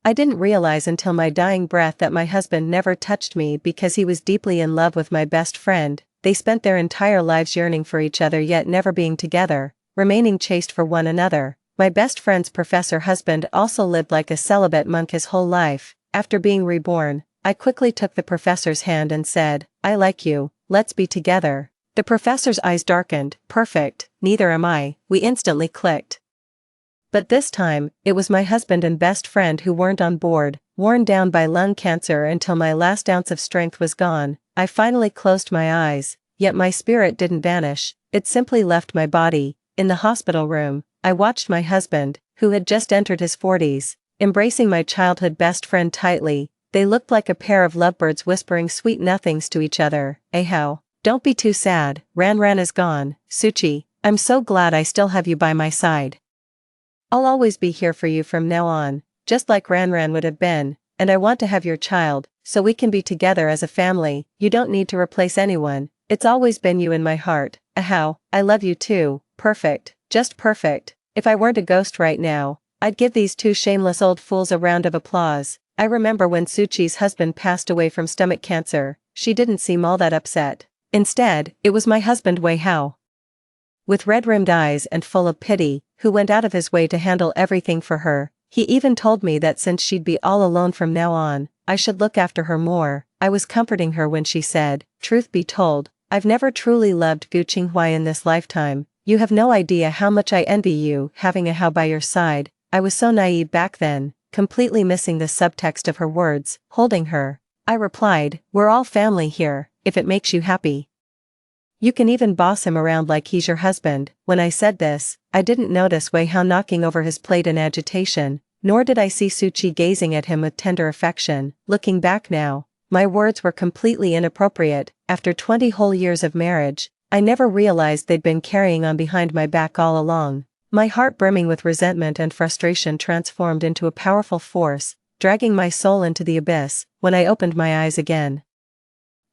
I didn't realize until my dying breath that my husband never touched me because he was deeply in love with my best friend. They spent their entire lives yearning for each other yet never being together, remaining chaste for one another. My best friend's professor husband also lived like a celibate monk his whole life. After being reborn, I quickly took the professor's hand and said, "I like you, let's be together." The professor's eyes darkened. "Perfect, neither am I." We instantly clicked. But this time, it was my husband and best friend who weren't on board. Worn down by lung cancer until my last ounce of strength was gone, I finally closed my eyes, yet my spirit didn't vanish, it simply left my body. In the hospital room, I watched my husband, who had just entered his 40s, embracing my childhood best friend tightly. They looked like a pair of lovebirds whispering sweet nothings to each other. "How? Don't be too sad, Ran is gone, Suchi, I'm so glad I still have you by my side. I'll always be here for you from now on, just like Ran would have been, and I want to have your child, so we can be together as a family. You don't need to replace anyone, it's always been you in my heart. How? I love you too." Perfect, just perfect. If I weren't a ghost right now, I'd give these two shameless old fools a round of applause. I remember when Suchi's husband passed away from stomach cancer, she didn't seem all that upset. Instead, it was my husband Wei Hao, with red-rimmed eyes and full of pity, who went out of his way to handle everything for her. He even told me that since she'd be all alone from now on, I should look after her more. I was comforting her when she said, "Truth be told, I've never truly loved Gu Qinghua in this lifetime. You have no idea how much I envy you having a Hao by your side." I was so naive back then, completely missing the subtext of her words. Holding her, I replied, "We're all family here, if it makes you happy. You can even boss him around like he's your husband." When I said this, I didn't notice Wei Hao knocking over his plate in agitation, nor did I see Suchi gazing at him with tender affection. Looking back now, my words were completely inappropriate. After 20 whole years of marriage, I never realized they'd been carrying on behind my back all along. My heart brimming with resentment and frustration transformed into a powerful force, dragging my soul into the abyss. When I opened my eyes again,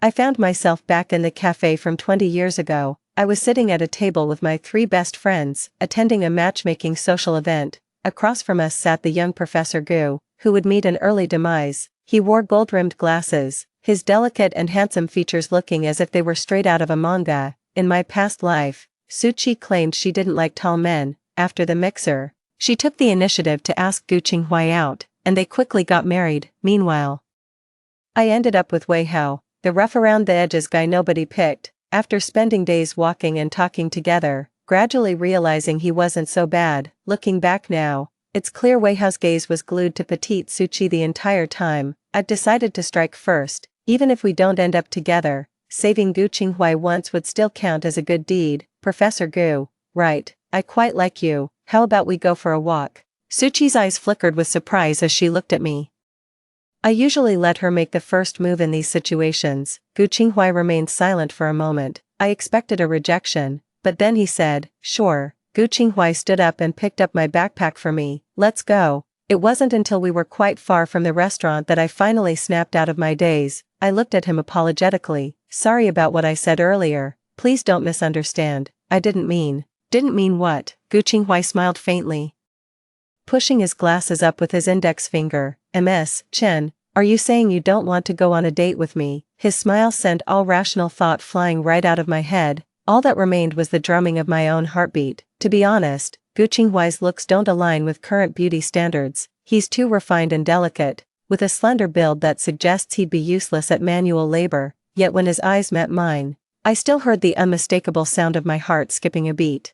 I found myself back in the cafe from 20 years ago. I was sitting at a table with my 3 best friends, attending a matchmaking social event. Across from us sat the young Professor Gu, who would meet an early demise. He wore gold-rimmed glasses, his delicate and handsome features looking as if they were straight out of a manga. In my past life, Suchi claimed she didn't like tall men. After the mixer, she took the initiative to ask Gu Qinghua out, and they quickly got married. Meanwhile, I ended up with Wei Hao, the rough-around-the-edges guy nobody picked. After spending days walking and talking together, gradually realizing he wasn't so bad. Looking back now, it's clear Wei Hao's gaze was glued to petite Suchi the entire time. I'd decided to strike first. Even if we don't end up together, saving Gu Qinghua once would still count as a good deed. "Professor Gu, right, I quite like you, how about we go for a walk?" Suchi's eyes flickered with surprise as she looked at me. I usually let her make the first move in these situations. Gu Qinghua remained silent for a moment. I expected a rejection, but then he said, "Sure." Gu Qinghua stood up and picked up my backpack for me. "Let's go." It wasn't until we were quite far from the restaurant that I finally snapped out of my daze. I looked at him apologetically. "Sorry about what I said earlier, please don't misunderstand. I didn't mean." "Didn't mean what?" Gu Qinghua smiled faintly, pushing his glasses up with his index finger. "Ms. Chen, are you saying you don't want to go on a date with me?" His smile sent all rational thought flying right out of my head. All that remained was the drumming of my own heartbeat. To be honest, Gu Qinghua's looks don't align with current beauty standards. He's too refined and delicate, with a slender build that suggests he'd be useless at manual labor. Yet when his eyes met mine, I still heard the unmistakable sound of my heart skipping a beat.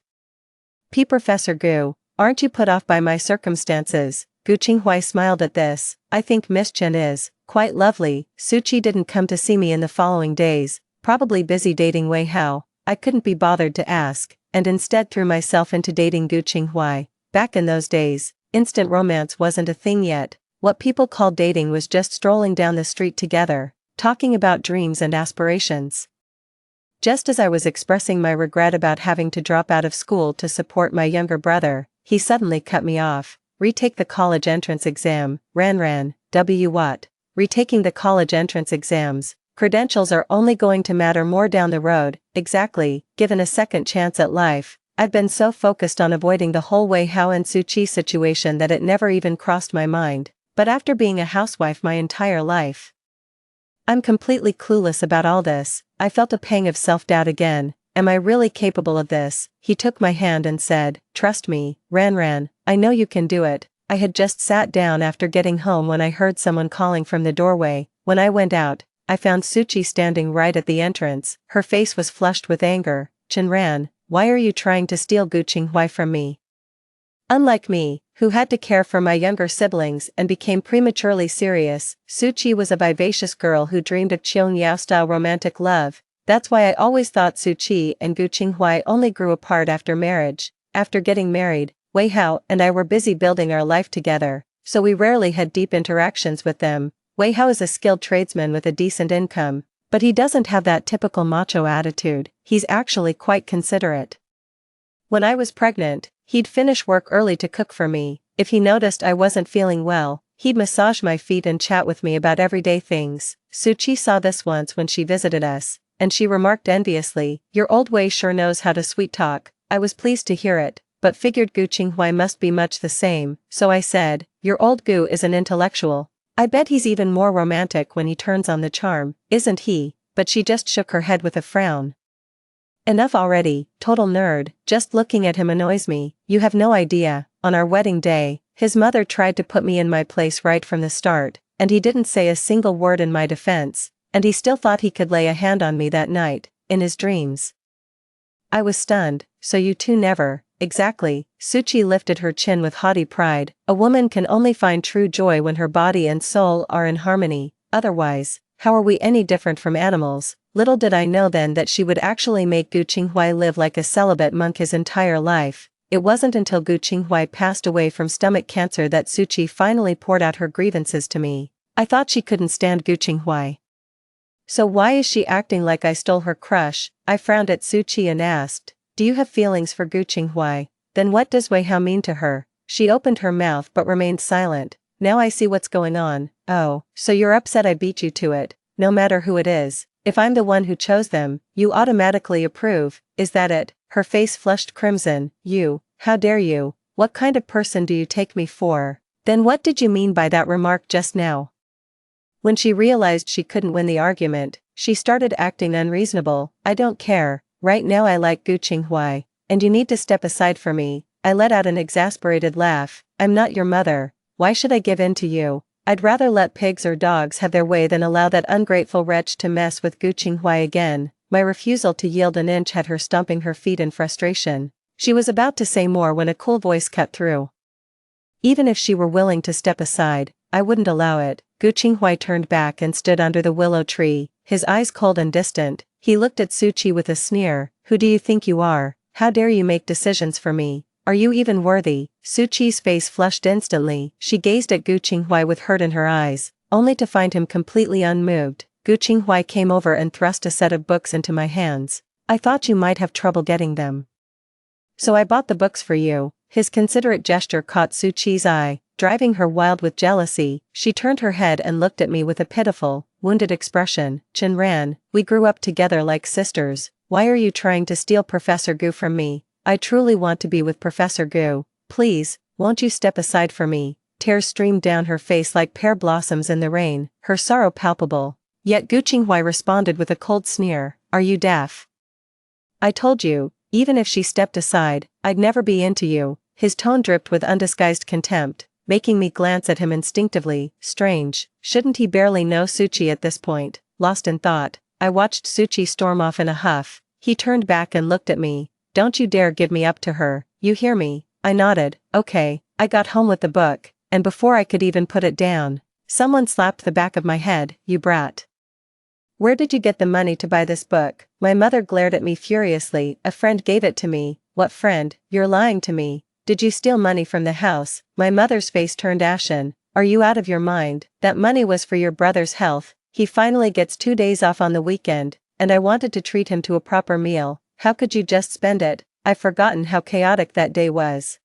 Professor Gu, aren't you put off by my circumstances?" Gu Qinghua smiled at this. "I think Miss Chen is quite lovely." Suchi didn't come to see me in the following days, probably busy dating Wei Hao. I couldn't be bothered to ask, and instead threw myself into dating Gu Qinghua. Back in those days, instant romance wasn't a thing yet. What people called dating was just strolling down the street together, talking about dreams and aspirations. Just as I was expressing my regret about having to drop out of school to support my younger brother, he suddenly cut me off. "Retake the college entrance exam, Ran, what? Retaking the college entrance exams. Credentials are only going to matter more down the road." Exactly, given a second chance at life. I've been so focused on avoiding the whole Wei Hao and Suchi situation that it never even crossed my mind. But after being a housewife my entire life, I'm completely clueless about all this. I felt a pang of self-doubt again. Am I really capable of this? He took my hand and said, trust me, Ran, I know you can do it. I had just sat down after getting home when I heard someone calling from the doorway. When I went out, I found Suchi standing right at the entrance. Her face was flushed with anger. Chinran, why are you trying to steal Gu Qinghai from me? Unlike me, who had to care for my younger siblings and became prematurely serious, Suchi was a vivacious girl who dreamed of Qiong Yao-style romantic love. That's why I always thought Suchi and Gu Qinghai only grew apart after marriage. After getting married, Wei Hao and I were busy building our life together, so we rarely had deep interactions with them. Wei Hao is a skilled tradesman with a decent income, but he doesn't have that typical macho attitude. He's actually quite considerate. When I was pregnant, he'd finish work early to cook for me. If he noticed I wasn't feeling well, he'd massage my feet and chat with me about everyday things. Suchi saw this once when she visited us, and she remarked enviously, your old Wei sure knows how to sweet talk. I was pleased to hear it, but figured Gu Qinghai must be much the same, so I said, your old Gu is an intellectual. I bet he's even more romantic when he turns on the charm, isn't he? But she just shook her head with a frown. Enough already, total nerd, just looking at him annoys me. You have no idea, on our wedding day, his mother tried to put me in my place right from the start, and he didn't say a single word in my defense, and he still thought he could lay a hand on me that night, in his dreams. I was stunned. So you two never, exactly. Suchi lifted her chin with haughty pride. A woman can only find true joy when her body and soul are in harmony, otherwise, how are we any different from animals? Little did I know then that she would actually make Gu Qinghai live like a celibate monk his entire life. It wasn't until Gu Qinghai passed away from stomach cancer that Suchi finally poured out her grievances to me. I thought she couldn't stand Gu Qinghai. So why is she acting like I stole her crush? I frowned at Suchi and asked, do you have feelings for Gu Qinghai? Then what does Wei Hao mean to her? She opened her mouth but remained silent. Now I see what's going on. Oh, so you're upset I beat you to it, no matter who it is. If I'm the one who chose them, you automatically approve, is that it? Her face flushed crimson. You, how dare you? What kind of person do you take me for? Then what did you mean by that remark just now? When she realized she couldn't win the argument, she started acting unreasonable. I don't care, right now I like Gu Qinghai, and you need to step aside for me. I let out an exasperated laugh. I'm not your mother, why should I give in to you? I'd rather let pigs or dogs have their way than allow that ungrateful wretch to mess with Gu Qinghai again. My refusal to yield an inch had her stomping her feet in frustration. She was about to say more when a cool voice cut through. Even if she were willing to step aside, I wouldn't allow it. Gu Qinghai turned back and stood under the willow tree, his eyes cold and distant. He looked at Suchi with a sneer. Who do you think you are? How dare you make decisions for me? Are you even worthy? Suchi's face flushed instantly. She gazed at Gu Qinghai with hurt in her eyes, only to find him completely unmoved. Gu Qinghai came over and thrust a set of books into my hands. I thought you might have trouble getting them, so I bought the books for you. His considerate gesture caught Suchi's eye, driving her wild with jealousy. She turned her head and looked at me with a pitiful, wounded expression. Chinran, we grew up together like sisters. Why are you trying to steal Professor Gu from me? I truly want to be with Professor Gu. Please, won't you step aside for me? Tears streamed down her face like pear blossoms in the rain, her sorrow palpable. Yet Gu Qinghai responded with a cold sneer. Are you deaf? I told you, even if she stepped aside, I'd never be into you. His tone dripped with undisguised contempt, making me glance at him instinctively. Strange, shouldn't he barely know Suchi at this point? Lost in thought, I watched Suchi storm off in a huff. He turned back and looked at me. Don't you dare give me up to her, you hear me? I nodded. Okay. I got home with the book, and before I could even put it down, someone slapped the back of my head. You brat. Where did you get the money to buy this book? My mother glared at me furiously. A friend gave it to me. What friend? You're lying to me. Did you steal money from the house? My mother's face turned ashen. Are you out of your mind? That money was for your brother's health. He finally gets 2 days off on the weekend, and I wanted to treat him to a proper meal. How could you just spend it? I've forgotten how chaotic that day was.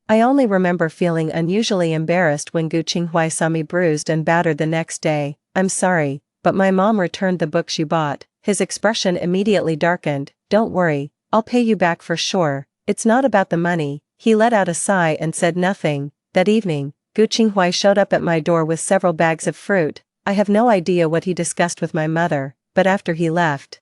I only remember feeling unusually embarrassed when Gu Qinghai saw me bruised and battered the next day. I'm sorry, but my mom returned the books you bought. His expression immediately darkened. Don't worry, I'll pay you back for sure. It's not about the money. He let out a sigh and said nothing. That evening, Gu Qinghuai showed up at my door with several bags of fruit. I have no idea what he discussed with my mother, but after he left,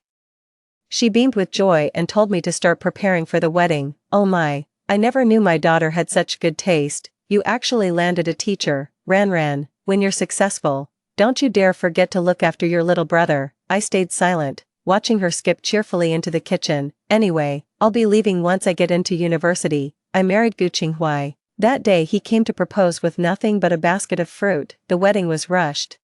she beamed with joy and told me to start preparing for the wedding. Oh my, I never knew my daughter had such good taste. You actually landed a teacher, Ran. When you're successful, don't you dare forget to look after your little brother. I stayed silent, watching her skip cheerfully into the kitchen. Anyway, I'll be leaving once I get into university. I married Gu Qinghuai. That day he came to propose with nothing but a basket of fruit. The wedding was rushed,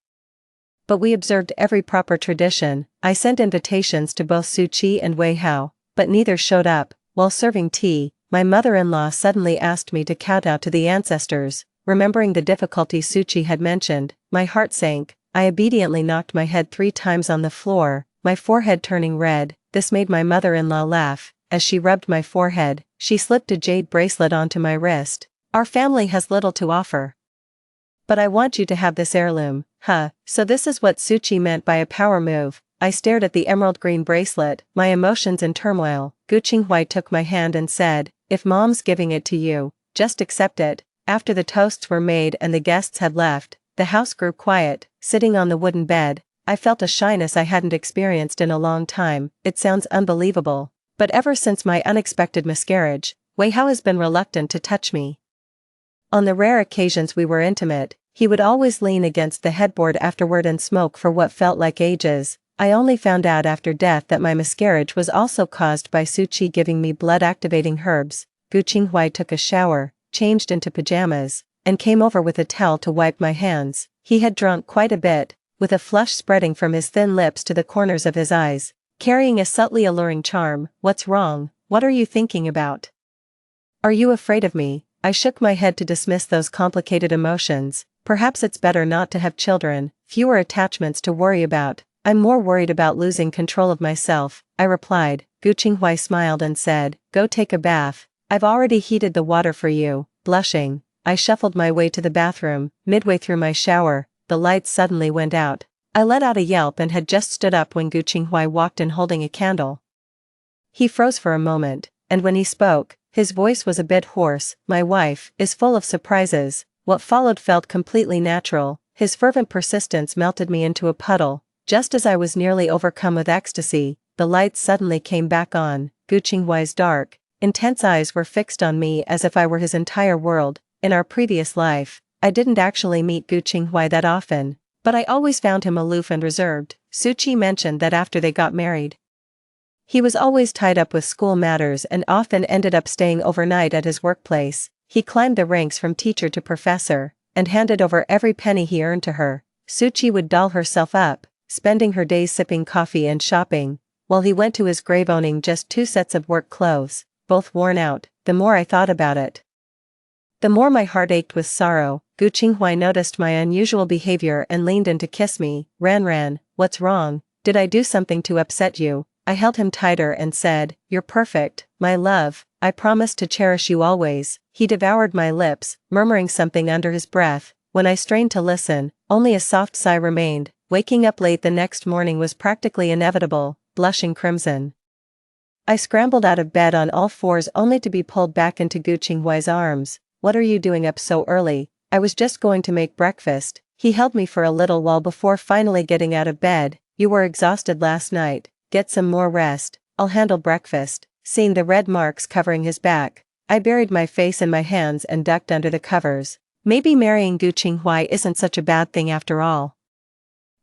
but we observed every proper tradition. I sent invitations to both Su Qi and Wei Hao, but neither showed up. While serving tea, my mother-in-law suddenly asked me to kowtow to the ancestors. Remembering the difficulty Su Qi had mentioned, my heart sank. I obediently knocked my head 3 times on the floor, my forehead turning red. This made my mother-in-law laugh. As she rubbed my forehead, she slipped a jade bracelet onto my wrist. Our family has little to offer, but I want you to have this heirloom. So this is what Su Qi meant by a power move. I stared at the emerald green bracelet, my emotions in turmoil. Gu Qinghuai took my hand and said, if mom's giving it to you, just accept it. After the toasts were made and the guests had left, the house grew quiet. Sitting on the wooden bed, I felt a shyness I hadn't experienced in a long time. It sounds unbelievable, but ever since my unexpected miscarriage, Wei Hao has been reluctant to touch me. On the rare occasions we were intimate, he would always lean against the headboard afterward and smoke for what felt like ages. I only found out after death that my miscarriage was also caused by Su Qi giving me blood-activating herbs. Gu Qinghuai took a shower, changed into pajamas, and came over with a towel to wipe my hands. He had drunk quite a bit, with a flush spreading from his thin lips to the corners of his eyes, carrying a subtly alluring charm. What's wrong? What are you thinking about? Are you afraid of me? I shook my head to dismiss those complicated emotions. Perhaps it's better not to have children, fewer attachments to worry about. I'm more worried about losing control of myself, I replied. Gu Qinghuai smiled and said, go take a bath. I've already heated the water for you. Blushing, I shuffled my way to the bathroom. Midway through my shower, the lights suddenly went out. I let out a yelp and had just stood up when Gu Qinghuai walked in holding a candle. He froze for a moment, and when he spoke, his voice was a bit hoarse. My wife is full of surprises. What followed felt completely natural. His fervent persistence melted me into a puddle. Just as I was nearly overcome with ecstasy, the lights suddenly came back on. Gu Qinghuai's dark, intense eyes were fixed on me as if I were his entire world. In our previous life, I didn't actually meet Gu Qinghuai that often, but I always found him aloof and reserved. Su Qi mentioned that after they got married, he was always tied up with school matters and often ended up staying overnight at his workplace. He climbed the ranks from teacher to professor, and handed over every penny he earned to her. Su Qi would doll herself up, spending her days sipping coffee and shopping, while he went to his grave owning just 2 sets of work clothes, both worn out. The more I thought about it, the more my heart ached with sorrow. Gu Qinghuai noticed my unusual behavior and leaned in to kiss me. Ran, what's wrong? Did I do something to upset you? I held him tighter and said, you're perfect, my love. I promise to cherish you always. He devoured my lips, murmuring something under his breath. When I strained to listen, only a soft sigh remained. Waking up late the next morning was practically inevitable. Blushing crimson, I scrambled out of bed on all fours only to be pulled back into Gu Qinghuai's arms. What are you doing up so early? I was just going to make breakfast. He held me for a little while before finally getting out of bed. You were exhausted last night. Get some more rest. I'll handle breakfast. Seeing the red marks covering his back, I buried my face in my hands and ducked under the covers. Maybe marrying Gu Qinghuai isn't such a bad thing after all.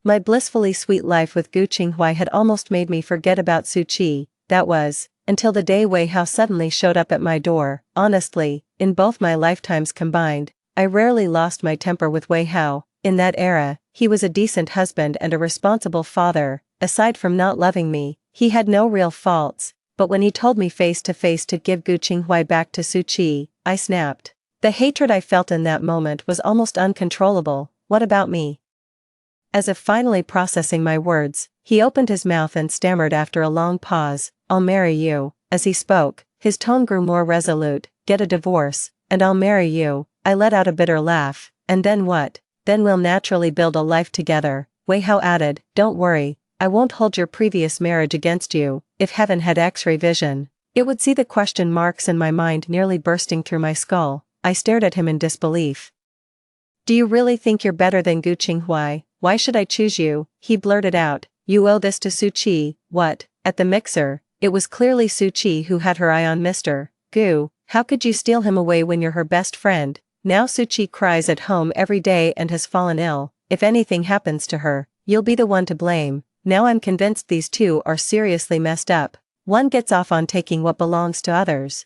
My blissfully sweet life with Gu Qinghuai had almost made me forget about Su Qi. That was, until the day Wei Hao suddenly showed up at my door. Honestly, in both my lifetimes combined, I rarely lost my temper with Wei Hao. In that era, he was a decent husband and a responsible father. Aside from not loving me, he had no real faults, but when he told me face to face to give Gu Qinghuai back to Su Qi, I snapped. The hatred I felt in that moment was almost uncontrollable. What about me? As if finally processing my words, he opened his mouth and stammered after a long pause, I'll marry you. As he spoke, his tone grew more resolute. Get a divorce, and I'll marry you. I let out a bitter laugh. And then what? Then we'll naturally build a life together. Wei Hao added, don't worry, I won't hold your previous marriage against you. If heaven had X-ray vision, it would see the question marks in my mind nearly bursting through my skull. I stared at him in disbelief. Do you really think you're better than Gu Qinghai? Why should I choose you? He blurted out. You owe this to Su Qi. What? At the mixer, it was clearly Su Qi who had her eye on Mr. Gu. How could you steal him away when you're her best friend? Now Su Qi cries at home every day and has fallen ill. If anything happens to her, you'll be the one to blame. Now I'm convinced these two are seriously messed up. One gets off on taking what belongs to others.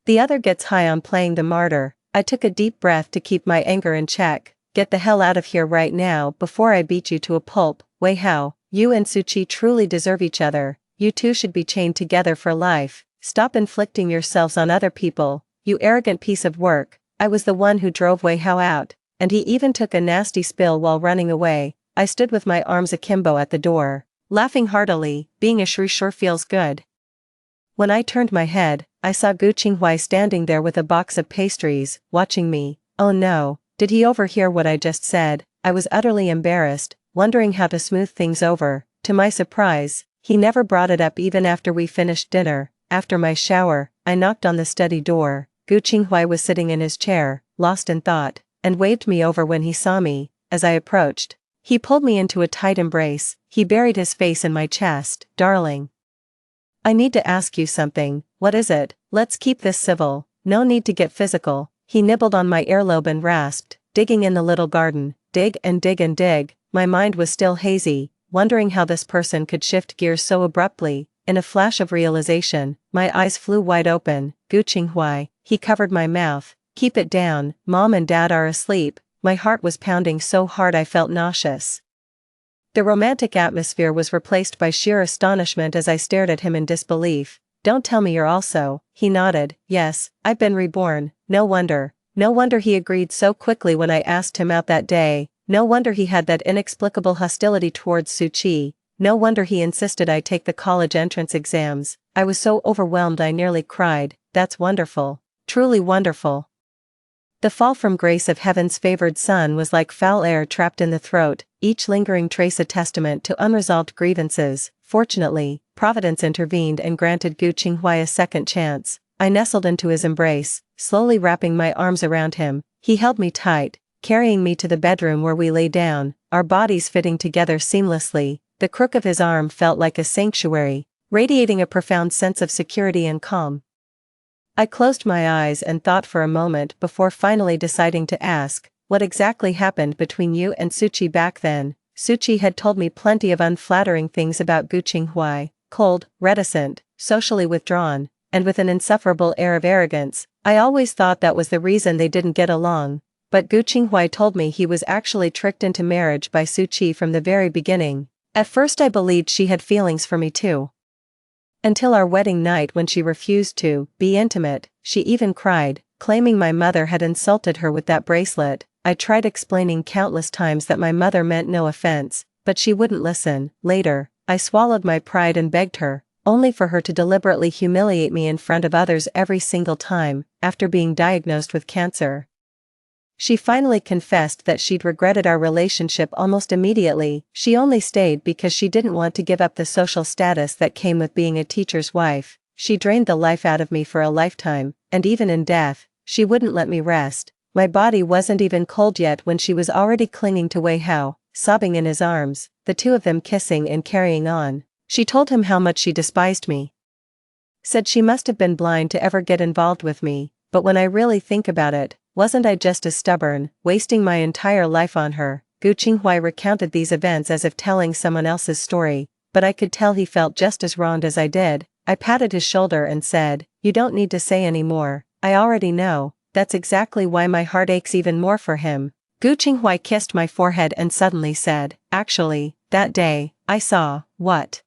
The other gets high on playing the martyr. I took a deep breath to keep my anger in check. Get the hell out of here right now before I beat you to a pulp. Wei Hao, you and Su Qi truly deserve each other. You two should be chained together for life. Stop inflicting yourselves on other people, you arrogant piece of work. I was the one who drove Wei Hao out, and he even took a nasty spill while running away. I stood with my arms akimbo at the door, laughing heartily. Being a shrew sure feels good. When I turned my head, I saw Gu Qinghai standing there with a box of pastries, watching me. Oh no, did he overhear what I just said? I was utterly embarrassed, wondering how to smooth things over. To my surprise, he never brought it up even after we finished dinner. After my shower, I knocked on the study door. Gu Qinghai was sitting in his chair, lost in thought, and waved me over when he saw me. As I approached, he pulled me into a tight embrace. He buried his face in my chest. Darling, I need to ask you something. What is it? Let's keep this civil. No need to get physical. He nibbled on my earlobe and rasped, digging in the little garden. Dig and dig and dig. My mind was still hazy, wondering how this person could shift gears so abruptly. In a flash of realization, my eyes flew wide open. Gu Qinghai. He covered my mouth. Keep it down, Mom and Dad are asleep. My heart was pounding so hard I felt nauseous. The romantic atmosphere was replaced by sheer astonishment as I stared at him in disbelief. Don't tell me you're also. He nodded. Yes, I've been reborn. No wonder. No wonder he agreed so quickly when I asked him out that day. No wonder he had that inexplicable hostility towards Su Qi. No wonder he insisted I take the college entrance exams. I was so overwhelmed I nearly cried. That's wonderful. Truly wonderful. The fall from grace of heaven's favored son was like foul air trapped in the throat, each lingering trace a testament to unresolved grievances. Fortunately, Providence intervened and granted Gu Qinghai a second chance. I nestled into his embrace, slowly wrapping my arms around him. He held me tight, carrying me to the bedroom where we lay down, our bodies fitting together seamlessly. The crook of his arm felt like a sanctuary, radiating a profound sense of security and calm. I closed my eyes and thought for a moment before finally deciding to ask, what exactly happened between you and Su Qi back then? Su Qi had told me plenty of unflattering things about Gu Qinghai, cold, reticent, socially withdrawn, and with an insufferable air of arrogance. I always thought that was the reason they didn't get along, but Gu Qinghai told me he was actually tricked into marriage by Su Qi from the very beginning. At first I believed she had feelings for me too. Until our wedding night when she refused to be intimate. She even cried, claiming my mother had insulted her with that bracelet. I tried explaining countless times that my mother meant no offense, but she wouldn't listen. Later, I swallowed my pride and begged her, only for her to deliberately humiliate me in front of others every single time. After being diagnosed with cancer, she finally confessed that she'd regretted our relationship almost immediately. She only stayed because she didn't want to give up the social status that came with being a teacher's wife. She drained the life out of me for a lifetime, and even in death, she wouldn't let me rest. My body wasn't even cold yet when she was already clinging to Wei Hao, sobbing in his arms, the two of them kissing and carrying on. She told him how much she despised me. Said she must have been blind to ever get involved with me, but when I really think about it, wasn't I just as stubborn, wasting my entire life on her? Gu Qinghai recounted these events as if telling someone else's story, but I could tell he felt just as wronged as I did. I patted his shoulder and said, "You don't need to say any more. I already know. That's exactly why my heart aches even more for him." Gu Qinghai kissed my forehead and suddenly said, "Actually, that day, I saw, what?"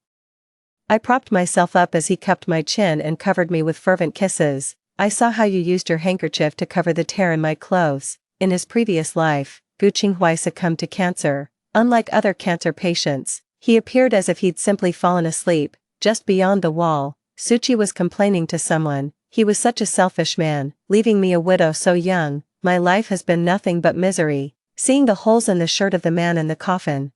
I propped myself up as he cupped my chin and covered me with fervent kisses. "I saw how you used your handkerchief to cover the tear in my clothes." In his previous life, Gu Qinghai succumbed to cancer. Unlike other cancer patients, he appeared as if he'd simply fallen asleep. Just beyond the wall, Su Qi was complaining to someone. "He was such a selfish man, leaving me a widow so young. My life has been nothing but misery." Seeing the holes in the shirt of the man in the coffin,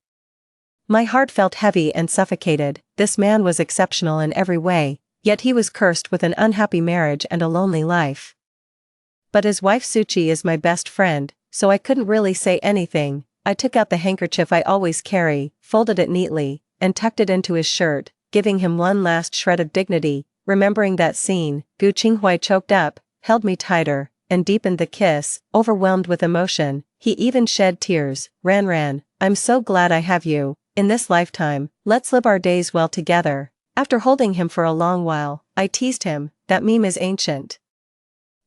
my heart felt heavy and suffocated. This man was exceptional in every way, yet he was cursed with an unhappy marriage and a lonely life. But his wife Su Qi is my best friend. so I couldn't really say anything. I took out the handkerchief I always carry, folded it neatly, and tucked it into his shirt, giving him one last shred of dignity. Remembering that scene, Gu Qinghuai choked up, held me tighter, and deepened the kiss. Overwhelmed with emotion, he even shed tears. Ran, I'm so glad I have you. In this lifetime, let's live our days well together. After holding him for a long while, I teased him, that meme is ancient.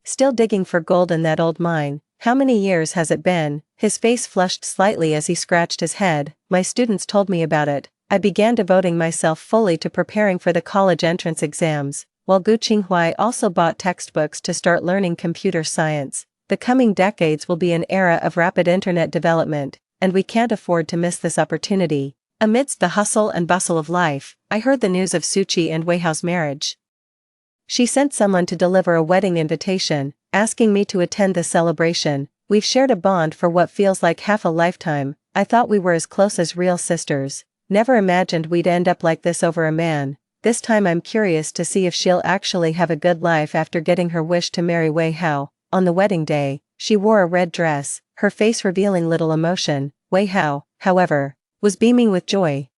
Still digging for gold in that old mine. How many years has it been? His face flushed slightly as he scratched his head. My students told me about it. I began devoting myself fully to preparing for the college entrance exams, while Gu Qinghuai also bought textbooks to start learning computer science. The coming decades will be an era of rapid internet development, and we can't afford to miss this opportunity. Amidst the hustle and bustle of life, I heard the news of Suchi and Weihao's marriage. She sent someone to deliver a wedding invitation, asking me to attend the celebration. We've shared a bond for what feels like half a lifetime. I thought we were as close as real sisters. Never imagined we'd end up like this over a man. This time I'm curious to see if she'll actually have a good life after getting her wish to marry Weihao. On the wedding day, she wore a red dress, her face revealing little emotion. Weihao, however, was beaming with joy.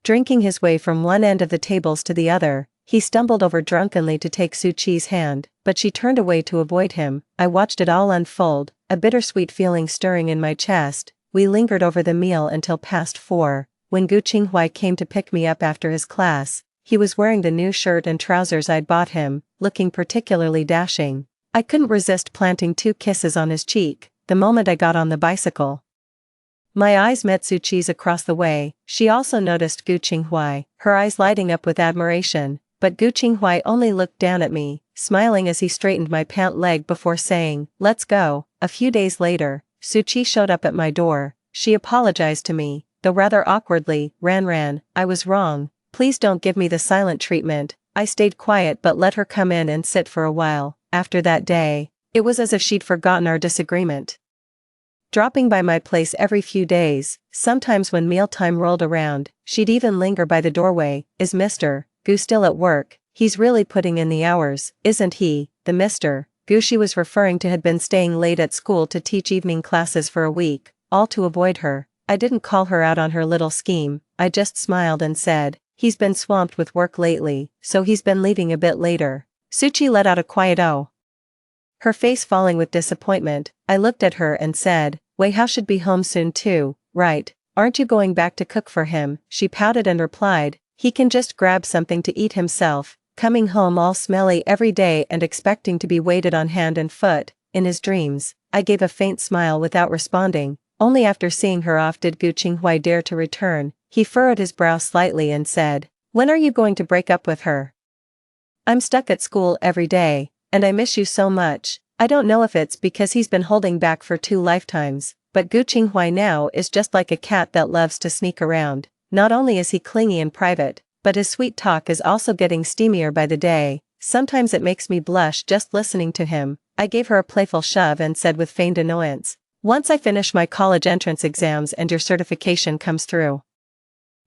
Drinking his way from one end of the tables to the other, he stumbled over drunkenly to take Suchi's hand, but she turned away to avoid him. I watched it all unfold, a bittersweet feeling stirring in my chest. We lingered over the meal until past 4. When Gu Qinghuai came to pick me up after his class, he was wearing the new shirt and trousers I'd bought him, looking particularly dashing. I couldn't resist planting 2 kisses on his cheek, the moment I got on the bicycle. My eyes met Suchi's across the way. She also noticed Gu Qinghuai, her eyes lighting up with admiration, but Gu Qinghuai only looked down at me, smiling as he straightened my pant leg before saying, "Let's go." A few days later, Suchi showed up at my door. She apologized to me, though rather awkwardly. Ran, I was wrong. Please don't give me the silent treatment." I stayed quiet but let her come in and sit for a while. After that day, it was as if she'd forgotten our disagreement. Dropping by my place every few days, sometimes when mealtime rolled around, she'd even linger by the doorway. "Is Mr. Gu still at work? He's really putting in the hours, isn't he?" The Mr. Gu she was referring to had been staying late at school to teach evening classes for a week, all to avoid her. I didn't call her out on her little scheme, I just smiled and said, "He's been swamped with work lately, so he's been leaving a bit later." Suchi let out a quiet "oh." Her face falling with disappointment, I looked at her and said, "Weihao should be home soon too, right? Aren't you going back to cook for him?" She pouted and replied, "He can just grab something to eat himself." Coming home all smelly every day and expecting to be waited on hand and foot, in his dreams. I gave a faint smile without responding. Only after seeing her off did Gu Qinghuai dare to return. He furrowed his brow slightly and said, "When are you going to break up with her? I'm stuck at school every day, and I miss you so much." I don't know if it's because he's been holding back for 2 lifetimes, but Gu Qinghuai now is just like a cat that loves to sneak around. Not only is he clingy in private, but his sweet talk is also getting steamier by the day. Sometimes it makes me blush just listening to him. I gave her a playful shove and said with feigned annoyance, "Once I finish my college entrance exams and your certification comes through,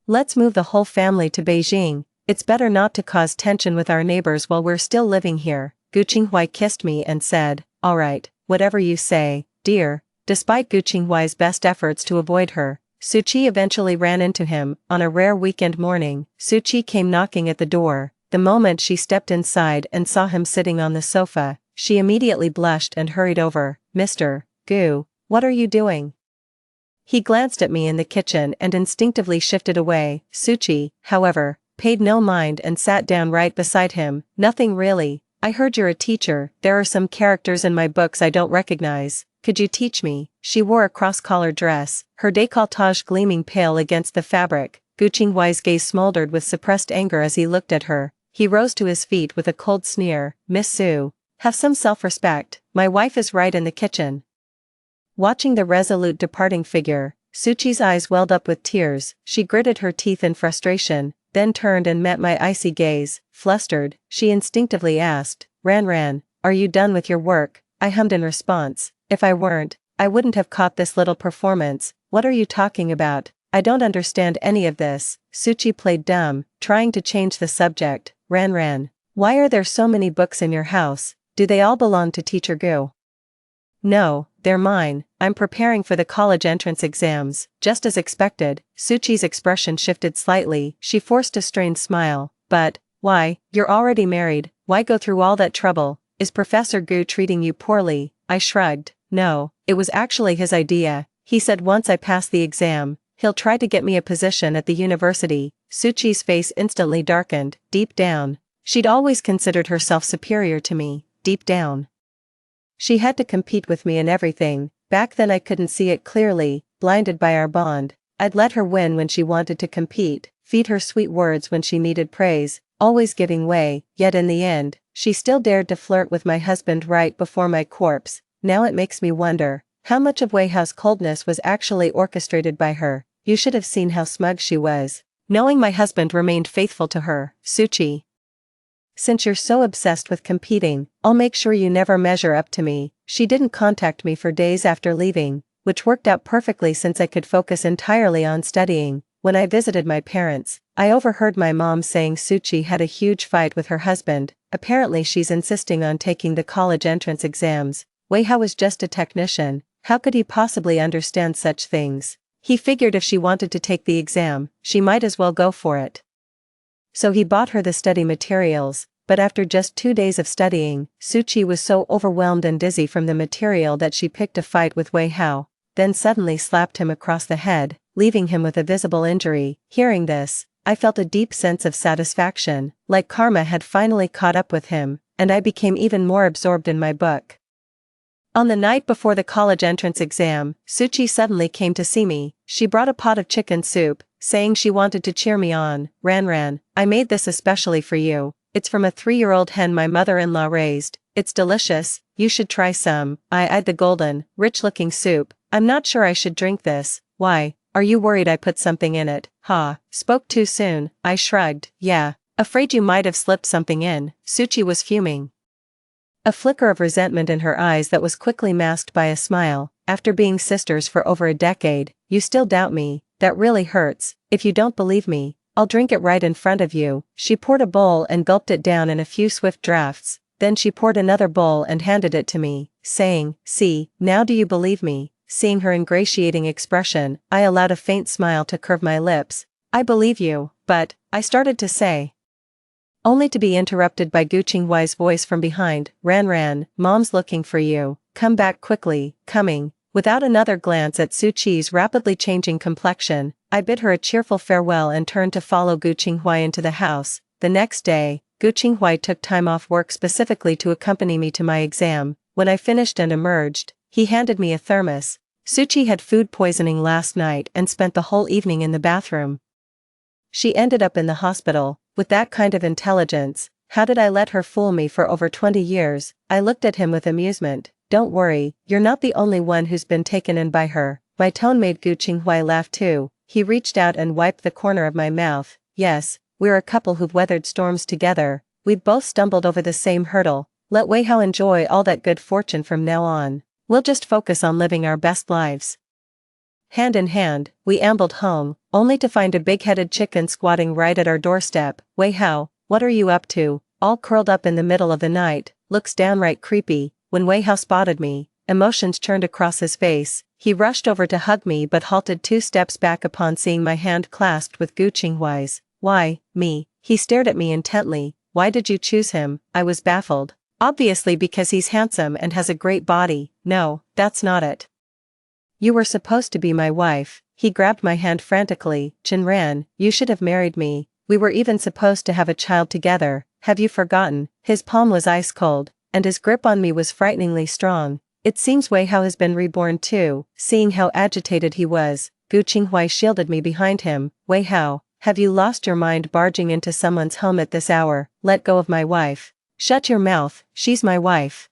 let's move the whole family to Beijing. It's better not to cause tension with our neighbors while we're still living here." Gu Qinghuai kissed me and said, "All right, whatever you say, dear." Despite Gu Qinghuai's best efforts to avoid her, Suchi eventually ran into him. On a rare weekend morning, Suchi came knocking at the door. The moment she stepped inside and saw him sitting on the sofa, she immediately blushed and hurried over. "Mr. Gu, what are you doing?" He glanced at me in the kitchen and instinctively shifted away. Suchi, however, paid no mind and sat down right beside him. "Nothing really. I heard you're a teacher. There are some characters in my books I don't recognize. Could you teach me?" She wore a cross-collared dress, her décolletage gleaming pale against the fabric. Gu Qinghuai's gaze smoldered with suppressed anger as he looked at her. He rose to his feet with a cold sneer. "Miss Su, have some self-respect. My wife is right in the kitchen." Watching the resolute departing figure, Suchi's eyes welled up with tears. She gritted her teeth in frustration, then turned and met my icy gaze. Flustered, she instinctively asked, Ran, are you done with your work?" I hummed in response, "If I weren't, I wouldn't have caught this little performance." "What are you talking about? I don't understand any of this." Suchi played dumb, trying to change the subject. Ran, why are there so many books in your house? Do they all belong to Teacher Gu?" No, they're mine. I'm preparing for the college entrance exams. Just as expected, Suchi's expression shifted slightly. She forced a strained smile. But, why, you're already married, why go through all that trouble? Is Professor Gu treating you poorly? I shrugged. No, it was actually his idea. He said once I pass the exam, he'll try to get me a position at the university. Suchi's face instantly darkened. Deep down, she'd always considered herself superior to me. Deep down, she had to compete with me in everything. Back then I couldn't see it clearly, blinded by our bond. I'd let her win when she wanted to compete, feed her sweet words when she needed praise, always giving way, yet in the end, she still dared to flirt with my husband right before my corpse. Now it makes me wonder, how much of Wei Hao's coldness was actually orchestrated by her. You should have seen how smug she was, knowing my husband remained faithful to her. Suchi, since you're so obsessed with competing, I'll make sure you never measure up to me. She didn't contact me for days after leaving, which worked out perfectly since I could focus entirely on studying. When I visited my parents, I overheard my mom saying Suchi had a huge fight with her husband. Apparently she's insisting on taking the college entrance exams. Wei Hao was just a technician. How could he possibly understand such things? He figured if she wanted to take the exam, she might as well go for it. So he bought her the study materials, but after just 2 days of studying, Suchi was so overwhelmed and dizzy from the material that she picked a fight with Wei Hao, then suddenly slapped him across the head, leaving him with a visible injury. Hearing this, I felt a deep sense of satisfaction, like karma had finally caught up with him, and I became even more absorbed in my book. On the night before the college entrance exam, Suchi suddenly came to see me. She brought a pot of chicken soup, saying she wanted to cheer me on. Ran, I made this especially for you. It's from a 3-year-old hen my mother-in-law raised. It's delicious, you should try some. I eyed the golden, rich-looking soup. I'm not sure I should drink this. Why, are you worried I put something in it? Ha, spoke too soon. I shrugged. Yeah, afraid you might have slipped something in. Suchi was fuming, a flicker of resentment in her eyes that was quickly masked by a smile. After being sisters for over a decade, you still doubt me? That really hurts. If you don't believe me, I'll drink it right in front of you. She poured a bowl and gulped it down in a few swift draughts. Then she poured another bowl and handed it to me, saying, see, now do you believe me? Seeing her ingratiating expression, I allowed a faint smile to curve my lips. I believe you, but, I started to say, only to be interrupted by Gu Qinghuai's voice from behind. Ran, mom's looking for you. Come back quickly. Coming. Without another glance at Suchi's rapidly changing complexion, I bid her a cheerful farewell and turned to follow Gu Qinghuai into the house. The next day, Gu Qinghuai took time off work specifically to accompany me to my exam. When I finished and emerged, he handed me a thermos. Suchi had food poisoning last night and spent the whole evening in the bathroom. She ended up in the hospital. With that kind of intelligence, how did I let her fool me for over 20 years? I looked at him with amusement. Don't worry, you're not the only one who's been taken in by her. My tone made Gu Qinghuai laugh too. He reached out and wiped the corner of my mouth. Yes, we're a couple who've weathered storms together. We've both stumbled over the same hurdle. Let Wei Hao enjoy all that good fortune from now on. We'll just focus on living our best lives. Hand in hand, we ambled home, only to find a big-headed chicken squatting right at our doorstep. Wei Hao, what are you up to? All curled up in the middle of the night, looks downright creepy. When Wei Hao spotted me, emotions churned across his face. He rushed over to hug me but halted 2 steps back upon seeing my hand clasped with Gu Qinghuai's. Why, me? He stared at me intently. Why did you choose him? I was baffled. Obviously because he's handsome and has a great body. No, that's not it. You were supposed to be my wife. He grabbed my hand frantically. Chinran, you should have married me. We were even supposed to have a child together. Have you forgotten? His palm was ice cold, and his grip on me was frighteningly strong. It seems Wei Hao has been reborn too. Seeing how agitated he was, Gu Qinghuai shielded me behind him. Wei Hao, have you lost your mind barging into someone's home at this hour? Let go of my wife. Shut your mouth, she's my wife.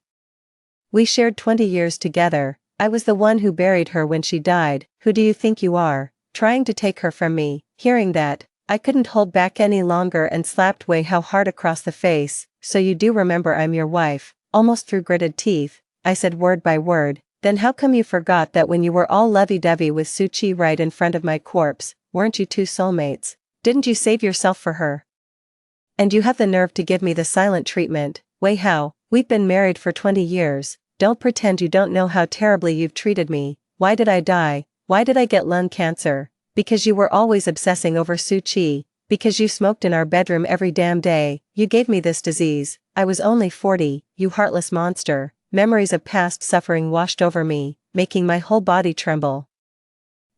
We shared 20 years together. I was the one who buried her when she died. Who do you think you are, trying to take her from me? Hearing that, I couldn't hold back any longer and slapped Wei Hao hard across the face. So you do remember I'm your wife? Almost through gritted teeth, I said word by word. Then how come you forgot that when you were all lovey-dovey with Suchi right in front of my corpse? Weren't you 2 soulmates? Didn't you save yourself for her? And you have the nerve to give me the silent treatment. Wei Hao, we've been married for 20 years. Don't pretend you don't know how terribly you've treated me. Why did I die? Why did I get lung cancer? Because you were always obsessing over Suchi. Because you smoked in our bedroom every damn day. You gave me this disease. I was only 40, you heartless monster. Memories of past suffering washed over me, making my whole body tremble.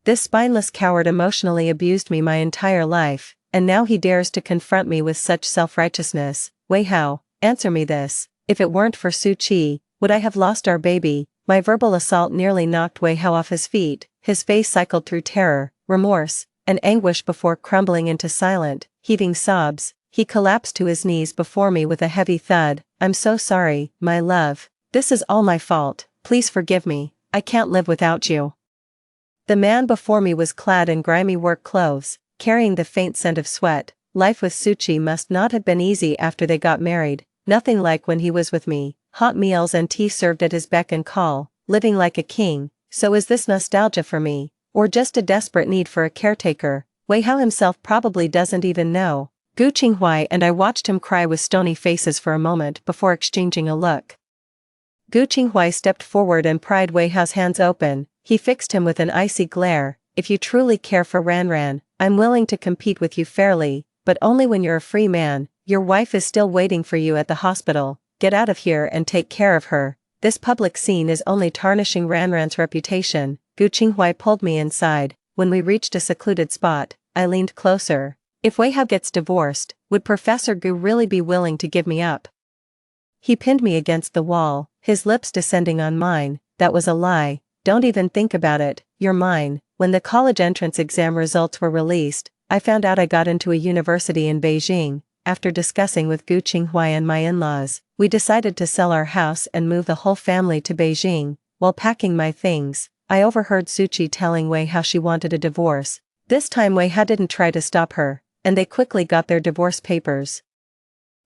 This spineless coward emotionally abused me my entire life, and now he dares to confront me with such self-righteousness. Wei Hao, answer me this. If it weren't for Suchi, would I have lost our baby? My verbal assault nearly knocked Wei Hao off his feet. His face cycled through terror, remorse, and anguish before crumbling into silent, heaving sobs. He collapsed to his knees before me with a heavy thud. I'm so sorry, my love. This is all my fault. Please forgive me. I can't live without you. The man before me was clad in grimy work clothes, carrying the faint scent of sweat. Life with Suchi must not have been easy after they got married. Nothing like when he was with me. Hot meals and tea served at his beck and call, living like a king. So is this nostalgia for me, or just a desperate need for a caretaker? Wei Hao himself probably doesn't even know. Gu Qinghuai and I watched him cry with stony faces for a moment before exchanging a look. Gu Qinghuai stepped forward and pried Wei Hao's hands open. He fixed him with an icy glare. If you truly care for Ranran, I'm willing to compete with you fairly, but only when you're a free man. Your wife is still waiting for you at the hospital. Get out of here and take care of her. This public scene is only tarnishing Ranran's reputation. Gu Qinghuai pulled me inside. When we reached a secluded spot, I leaned closer. If Wei Hao gets divorced, would Professor Gu really be willing to give me up? He pinned me against the wall, his lips descending on mine. That was a lie. Don't even think about it, you're mine. When the college entrance exam results were released, I found out I got into a university in Beijing. After discussing with Gu Qinghuai and my in-laws, we decided to sell our house and move the whole family to Beijing. While packing my things, I overheard Suchi telling Wei Hao she wanted a divorce. This time Wei Hao didn't try to stop her, and they quickly got their divorce papers.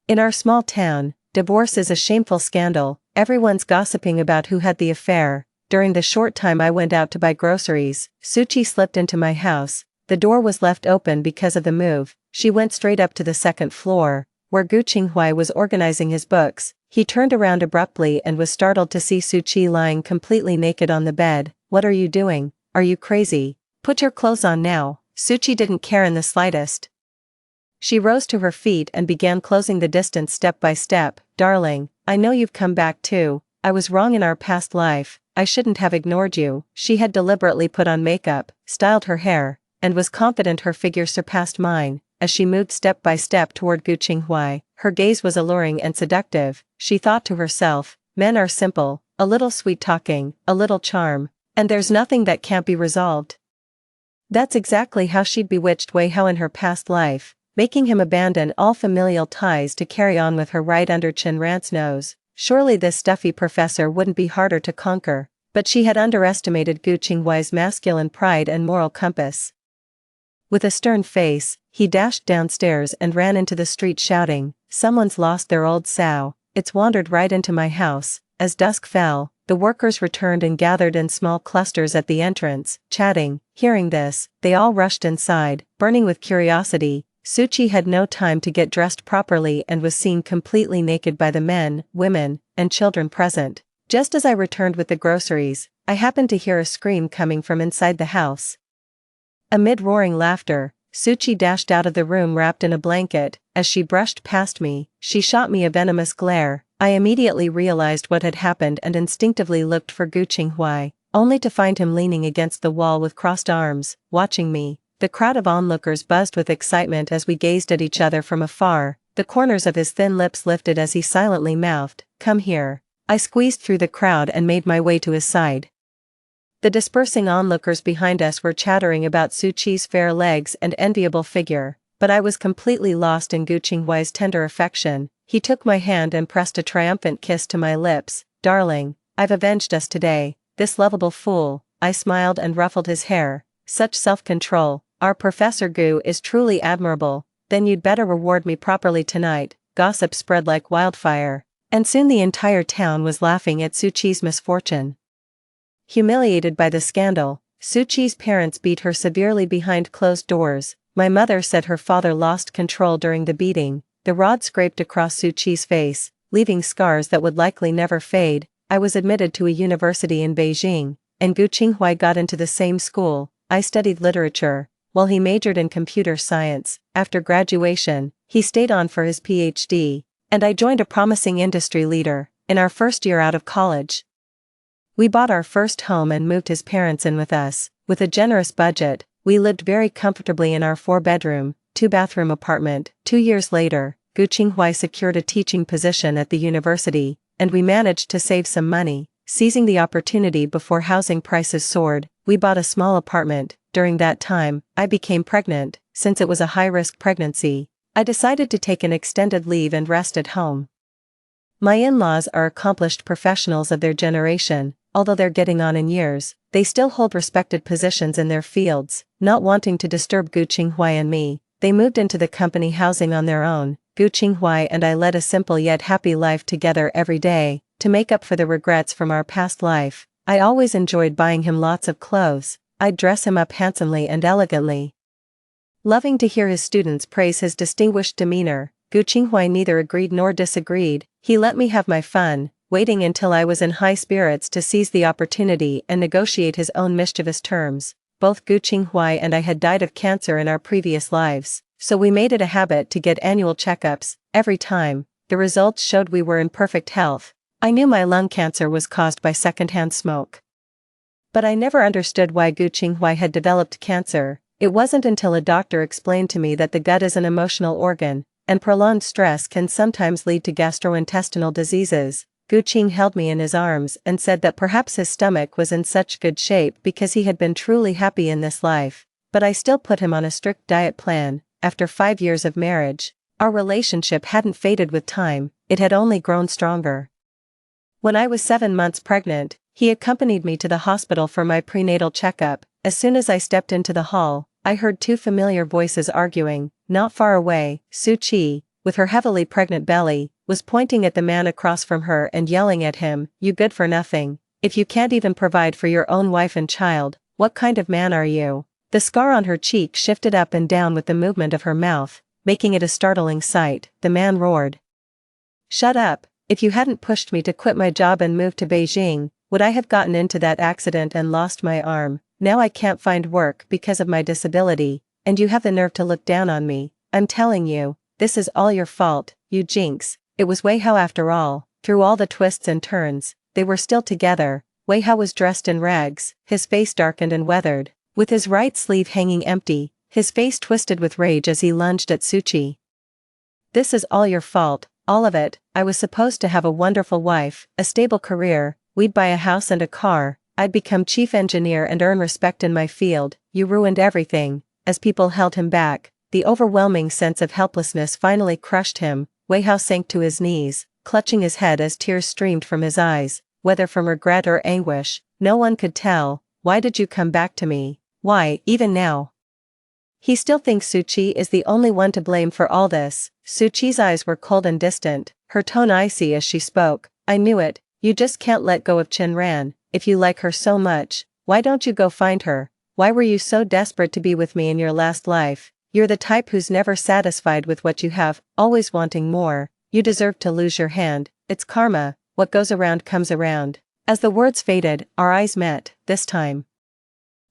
In our small town, divorce is a shameful scandal. Everyone's gossiping about who had the affair. During the short time I went out to buy groceries, Suchi slipped into my house. The door was left open because of the move. She went straight up to the second floor, where Gu Qinghuai was organizing his books. He turned around abruptly and was startled to see Suchi lying completely naked on the bed. What are you doing? Are you crazy? Put your clothes on now. Suchi didn't care in the slightest. She rose to her feet and began closing the distance step by step. Darling, I know you've come back too. I was wrong in our past life. I shouldn't have ignored you. She had deliberately put on makeup, styled her hair, and was confident her figure surpassed mine. As she moved step by step toward Gu Qinghuai, her gaze was alluring and seductive. She thought to herself, men are simple, a little sweet-talking, a little charm, and there's nothing that can't be resolved. That's exactly how she'd bewitched Wei Hao in her past life, making him abandon all familial ties to carry on with her right under Chenran's nose. Surely this stuffy professor wouldn't be harder to conquer, but she had underestimated Gu Qinghuai's masculine pride and moral compass. With a stern face, he dashed downstairs and ran into the street shouting, "Someone's lost their old sow, it's wandered right into my house." As dusk fell, the workers returned and gathered in small clusters at the entrance, chatting. Hearing this, they all rushed inside, burning with curiosity. Suchi had no time to get dressed properly and was seen completely naked by the men, women, and children present. Just as I returned with the groceries, I happened to hear a scream coming from inside the house. Amid roaring laughter, Suchi dashed out of the room wrapped in a blanket. As she brushed past me, she shot me a venomous glare. I immediately realized what had happened and instinctively looked for Gu Qinghuai, only to find him leaning against the wall with crossed arms, watching me. The crowd of onlookers buzzed with excitement as we gazed at each other from afar. The corners of his thin lips lifted as he silently mouthed, "Come here." I squeezed through the crowd and made my way to his side. The dispersing onlookers behind us were chattering about Suchi's fair legs and enviable figure, but I was completely lost in Gu Qinghuai's tender affection. He took my hand and pressed a triumphant kiss to my lips. "Darling, I've avenged us today, this lovable fool." I smiled and ruffled his hair. Such self-control. Our Professor Gu is truly admirable. Then you'd better reward me properly tonight. Gossip spread like wildfire, and soon the entire town was laughing at Suchi's misfortune. Humiliated by the scandal, Suchi's parents beat her severely behind closed doors. My mother said her father lost control during the beating. The rod scraped across Suchi's face, leaving scars that would likely never fade. I was admitted to a university in Beijing, and Gu Qinghuai got into the same school. I studied literature, while he majored in computer science. After graduation, he stayed on for his PhD, and I joined a promising industry leader in our first year out of college. We bought our first home and moved his parents in with us. With a generous budget, we lived very comfortably in our 4-bedroom, 2-bathroom apartment. 2 years later, Gu Qinghuai secured a teaching position at the university, and we managed to save some money. Seizing the opportunity before housing prices soared, we bought a small apartment. During that time, I became pregnant. Since it was a high-risk pregnancy, I decided to take an extended leave and rest at home. My in-laws are accomplished professionals of their generation. Although they're getting on in years, they still hold respected positions in their fields. Not wanting to disturb Gu Qinghuai and me, they moved into the company housing on their own. Gu Qinghuai and I led a simple yet happy life together every day. To make up for the regrets from our past life, I always enjoyed buying him lots of clothes. I'd dress him up handsomely and elegantly. Loving to hear his students praise his distinguished demeanor, Gu Qinghuai neither agreed nor disagreed. He let me have my fun, waiting until I was in high spirits to seize the opportunity and negotiate his own mischievous terms. Both Gu Qinghuai and I had died of cancer in our previous lives, so we made it a habit to get annual checkups. Every time, the results showed we were in perfect health. I knew my lung cancer was caused by secondhand smoke. But I never understood why Gu Qinghuai had developed cancer. It wasn't until a doctor explained to me that the gut is an emotional organ, and prolonged stress can sometimes lead to gastrointestinal diseases. Gu Qing held me in his arms and said that perhaps his stomach was in such good shape because he had been truly happy in this life. But I still put him on a strict diet plan. After 5 years of marriage, our relationship hadn't faded with time, it had only grown stronger. When I was 7 months pregnant, he accompanied me to the hospital for my prenatal checkup. As soon as I stepped into the hall, I heard 2 familiar voices arguing. Not far away, Su Qi, with her heavily pregnant belly, was pointing at the man across from her and yelling at him, "You good for nothing. If you can't even provide for your own wife and child, what kind of man are you?" The scar on her cheek shifted up and down with the movement of her mouth, making it a startling sight. The man roared, "Shut up. If you hadn't pushed me to quit my job and move to Beijing, would I have gotten into that accident and lost my arm? Now I can't find work because of my disability, and you have the nerve to look down on me. I'm telling you, this is all your fault, you jinx." It was Wei Hao after all. Through all the twists and turns, they were still together. Wei Hao was dressed in rags, his face darkened and weathered, with his right sleeve hanging empty, his face twisted with rage as he lunged at Su Qi. "This is all your fault, all of it. I was supposed to have a wonderful wife, a stable career, we'd buy a house and a car, I'd become chief engineer and earn respect in my field. You ruined everything." As people held him back, the overwhelming sense of helplessness finally crushed him. Wei Hao sank to his knees, clutching his head as tears streamed from his eyes, whether from regret or anguish, no one could tell. "Why did you come back to me? Why, even now?" He still thinks Su Qi is the only one to blame for all this. Su Qi's eyes were cold and distant, her tone icy as she spoke. "I knew it. You just can't let go of Chen Ran. If you like her so much, why don't you go find her? Why were you so desperate to be with me in your last life? You're the type who's never satisfied with what you have, always wanting more. You deserve to lose your hand. It's karma, what goes around comes around." As the words faded, our eyes met, this time.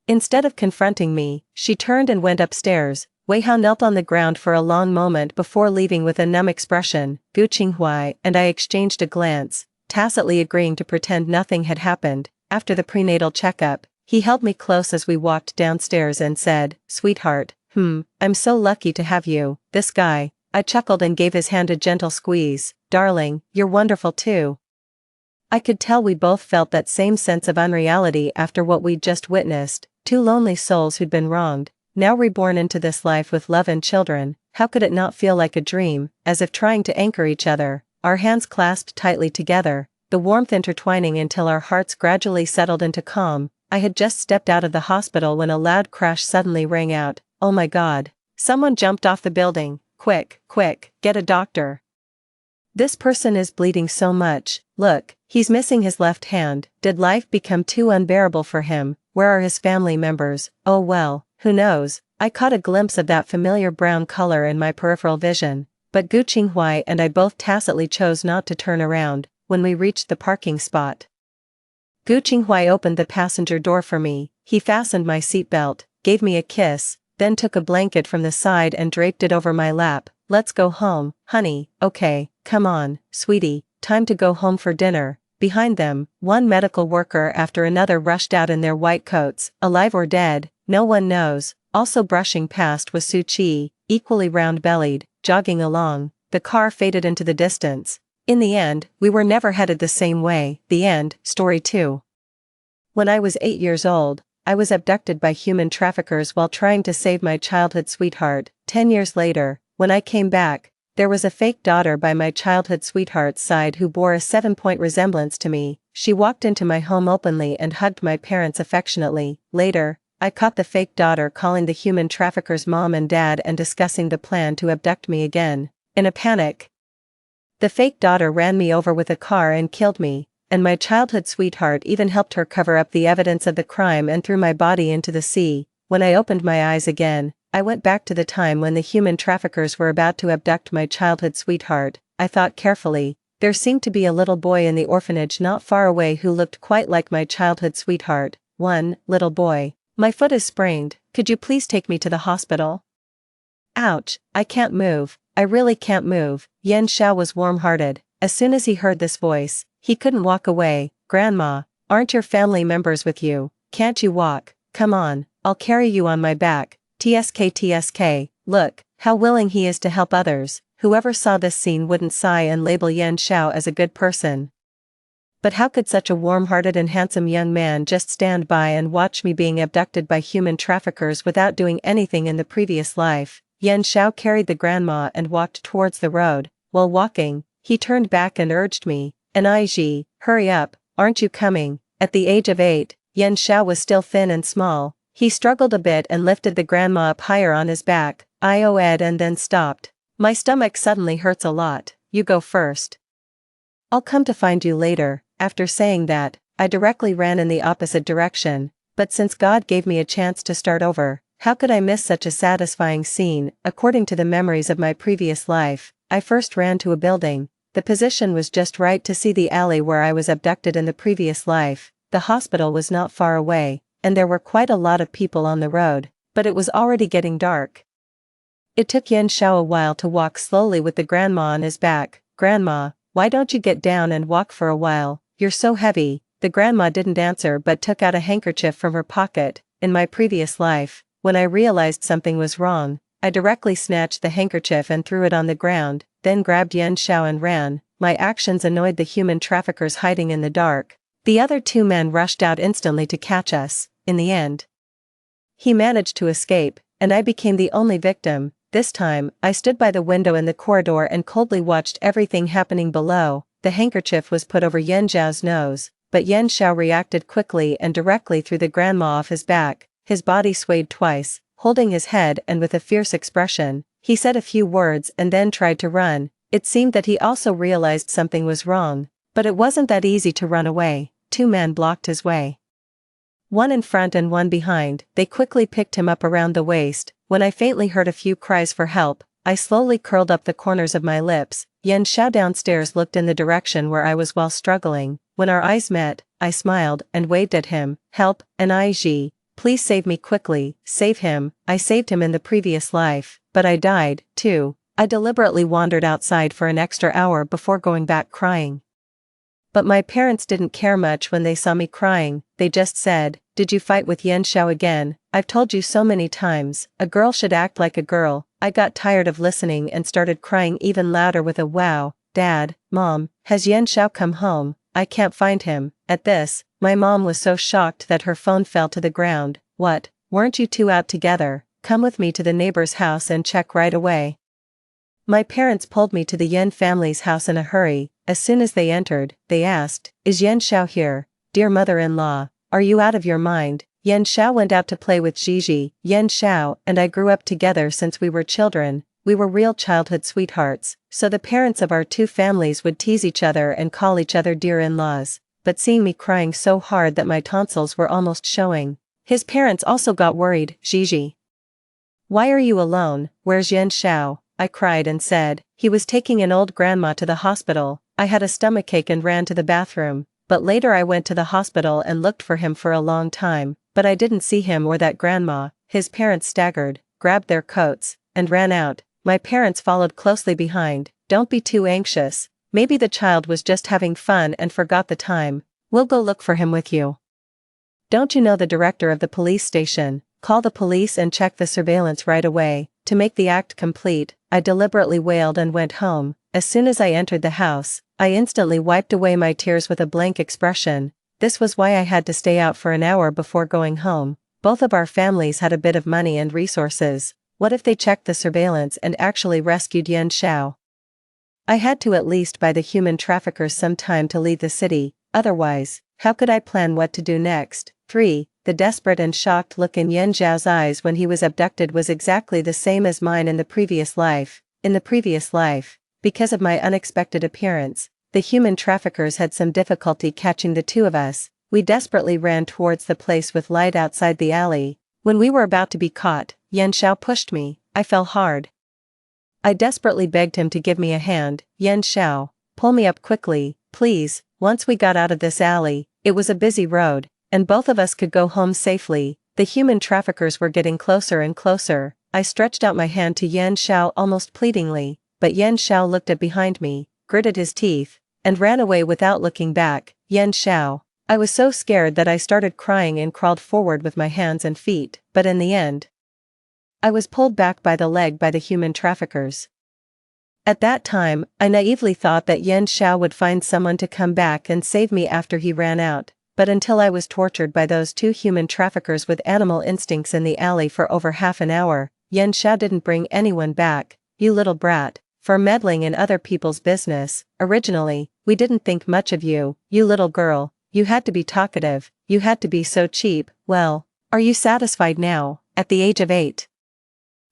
Instead of confronting me, she turned and went upstairs. Wei Hao knelt on the ground for a long moment before leaving with a numb expression. Gu Qinghuai and I exchanged a glance, tacitly agreeing to pretend nothing had happened. After the prenatal checkup, he held me close as we walked downstairs and said, "Sweetheart, I'm so lucky to have you." "This guy." I chuckled and gave his hand a gentle squeeze. "Darling, you're wonderful too." I could tell we both felt that same sense of unreality after what we'd just witnessed. 2 lonely souls who'd been wronged, now reborn into this life with love and children. How could it not feel like a dream, as if trying to anchor each other, our hands clasped tightly together, the warmth intertwining until our hearts gradually settled into calm. I had just stepped out of the hospital when a loud crash suddenly rang out. "Oh my God. Someone jumped off the building. Quick, quick, get a doctor. This person is bleeding so much. Look, he's missing his left hand. Did life become too unbearable for him? Where are his family members? Oh well, who knows?" I caught a glimpse of that familiar brown color in my peripheral vision, but Gu Qinghuai and I both tacitly chose not to turn around. when we reached the parking spot. Gu Qinghuai opened the passenger door for me, he fastened my seatbelt, gave me a kiss, then took a blanket from the side and draped it over my lap. Let's go home, honey. Okay, come on, sweetie, time to go home for dinner. Behind them, one medical worker after another rushed out in their white coats, alive or dead, no one knows. Also brushing past was Su Qi, equally round-bellied, jogging along. The car faded into the distance. In the end, we were never headed the same way. The end. Story 2. When I was 8 years old, I was abducted by human traffickers while trying to save my childhood sweetheart. 10 years later, when I came back, there was a fake daughter by my childhood sweetheart's side who bore a 7-point resemblance to me. She walked into my home openly and hugged my parents affectionately. Later, I caught the fake daughter calling the human traffickers mom and dad and discussing the plan to abduct me again. In a panic, the fake daughter ran me over with a car and killed me, and my childhood sweetheart even helped her cover up the evidence of the crime and threw my body into the sea. When I opened my eyes again, I went back to the time when the human traffickers were about to abduct my childhood sweetheart. I thought carefully. There seemed to be a little boy in the orphanage not far away who looked quite like my childhood sweetheart. Little boy. My foot is sprained, could you please take me to the hospital? Ouch, I can't move, I really can't move. Yan Xiao was warm-hearted. As soon as he heard this voice, he couldn't walk away. Grandma, aren't your family members with you? Can't you walk? Come on, I'll carry you on my back. TSK. Look, how willing he is to help others. Whoever saw this scene wouldn't sigh and label Yan Xiao as a good person. But how could such a warm-hearted and handsome young man just stand by and watch me being abducted by human traffickers without doing anything in the previous life? Yan Xiao carried the grandma and walked towards the road. While walking, he turned back and urged me, Ji, hurry up, aren't you coming? At the age of 8, Yan Xiao was still thin and small. He struggled a bit and lifted the grandma up higher on his back. Ed and then stopped. My stomach suddenly hurts a lot. You go first. I'll come to find you later. After saying that, I directly ran in the opposite direction, but since God gave me a chance to start over, how could I miss such a satisfying scene? According to the memories of my previous life, I first ran to a building. The position was just right to see the alley where I was abducted in the previous life. The hospital was not far away, and there were quite a lot of people on the road, but it was already getting dark. It took Yan Xiao a while to walk slowly with the grandma on his back. Grandma, why don't you get down and walk for a while? You're so heavy. The grandma didn't answer but took out a handkerchief from her pocket. In my previous life, when I realized something was wrong, I directly snatched the handkerchief and threw it on the ground, then grabbed Yan Xiao and ran. My actions annoyed the human traffickers hiding in the dark. The other 2 men rushed out instantly to catch us. In the end, he managed to escape, and I became the only victim. This time, I stood by the window in the corridor and coldly watched everything happening below. The handkerchief was put over Yan Xiao's nose, but Yan Xiao reacted quickly and directly threw the grandma off his back. His body swayed twice, holding his head, and with a fierce expression, he said a few words and then tried to run. It seemed that he also realized something was wrong, but it wasn't that easy to run away. 2 men blocked his way. One in front and one behind. They quickly picked him up around the waist. When I faintly heard a few cries for help, I slowly curled up the corners of my lips. Yan Xiao downstairs looked in the direction where I was while struggling. When our eyes met, I smiled and waved at him. Help, Ji. Please save me quickly. Save him. I saved him in the previous life, but I died, too. I deliberately wandered outside for an extra hour before going back crying. But my parents didn't care much when they saw me crying. They just said, "Did you fight with Yan Xiao again? I've told you so many times, a girl should act like a girl." I got tired of listening and started crying even louder with a wow. Dad, Mom, has Yan Xiao come home? I can't find him. At this, my mom was so shocked that her phone fell to the ground. What, weren't you 2 out together? Come with me to the neighbor's house and check right away. My parents pulled me to the Yan family's house in a hurry. As soon as they entered, they asked, "Is Yan Xiao here? Dear mother-in-law, are you out of your mind?" Yan Xiao went out to play with Gigi. Yan Xiao and I grew up together since we were children. We were real childhood sweethearts, so the parents of our 2 families would tease each other and call each other dear in-laws. But seeing me crying so hard that my tonsils were almost showing, his parents also got worried. Gigi, why are you alone? Where's Yan Xiao? I cried and said, "He was taking an old grandma to the hospital." I had a stomachache and ran to the bathroom, but later I went to the hospital and looked for him for a long time, but I didn't see him or that grandma. His parents staggered, grabbed their coats, and ran out. My parents followed closely behind. Don't be too anxious. Maybe the child was just having fun and forgot the time. We'll go look for him with you. Don't you know the director of the police station? Call the police and check the surveillance right away. To make the act complete, I deliberately wailed and went home. As soon as I entered the house, I instantly wiped away my tears with a blank expression. This was why I had to stay out for an hour before going home. Both of our families had a bit of money and resources. What if they checked the surveillance and actually rescued Yan Xiao? I had to at least buy the human traffickers some time to leave the city, otherwise, how could I plan what to do next? 3. The desperate and shocked look in Yan Xiao's eyes when he was abducted was exactly the same as mine in the previous life. In the previous life, because of my unexpected appearance, the human traffickers had some difficulty catching the two of us. We desperately ran towards the place with light outside the alley. When we were about to be caught, Yan Xiao pushed me. I fell hard. I desperately begged him to give me a hand. Yan Xiao, pull me up quickly, please. Once we got out of this alley, it was a busy road, and both of us could go home safely. The human traffickers were getting closer and closer. I stretched out my hand to Yan Xiao almost pleadingly, but Yan Xiao looked at behind me, gritted his teeth, and ran away without looking back. Yan Xiao. I was so scared that I started crying and crawled forward with my hands and feet, but in the end, I was pulled back by the leg by the human traffickers. At that time, I naively thought that Yan Xiao would find someone to come back and save me after he ran out, but until I was tortured by those two human traffickers with animal instincts in the alley for over half an hour, Yan Xiao didn't bring anyone back. You little brat, for meddling in other people's business. Originally, we didn't think much of you, you little girl. You had to be talkative, you had to be so cheap. Well, are you satisfied now, at the age of 8?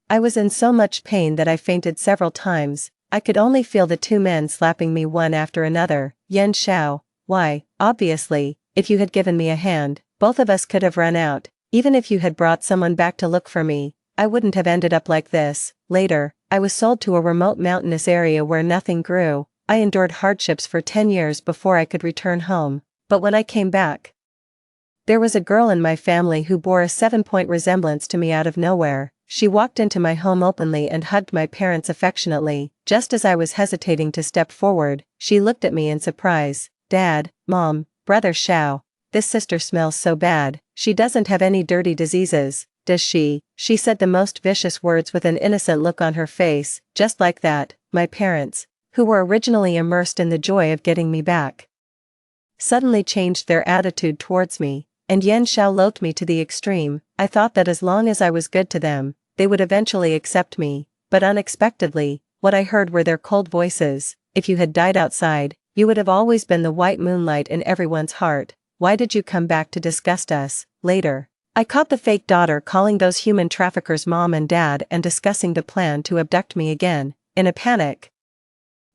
I was in so much pain that I fainted several times. I could only feel the two men slapping me one after another. Yan Xiao, why, obviously, if you had given me a hand, both of us could have run out. Even if you had brought someone back to look for me, I wouldn't have ended up like this. Later, I was sold to a remote mountainous area where nothing grew. I endured hardships for 10 years before I could return home. But when I came back, there was a girl in my family who bore a 7-point resemblance to me out of nowhere. She walked into my home openly and hugged my parents affectionately. Just as I was hesitating to step forward, she looked at me in surprise. Dad, Mom, Brother Xiao, this sister smells so bad. She doesn't have any dirty diseases, does she? She said the most vicious words with an innocent look on her face. Just like that, my parents, who were originally immersed in the joy of getting me back, suddenly changed their attitude towards me, and Yan Xiao loathed me to the extreme. I thought that as long as I was good to them, they would eventually accept me, but unexpectedly, what I heard were their cold voices. If you had died outside, you would have always been the white moonlight in everyone's heart. Why did you come back to disgust us? Later, I caught the fake daughter calling those human traffickers mom and dad and discussing the plan to abduct me again. In a panic,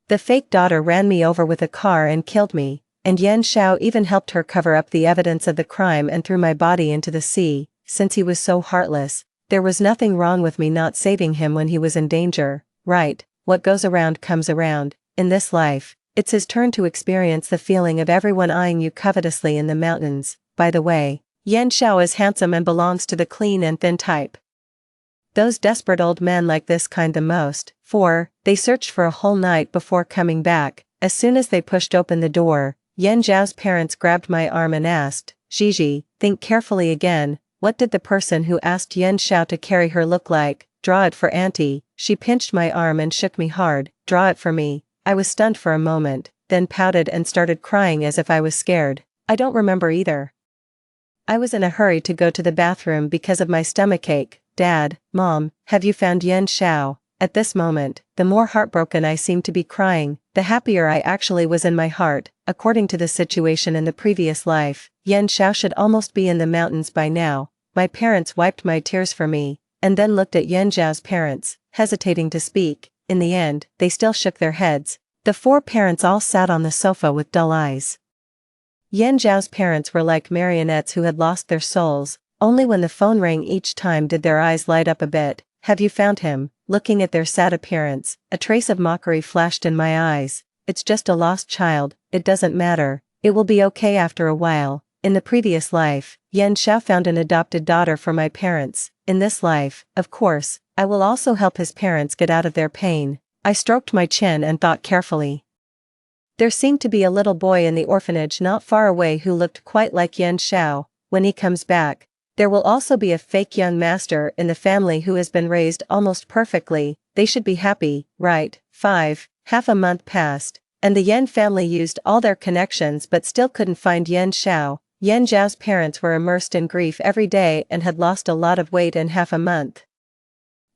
the fake daughter ran me over with a car and killed me. And Yan Xiao even helped her cover up the evidence of the crime and threw my body into the sea. Since he was so heartless, there was nothing wrong with me not saving him when he was in danger. Right, what goes around comes around. In this life, it's his turn to experience the feeling of everyone eyeing you covetously in the mountains. By the way, Yan Xiao is handsome and belongs to the clean and thin type. Those desperate old men like this kind the most. 4. They searched for a whole night before coming back. As soon as they pushed open the door, Yan Zhao's parents grabbed my arm and asked, Gigi, think carefully again. What did the person who asked Yan Xiao to carry her look like? Draw it for Auntie. She pinched my arm and shook me hard. Draw it for me. I was stunned for a moment, then pouted and started crying as if I was scared. I don't remember either. I was in a hurry to go to the bathroom because of my stomachache. Dad, Mom, have you found Yan Xiao? At this moment, the more heartbroken I seemed to be crying, the happier I actually was in my heart. According to the situation in the previous life, Yan Xiao should almost be in the mountains by now. My parents wiped my tears for me, and then looked at Yan Zhao's parents, hesitating to speak. In the end, they still shook their heads. The 4 parents all sat on the sofa with dull eyes. Yan Zhao's parents were like marionettes who had lost their souls. Only when the phone rang each time did their eyes light up a bit. Have you found him? Looking at their sad appearance, a trace of mockery flashed in my eyes. it's just a lost child, it doesn't matter, it will be okay after a while. In the previous life, Yan Xiao found an adopted daughter for my parents. In this life, of course, I will also help his parents get out of their pain. I stroked my chin and thought carefully. There seemed to be a little boy in the orphanage not far away who looked quite like Yan Xiao. When he comes back, there will also be a fake young master in the family who has been raised almost perfectly. They should be happy, right? Half a month passed, and the Yan family used all their connections but still couldn't find Yan Xiao. Yan Zhao's parents were immersed in grief every day and had lost a lot of weight in half a month.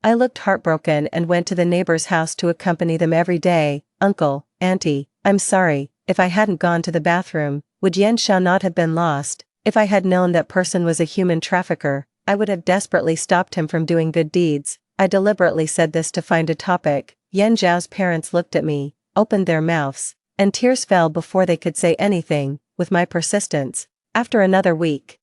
I looked heartbroken and went to the neighbor's house to accompany them every day. Uncle, Auntie, I'm sorry, if I hadn't gone to the bathroom, would Yan Xiao not have been lost? If I had known that person was a human trafficker, I would have desperately stopped him from doing good deeds. I deliberately said this to find a topic. Yan Zhao's parents looked at me, opened their mouths, and tears fell before they could say anything. With my persistence, after another week,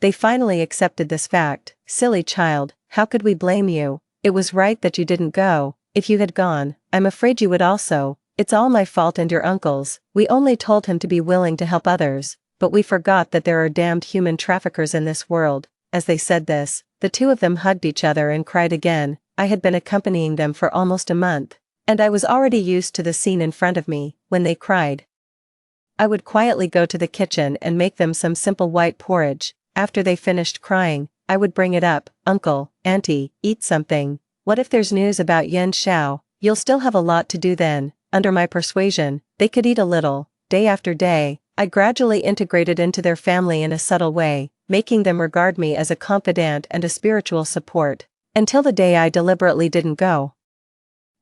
they finally accepted this fact. Silly child, how could we blame you? It was right that you didn't go. If you had gone, I'm afraid you would also. It's all my fault and your uncle's. We only told him to be willing to help others, but we forgot that there are damned human traffickers in this world. As they said this, the two of them hugged each other and cried again. I had been accompanying them for almost a month, and I was already used to the scene in front of me. When they cried, I would quietly go to the kitchen and make them some simple white porridge. After they finished crying, I would bring it up. Uncle, Auntie, eat something. What if there's news about Yan Xiao? You'll still have a lot to do then. Under my persuasion, they could eat a little. Day after day, I gradually integrated into their family in a subtle way, making them regard me as a confidant and a spiritual support, until the day I deliberately didn't go.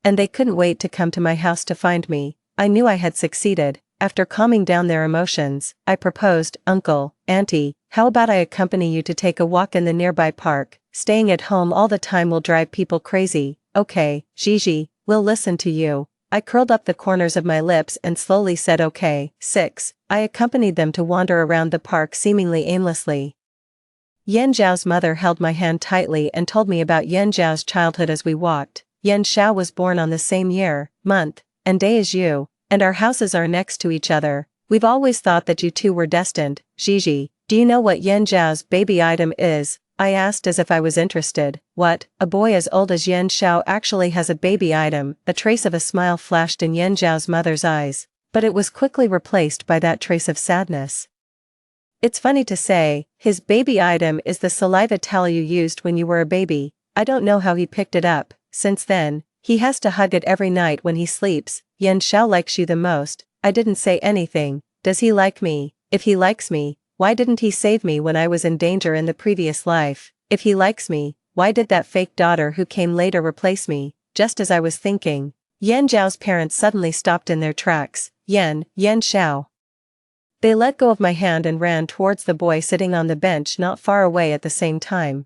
And they couldn't wait to come to my house to find me. I knew I had succeeded. After calming down their emotions, I proposed, Uncle, Auntie, how about I accompany you to take a walk in the nearby park? Staying at home all the time will drive people crazy. Okay, Gigi, we'll listen to you. I curled up the corners of my lips and slowly said okay. 6. I accompanied them to wander around the park seemingly aimlessly. Yan Zhao's mother held my hand tightly and told me about Yan Zhao's childhood as we walked. Yan Xiao was born on the same year, month, and day as you, and our houses are next to each other. We've always thought that you two were destined. Gigi, do you know what Yan Zhao's baby item is? I asked as if I was interested. What? A boy as old as Yan Xiao actually has a baby item? A trace of a smile flashed in Yan Zhao's mother's eyes, but it was quickly replaced by that trace of sadness. It's funny to say, his baby item is the saliva towel you used when you were a baby. I don't know how he picked it up. Since then, he has to hug it every night when he sleeps. Yan Xiao likes you the most. I didn't say anything. Does he like me? If he likes me, why didn't he save me when I was in danger in the previous life? If he likes me, why did that fake daughter who came later replace me? Just as I was thinking, Yan Zhao's parents suddenly stopped in their tracks. Yan Xiao. They let go of my hand and ran towards the boy sitting on the bench not far away at the same time.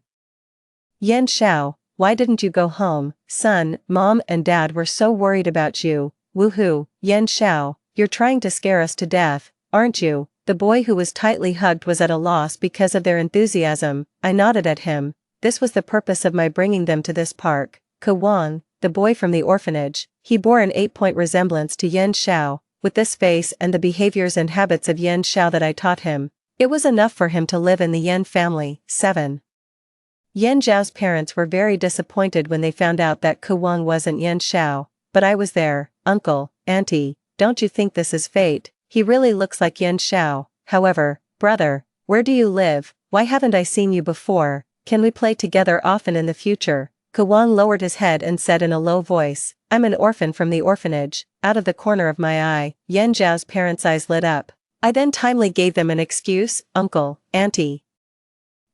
Yan Xiao, why didn't you go home, son? Mom and Dad were so worried about you. Woohoo, Yan Xiao, you're trying to scare us to death, aren't you? The boy who was tightly hugged was at a loss because of their enthusiasm. I nodded at him. This was the purpose of my bringing them to this park. Ke Wang, the boy from the orphanage, he bore an 8-point resemblance to Yan Xiao. With this face and the behaviors and habits of Yan Xiao that I taught him, it was enough for him to live in the Yan family. 7. Yan Zhao's parents were very disappointed when they found out that Ke Wang wasn't Yan Xiao, but I was there. Uncle, Auntie, don't you think this is fate? He really looks like Yan Xiao. However, brother, where do you live? Why haven't I seen you before? Can we play together often in the future? Ke Wang lowered his head and said in a low voice, I'm an orphan from the orphanage. Out of the corner of my eye, Yan Zhao's parents' eyes lit up. I then timely gave them an excuse. Uncle, Auntie,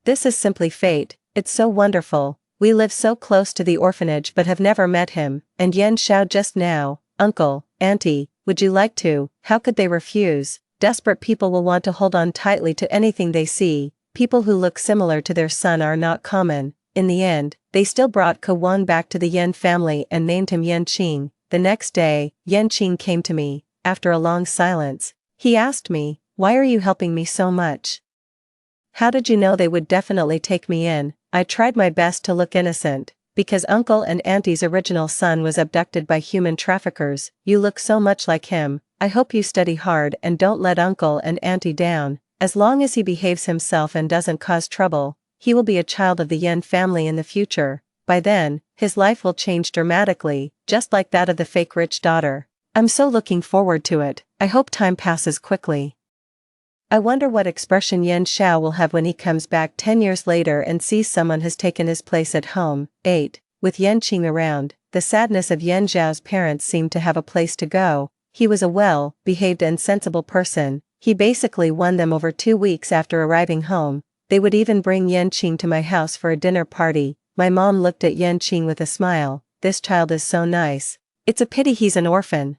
this is simply fate. It's so wonderful. We live so close to the orphanage but have never met him, and Yan Xiao just now. Uncle, Auntie, would you like to? How could they refuse? Desperate people will want to hold on tightly to anything they see. People who look similar to their son are not common. In the end, they still brought Ke Wang back to the Yan family and named him Yan Qing. The next day, Yan Qing came to me. After a long silence, he asked me, why are you helping me so much? How did you know they would definitely take me in? I tried my best to look innocent. Because Uncle and Auntie's original son was abducted by human traffickers. You look so much like him. I hope you study hard and don't let Uncle and Auntie down. As long as he behaves himself and doesn't cause trouble, he will be a child of the Yen family in the future. By then, his life will change dramatically, just like that of the fake rich daughter. I'm so looking forward to it. I hope time passes quickly. I wonder what expression Yan Xiao will have when he comes back 10 years later and sees someone has taken his place at home. 8. With Yan Qing around, the sadness of Yan Zhao's parents seemed to have a place to go. He was a well-behaved and sensible person. He basically won them over 2 weeks after arriving home. They would even bring Yan Qing to my house for a dinner party. My mom looked at Yan Qing with a smile. This child is so nice. It's a pity he's an orphan.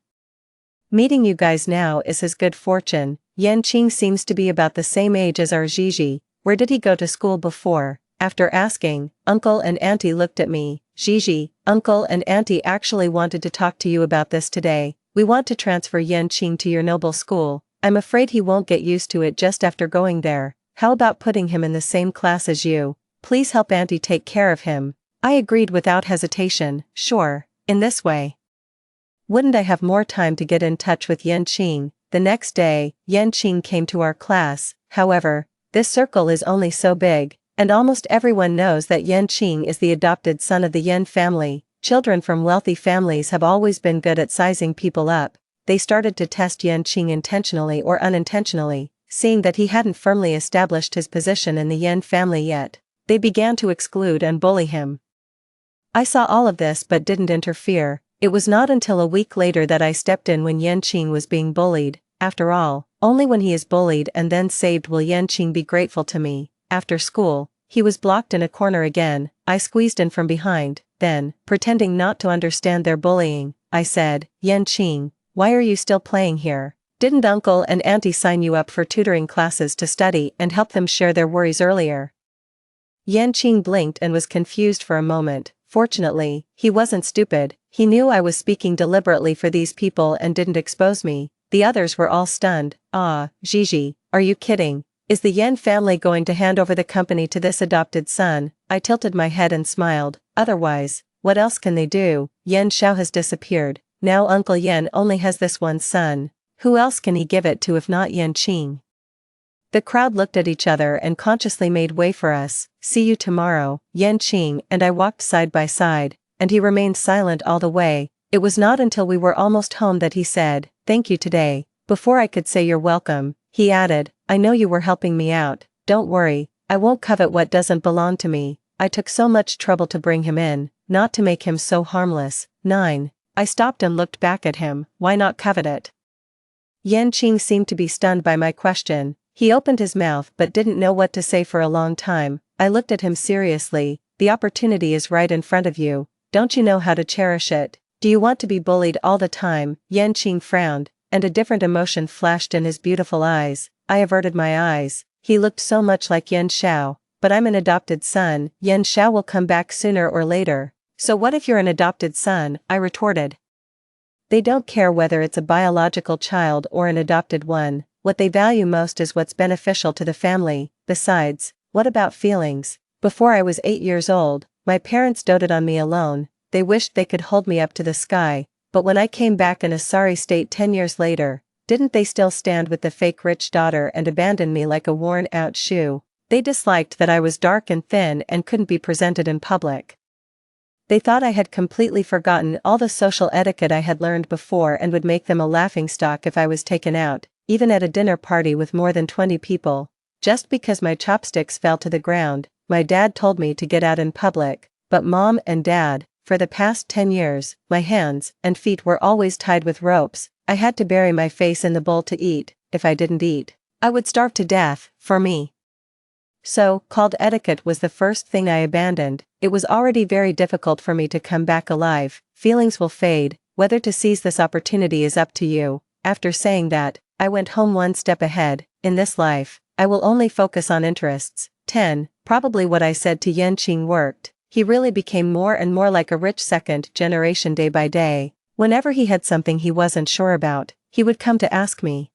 Meeting you guys now is his good fortune. Yan Qing seems to be about the same age as our Gigi. Where did he go to school before? After asking, Uncle and Auntie looked at me. Gigi, Uncle and Auntie actually wanted to talk to you about this today. We want to transfer Yan Qing to your noble school. I'm afraid he won't get used to it just after going there. How about putting him in the same class as you? Please help Auntie take care of him. I agreed without hesitation. Sure, in this way. Wouldn't I have more time to get in touch with Yan Qing? The next day, Yan Qing came to our class. However, this circle is only so big, and almost everyone knows that Yan Qing is the adopted son of the Yan family. Children from wealthy families have always been good at sizing people up. They started to test Yan Qing intentionally or unintentionally, seeing that he hadn't firmly established his position in the Yan family yet. They began to exclude and bully him. I saw all of this but didn't interfere. It was not until a week later that I stepped in when Yan Qing was being bullied. After all, only when he is bullied and then saved will Yan Qing be grateful to me. After school, he was blocked in a corner again. I squeezed in from behind. Then, pretending not to understand their bullying, I said, Yan Qing, why are you still playing here? Didn't Uncle and Auntie sign you up for tutoring classes to study and help them share their worries earlier? Yan Qing blinked and was confused for a moment. Fortunately, he wasn't stupid. He knew I was speaking deliberately for these people and didn't expose me. The others were all stunned. Ah, Gigi, are you kidding? Is the Yan family going to hand over the company to this adopted son? I tilted my head and smiled. Otherwise, what else can they do? Yan Xiao has disappeared. Now Uncle Yan only has this one son. Who else can he give it to if not Yan Qing? The crowd looked at each other and consciously made way for us. See you tomorrow. Yan Qing and I walked side by side, and he remained silent all the way. It was not until we were almost home that he said, thank you today. Before I could say you're welcome, he added, I know you were helping me out. Don't worry, I won't covet what doesn't belong to me. I took so much trouble to bring him in, not to make him so harmless. 9. I stopped and looked back at him. Why not covet it? Yan Qing seemed to be stunned by my question. He opened his mouth but didn't know what to say for a long time. I looked at him seriously. The opportunity is right in front of you. Don't you know how to cherish it? Do you want to be bullied all the time? Yan Qing frowned, and a different emotion flashed in his beautiful eyes. I averted my eyes. He looked so much like Yan Xiao. But I'm an adopted son. Yan Xiao will come back sooner or later. So what if you're an adopted son? I retorted. They don't care whether it's a biological child or an adopted one. What they value most is what's beneficial to the family. Besides, what about feelings? Before I was 8 years old, my parents doted on me alone. They wished they could hold me up to the sky, but when I came back in a sorry state 10 years later, didn't they still stand with the fake rich daughter and abandon me like a worn-out shoe? They disliked that I was dark and thin and couldn't be presented in public. They thought I had completely forgotten all the social etiquette I had learned before and would make them a laughingstock if I was taken out, even at a dinner party with more than 20 people. Just because my chopsticks fell to the ground, my dad told me to get out in public, but Mom and Dad, for the past 10 years, my hands and feet were always tied with ropes. I had to bury my face in the bowl to eat. If I didn't eat, I would starve to death. For me, so-called etiquette was the first thing I abandoned. It was already very difficult for me to come back alive. Feelings will fade. Whether to seize this opportunity is up to you. After saying that, I went home one step ahead. In this life, I will only focus on interests. 10. Probably what I said to Yan Qing worked. He really became more and more like a rich second generation day by day. Whenever he had something he wasn't sure about, he would come to ask me.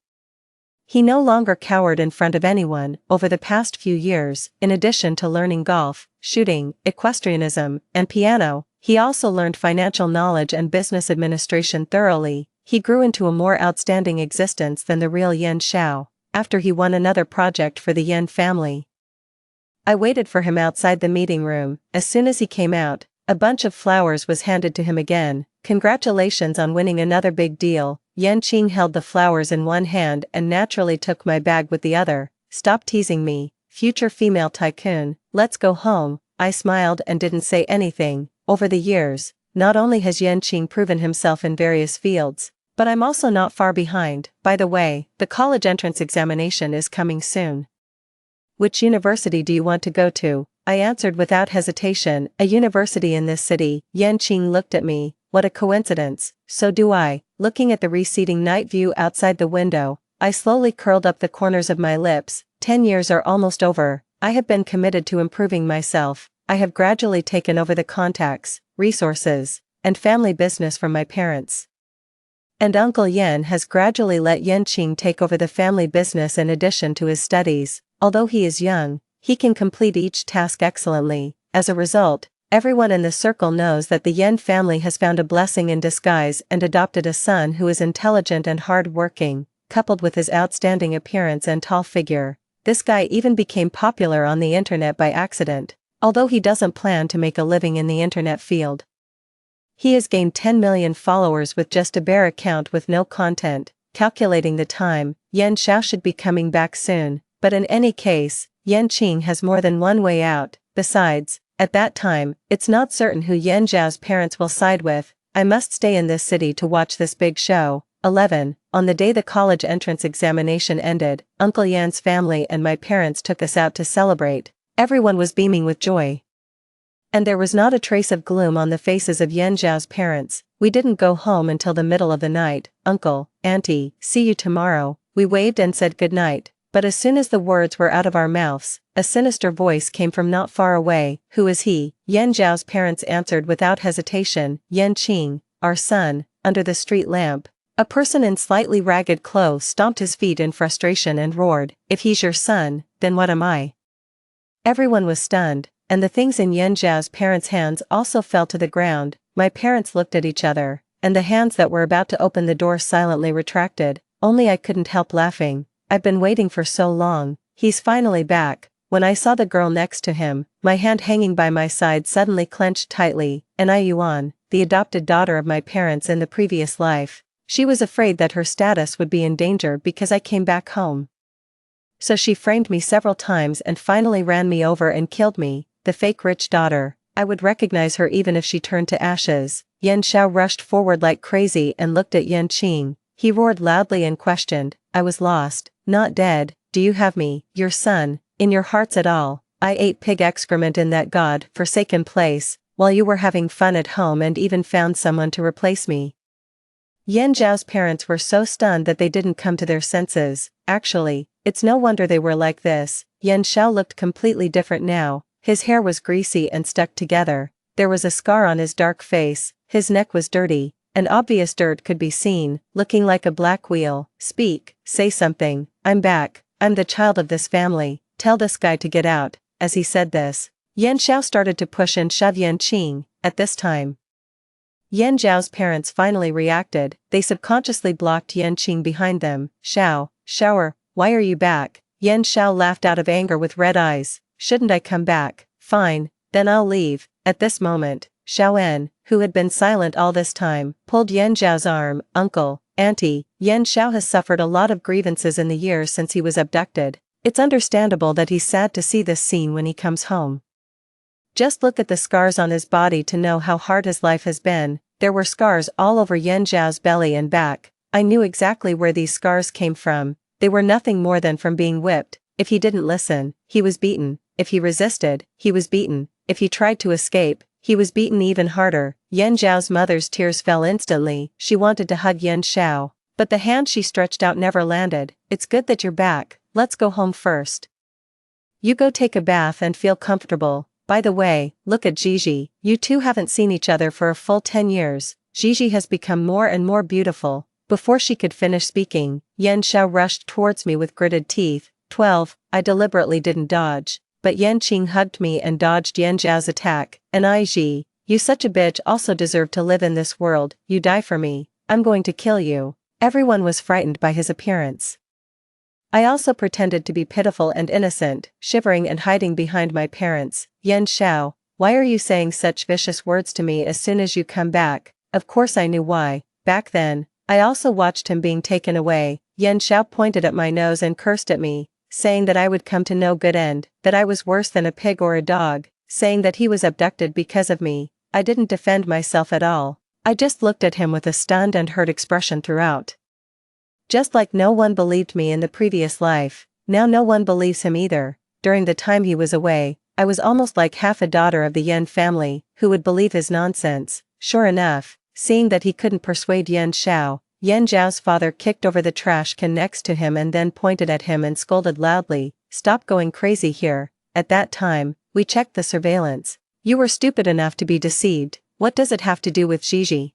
He no longer cowered in front of anyone. Over the past few years, in addition to learning golf, shooting, equestrianism, and piano, he also learned financial knowledge and business administration thoroughly. He grew into a more outstanding existence than the real Yan Xiao, after he won another project for the Yan family. I waited for him outside the meeting room. As soon as he came out, a bunch of flowers was handed to him again. Congratulations on winning another big deal. Yan Qing held the flowers in one hand and naturally took my bag with the other. Stop teasing me, future female tycoon, let's go home. I smiled and didn't say anything. Over the years, not only has Yan Qing proven himself in various fields, but I'm also not far behind. By the way, the college entrance examination is coming soon. Which university do you want to go to? I answered without hesitation, a university in this city. Yan Qing looked at me. What a coincidence, so do I. Looking at the receding night view outside the window, I slowly curled up the corners of my lips. 10 years are almost over. I have been committed to improving myself. I have gradually taken over the contacts, resources, and family business from my parents. And Uncle Yan has gradually let Yan Qing take over the family business in addition to his studies. Although he is young, he can complete each task excellently. As a result, everyone in the circle knows that the Yan family has found a blessing in disguise and adopted a son who is intelligent and hard-working, coupled with his outstanding appearance and tall figure. This guy even became popular on the internet by accident, although he doesn't plan to make a living in the internet field. He has gained 10 million followers with just a bare account with no content. Calculating the time, Yan Xiao should be coming back soon, but in any case, Yan Qing has more than one way out. Besides, at that time, it's not certain who Yan Zhao's parents will side with. I must stay in this city to watch this big show. 11. On the day the college entrance examination ended, Uncle Yan's family and my parents took us out to celebrate. Everyone was beaming with joy. And there was not a trace of gloom on the faces of Yan Zhao's parents. We didn't go home until the middle of the night. Uncle, Auntie, see you tomorrow. We waved and said goodnight. But as soon as the words were out of our mouths, a sinister voice came from not far away. Who is he? Yan Zhao's parents answered without hesitation. Yan Qing, our son. Under the street lamp, a person in slightly ragged clothes stomped his feet in frustration and roared, if he's your son, then what am I? Everyone was stunned, and the things in Yan Zhao's parents' hands also fell to the ground. My parents looked at each other, and the hands that were about to open the door silently retracted. Only I couldn't help laughing. I've been waiting for so long. He's finally back. When I saw the girl next to him, my hand hanging by my side suddenly clenched tightly. And Yuan, the adopted daughter of my parents in the previous life. She was afraid that her status would be in danger because I came back home. So she framed me several times and finally ran me over and killed me. The fake rich daughter. I would recognize her even if she turned to ashes. Yan Xiao rushed forward like crazy and looked at Yan Qing. He roared loudly and questioned. I was lost, not dead. Do you have me, your son, in your hearts at all? I ate pig excrement in that god-forsaken place, while you were having fun at home and even found someone to replace me. Yan Zhao's parents were so stunned that they didn't come to their senses. Actually, it's no wonder they were like this. Yan Xiao looked completely different now. His hair was greasy and stuck together. There was a scar on his dark face. His neck was dirty, and obvious dirt could be seen, looking like a black wheel. Speak, say something. I'm back. I'm the child of this family. Tell this guy to get out. As he said this, Yan Xiao started to push and shove Yan Qing. At this time, Yan Zhao's parents finally reacted. They subconsciously blocked Yan Qing behind them. Shower, why are you back? Yan Xiao laughed out of anger with red eyes. Shouldn't I come back? Fine, then I'll leave. At this moment, Xiaoen, who had been silent all this time, pulled Yan Zhao's arm. Uncle, Auntie, Yan Xiao has suffered a lot of grievances in the years since he was abducted. It's understandable that he's sad to see this scene when he comes home. Just look at the scars on his body to know how hard his life has been. There were scars all over Yan Zhao's belly and back. I knew exactly where these scars came from. They were nothing more than from being whipped. If he didn't listen, he was beaten. If he resisted, he was beaten. If he tried to escape, he was beaten even harder. Yan Zhao's mother's tears fell instantly. She wanted to hug Yan Xiao, but the hand she stretched out never landed. It's good that you're back. Let's go home first. You go take a bath and feel comfortable. By the way, look at Gigi. You two haven't seen each other for a full 10 years. Gigi has become more and more beautiful. Before she could finish speaking, Yan Xiao rushed towards me with gritted teeth. 12. I deliberately didn't dodge, but Yan Qing hugged me and dodged Yan Zhao's attack. And Ji, you such a bitch also deserve to live in this world, you die for me, I'm going to kill you. Everyone was frightened by his appearance. I also pretended to be pitiful and innocent, shivering and hiding behind my parents. Yan Xiao, why are you saying such vicious words to me as soon as you come back? Of course I knew why. Back then, I also watched him being taken away. Yan Xiao pointed at my nose and cursed at me, saying that I would come to no good end, that I was worse than a pig or a dog, saying that he was abducted because of me. I didn't defend myself at all. I just looked at him with a stunned and hurt expression throughout. Just like no one believed me in the previous life, now no one believes him either. During the time he was away, I was almost like half a daughter of the Yan family, who would believe his nonsense. Sure enough, seeing that he couldn't persuade Yan Xiao, Yan Zhao's father kicked over the trash can next to him and then pointed at him and scolded loudly, "Stop going crazy here." At that time, we checked the surveillance. You were stupid enough to be deceived. What does it have to do with Gigi?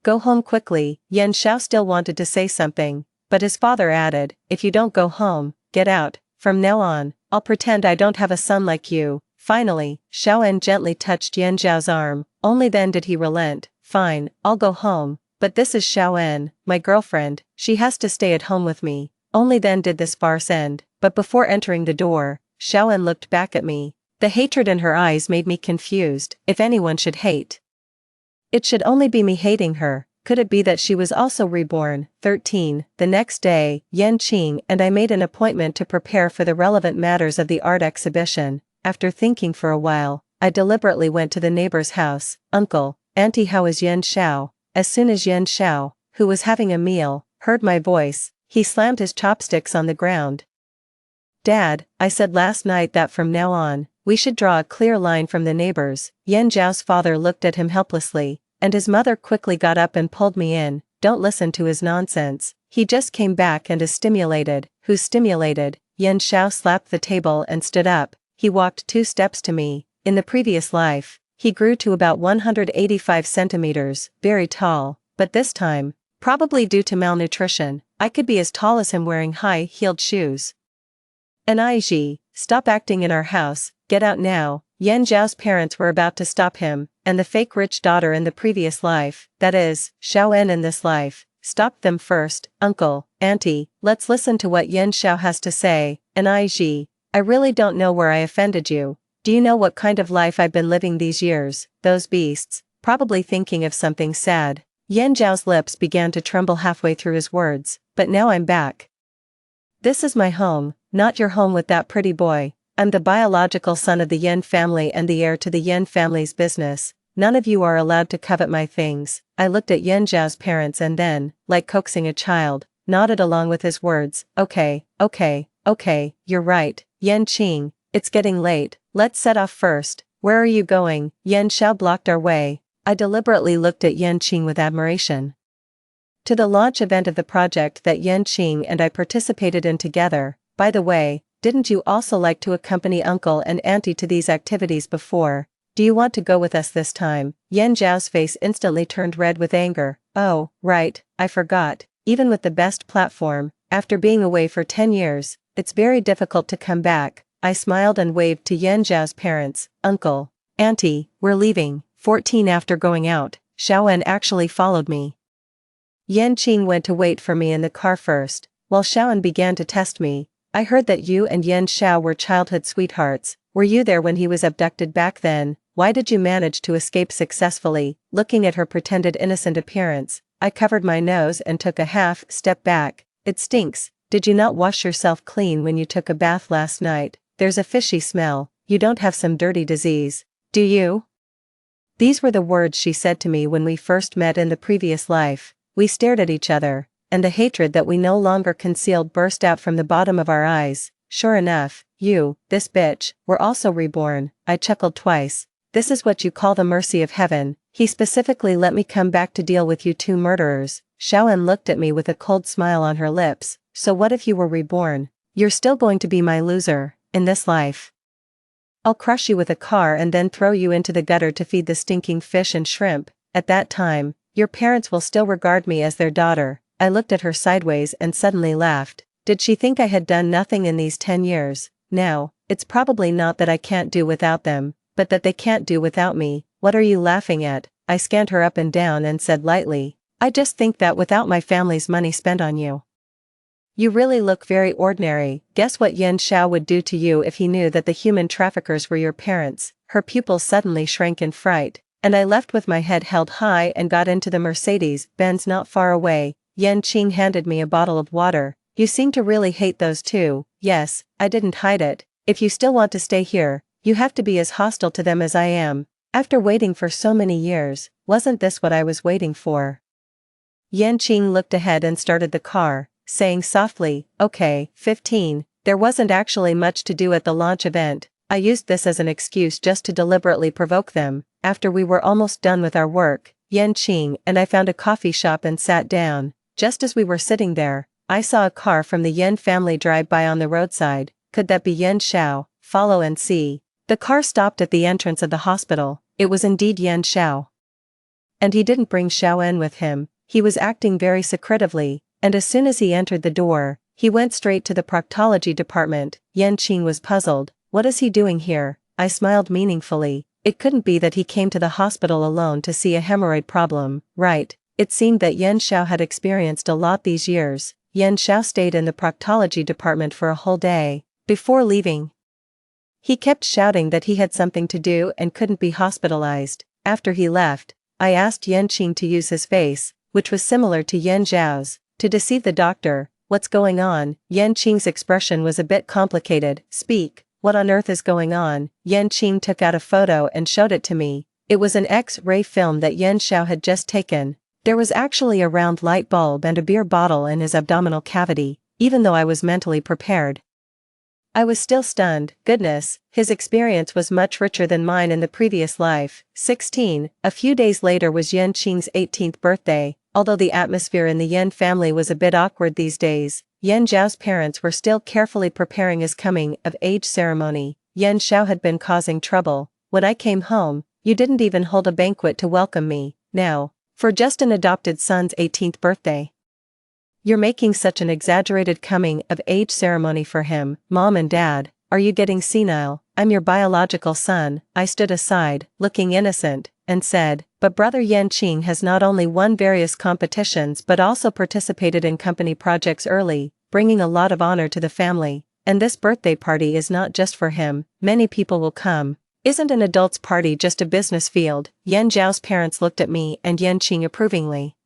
Go home quickly. Yan Xiao still wanted to say something, but his father added, if you don't go home, get out. From now on, I'll pretend I don't have a son like you. Finally, Xiaoan gently touched Yan Zhao's arm, only then did he relent. Fine, I'll go home, but this is Xiaoan, my girlfriend, she has to stay at home with me. Only then did this farce end, but before entering the door, Xiaoan looked back at me. The hatred in her eyes made me confused. If anyone should hate, it should only be me hating her. Could it be that she was also reborn? 13. The next day, Yan Qing and I made an appointment to prepare for the relevant matters of the art exhibition. After thinking for a while, I deliberately went to the neighbor's house. Uncle, Auntie, how is Yan Xiao? As soon as Yan Xiao, who was having a meal, heard my voice, he slammed his chopsticks on the ground. Dad, I said last night that from now on, we should draw a clear line from the neighbors. Yan Zhao's father looked at him helplessly, and his mother quickly got up and pulled me in. Don't listen to his nonsense. He just came back and is stimulated. Who's stimulated? Yan Xiao slapped the table and stood up. He walked 2 steps to me. In the previous life, he grew to about 185 centimeters, very tall, but this time, probably due to malnutrition, I could be as tall as him wearing high-heeled shoes. And Ji, stop acting in our house, get out now. Yan Zhao's parents were about to stop him, and the fake rich daughter in the previous life, that is, Xiaoan in this life, stopped them first. Uncle, Auntie, let's listen to what Yan Xiao has to say. And Ji, I really don't know where I offended you. Do you know what kind of life I've been living these years? Those beasts, probably thinking of something sad. Yan Zhao's lips began to tremble halfway through his words, but now I'm back. This is my home, not your home with that pretty boy. I'm the biological son of the Yan family and the heir to the Yan family's business. None of you are allowed to covet my things. I looked at Yan Zhao's parents and then, like coaxing a child, nodded along with his words. Okay, you're right. Yan Qing, it's getting late, let's set off first. Where are you going? Yan Xiao blocked our way. I deliberately looked at Yan Qing with admiration. To the launch event of the project that Yan Qing and I participated in together. By the way, didn't you also like to accompany Uncle and Auntie to these activities before? Do you want to go with us this time? Yan Zhao's face instantly turned red with anger. Oh, right, I forgot. Even with the best platform, after being away for 10 years, it's very difficult to come back. I smiled and waved to Yan Zhao's parents. Uncle, Auntie, we're leaving. 14. After going out, Xiaoan actually followed me. Yan Qing went to wait for me in the car first, while Xiaoan began to test me. I heard that you and Yan Xiao were childhood sweethearts. Were you there when he was abducted back then? Why did you manage to escape successfully? Looking at her pretended innocent appearance, I covered my nose and took a half step back. It stinks. Did you not wash yourself clean when you took a bath last night? There's a fishy smell. You don't have some dirty disease, do you? These were the words she said to me when we first met in the previous life. We stared at each other, and the hatred that we no longer concealed burst out from the bottom of our eyes. Sure enough, you, this bitch, were also reborn. I chuckled twice. This is what you call the mercy of heaven. He specifically let me come back to deal with you 2 murderers. Xiaoan looked at me with a cold smile on her lips. So what if you were reborn? You're still going to be my loser, in this life. I'll crush you with a car and then throw you into the gutter to feed the stinking fish and shrimp. At that time, your parents will still regard me as their daughter. I looked at her sideways and suddenly laughed. Did she think I had done nothing in these 10 years? No, it's probably not that I can't do without them, but that they can't do without me. What are you laughing at? I scanned her up and down and said lightly, I just think that without my family's money spent on you. You really look very ordinary. Guess what Yen Xiao would do to you if he knew that the human traffickers were your parents? Her pupils suddenly shrank in fright, and I left with my head held high and got into the Mercedes-Benz not far away. Yan Qing handed me a bottle of water. You seem to really hate those two. Yes, I didn't hide it. If you still want to stay here, you have to be as hostile to them as I am. After waiting for so many years, wasn't this what I was waiting for? Yan Qing looked ahead and started the car, saying softly, okay, 15, there wasn't actually much to do at the launch event. I used this as an excuse just to deliberately provoke them. After we were almost done with our work, Yan Qing and I found a coffee shop and sat down. Just as we were sitting there, I saw a car from the Yen family drive by on the roadside. Could that be Yen Xiao? Follow and see. The car stopped at the entrance of the hospital. It was indeed Yen Xiao. And he didn't bring Xiao En with him. He was acting very secretively, and as soon as he entered the door, he went straight to the proctology department. Yan Qing was puzzled. What is he doing here? I smiled meaningfully. It couldn't be that he came to the hospital alone to see a hemorrhoid problem, right? It seemed that Yen Xiao had experienced a lot these years. Yen Xiao stayed in the proctology department for a whole day. Before leaving, he kept shouting that he had something to do and couldn't be hospitalized. After he left, I asked Yan Qing to use his face, which was similar to Yen Zhao's, to deceive the doctor. What's going on? Yan Qing's expression was a bit complicated. Speak, what on earth is going on? Yan Qing took out a photo and showed it to me. It was an X-ray film that Yen Xiao had just taken. There was actually a round light bulb and a beer bottle in his abdominal cavity. Even though I was mentally prepared, I was still stunned. Goodness, his experience was much richer than mine in the previous life. 16. A few days later was Yan Qing's 18th birthday. Although the atmosphere in the Yen family was a bit awkward these days, Yen Zhao's parents were still carefully preparing his coming-of-age ceremony. Yen Xiao had been causing trouble. When I came home, you didn't even hold a banquet to welcome me. Now, for just an adopted son's 18th birthday, you're making such an exaggerated coming-of-age ceremony for him. Mom and Dad, are you getting senile? I'm your biological son. I stood aside, looking innocent, and said, but brother Yan Qing has not only won various competitions but also participated in company projects early, bringing a lot of honor to the family. And this birthday party is not just for him. Many people will come. Isn't an adult's party just a business field? Yen Zhao's parents looked at me and Yan Qing approvingly.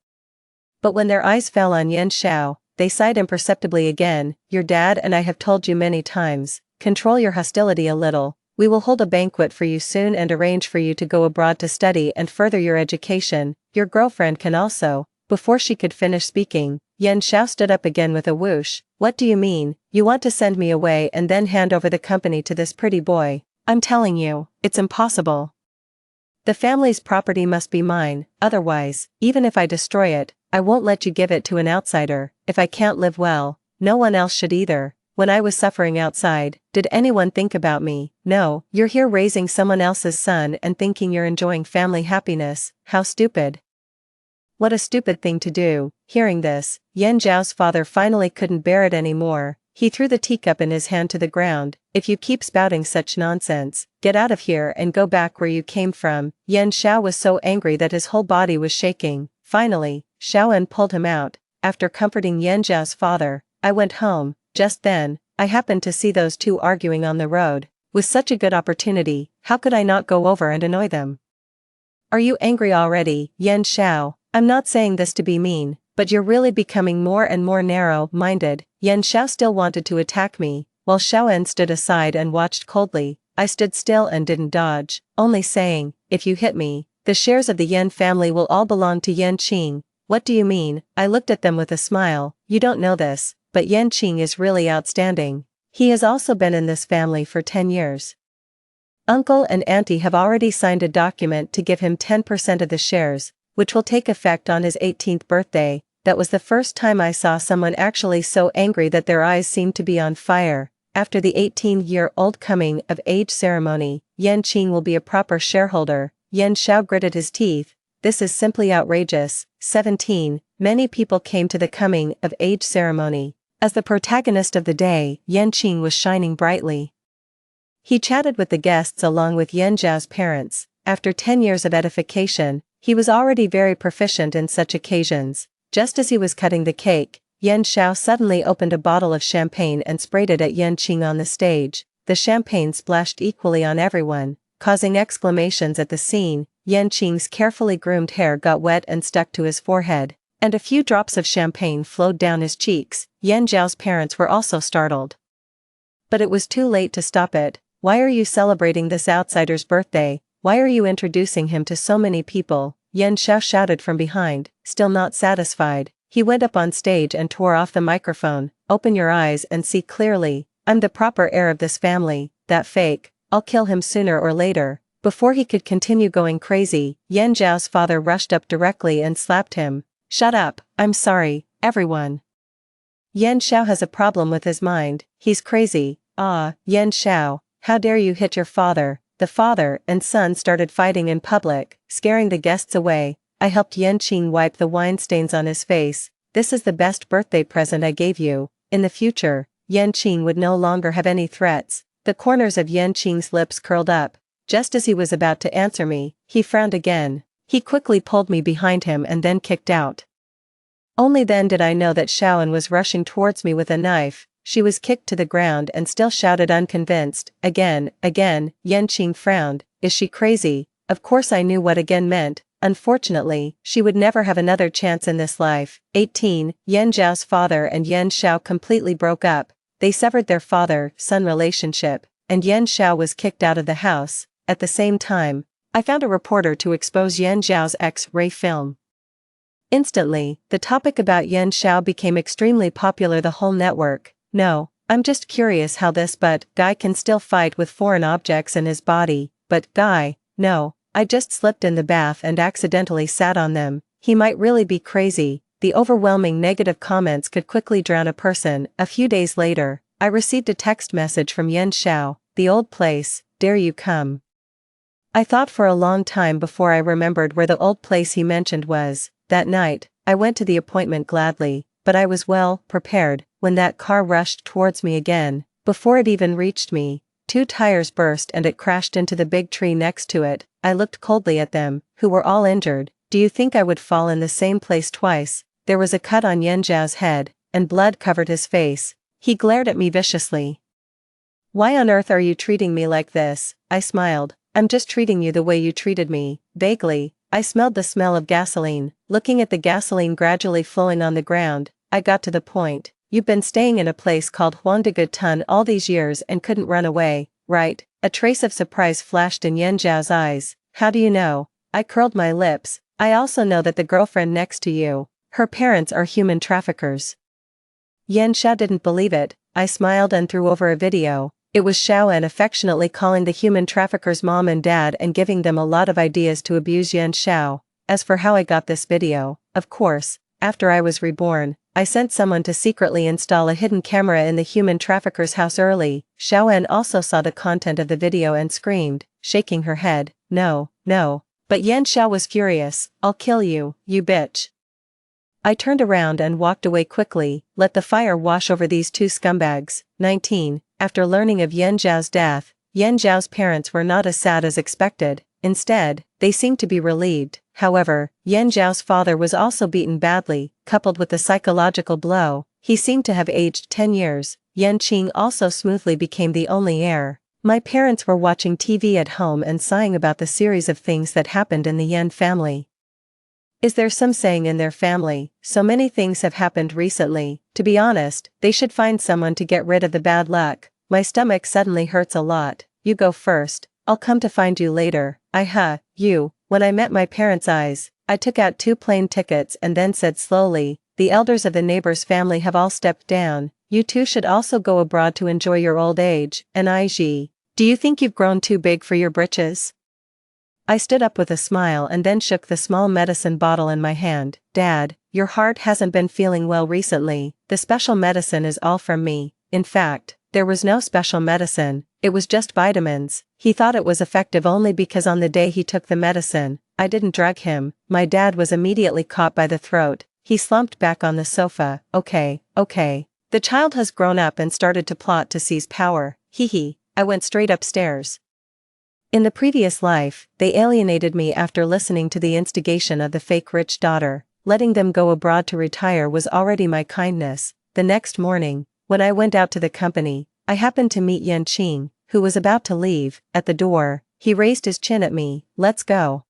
But when their eyes fell on Yen Xiao, they sighed imperceptibly again. Your dad and I have told you many times, control your hostility a little. We will hold a banquet for you soon and arrange for you to go abroad to study and further your education. Your girlfriend can also. Before she could finish speaking, Yen Xiao stood up again with a whoosh. What do you mean? You want to send me away and then hand over the company to this pretty boy? I'm telling you, it's impossible. The family's property must be mine, otherwise, even if I destroy it, I won't let you give it to an outsider. If I can't live well, no one else should either. When I was suffering outside, did anyone think about me? No, you're here raising someone else's son and thinking you're enjoying family happiness. How stupid. What a stupid thing to do. Hearing this, Yen Zhao's father finally couldn't bear it anymore. He threw the teacup in his hand to the ground. If you keep spouting such nonsense, get out of here and go back where you came from. Yen Xiao was so angry that his whole body was shaking. Finally, Xiao En pulled him out. After comforting Yen Zhao's father, I went home. Just then, I happened to see those two arguing on the road. With such a good opportunity, how could I not go over and annoy them? Are you angry already, Yen Xiao? I'm not saying this to be mean, but you're really becoming more and more narrow-minded. Yen Xiao still wanted to attack me, while Xiao En stood aside and watched coldly. I stood still and didn't dodge, only saying, if you hit me, the shares of the Yen family will all belong to Yan Qing. What do you mean? I looked at them with a smile. You don't know this, but Yan Qing is really outstanding. He has also been in this family for 10 years. Uncle and auntie have already signed a document to give him 10% of the shares, which will take effect on his 18th birthday. That was the first time I saw someone actually so angry that their eyes seemed to be on fire. After the 18-year-old coming-of-age ceremony, Yan Qing will be a proper shareholder. Yen Xiao gritted his teeth. This is simply outrageous. 17. many people came to the coming-of-age ceremony. As the protagonist of the day, Yanqing was shining brightly. He chatted with the guests along with Yan Zhao's parents. After 10 years of edification, he was already very proficient in such occasions. Just as he was cutting the cake, Yan Zhao suddenly opened a bottle of champagne and sprayed it at Yanqing on the stage. The champagne splashed equally on everyone, causing exclamations at the scene. Yanqing's carefully groomed hair got wet and stuck to his forehead, and a few drops of champagne flowed down his cheeks. Yan Zhao's parents were also startled. But it was too late to stop it. "Why are you celebrating this outsider's birthday? Why are you introducing him to so many people?" Yan Zhao shouted from behind. Still not satisfied, he went up on stage and tore off the microphone. "Open your eyes and see clearly. I'm the proper heir of this family. That fake, I'll kill him sooner or later." Before he could continue going crazy, Yan Zhao's father rushed up directly and slapped him. "Shut up, I'm sorry, everyone. Yan Zhao has a problem with his mind, he's crazy." "Ah, Yan Zhao, how dare you hit your father?" The father and son started fighting in public, scaring the guests away. I helped Yanqing wipe the wine stains on his face. "This is the best birthday present I gave you." In the future, Yanqing would no longer have any threats. The corners of Yanqing's lips curled up. Just as he was about to answer me, he frowned again. He quickly pulled me behind him and then kicked out. Only then did I know that Shaoan was rushing towards me with a knife. She was kicked to the ground and still shouted unconvinced. Again. Yanqing frowned. "Is she crazy?" Of course I knew what again meant. Unfortunately, she would never have another chance in this life. 18. Yan Zhao's father and Yan Zhao completely broke up. They severed their father-son relationship, and Yan Zhao was kicked out of the house. At the same time, I found a reporter to expose Yan Zhao's X-ray film. Instantly, the topic about Yan Zhao became extremely popular. The whole network. "No, I'm just curious how this guy can still fight with foreign objects in his body." "But guy, no, I just slipped in the bath and accidentally sat on them. He might really be crazy." The overwhelming negative comments could quickly drown a person. A few days later, I received a text message from Yan Zhao. "The old place, dare you come?" I thought for a long time before I remembered where the old place he mentioned was. That night, I went to the appointment gladly, but I was well prepared when that car rushed towards me again. Before it even reached me, 2 tires burst and it crashed into the big tree next to it. I looked coldly at them, who were all injured. Do you think I would fall in the same place twice? There was a cut on Yan Zhao's head, and blood covered his face. He glared at me viciously. "Why on earth are you treating me like this?" I smiled. "I'm just treating you the way you treated me." Vaguely, I smelled the smell of gasoline. Looking at the gasoline gradually flowing on the ground, I got to the point. "You've been staying in a place called Huangdegutan all these years and couldn't run away, right?" A trace of surprise flashed in Yan Zhao's eyes. "How do you know?" I curled my lips. "I also know that the girlfriend next to you, her parents are human traffickers." Yan Zhao didn't believe it. I smiled and threw over a video. It was Shaoan affectionately calling the human traffickers mom and dad and giving them a lot of ideas to abuse Yan Zhao. As for how I got this video, of course, after I was reborn, I sent someone to secretly install a hidden camera in the human trafficker's house early. Shaoan also saw the content of the video and screamed, shaking her head, "No. But Yan Zhao was furious. "I'll kill you, you bitch." I turned around and walked away quickly. Let the fire wash over these 2 scumbags. 19. After learning of Yan Zhao's death, Yan Zhao's parents were not as sad as expected. Instead, they seemed to be relieved. However, Yan Zhao's father was also beaten badly, coupled with the psychological blow. He seemed to have aged 10 years. Yanqing also smoothly became the only heir. My parents were watching TV at home and sighing about the series of things that happened in the Yan family. Is there some saying in their family, "So many things have happened recently, to be honest, they should find someone to get rid of the bad luck." My stomach suddenly hurts a lot. "You go first, I'll come to find you later." You. When I met my parents' eyes, I took out 2 plane tickets and then said slowly, "The elders of the neighbor's family have all stepped down. You two should also go abroad to enjoy your old age." And do you think you've grown too big for your britches? I stood up with a smile and then shook the small medicine bottle in my hand. "Dad, your heart hasn't been feeling well recently. The special medicine is all from me." In fact, there was no special medicine, it was just vitamins. He thought it was effective only because on the day he took the medicine, I didn't drug him. My dad was immediately caught by the throat. he slumped back on the sofa. Okay. The child has grown up and started to plot to seize power. Hee. I went straight upstairs. In the previous life, they alienated me after listening to the instigation of the fake rich daughter. Letting them go abroad to retire was already my kindness. The next morning, when I went out to the company, I happened to meet Yan Qing, who was about to leave. At the door, he raised his chin at me. Let's go.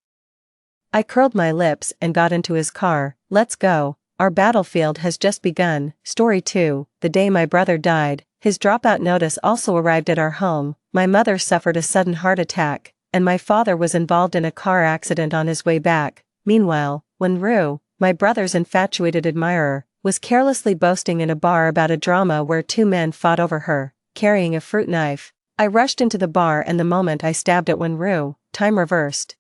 I curled my lips and got into his car. Let's go. Our battlefield has just begun. Story 2. The day my brother died, his dropout notice also arrived at our home. My mother suffered a sudden heart attack, and my father was involved in a car accident on his way back. Meanwhile, Wenru, my brother's infatuated admirer, was carelessly boasting in a bar about a drama where two men fought over her, carrying a fruit knife. I rushed into the bar, and the moment I stabbed at Wenru, time reversed.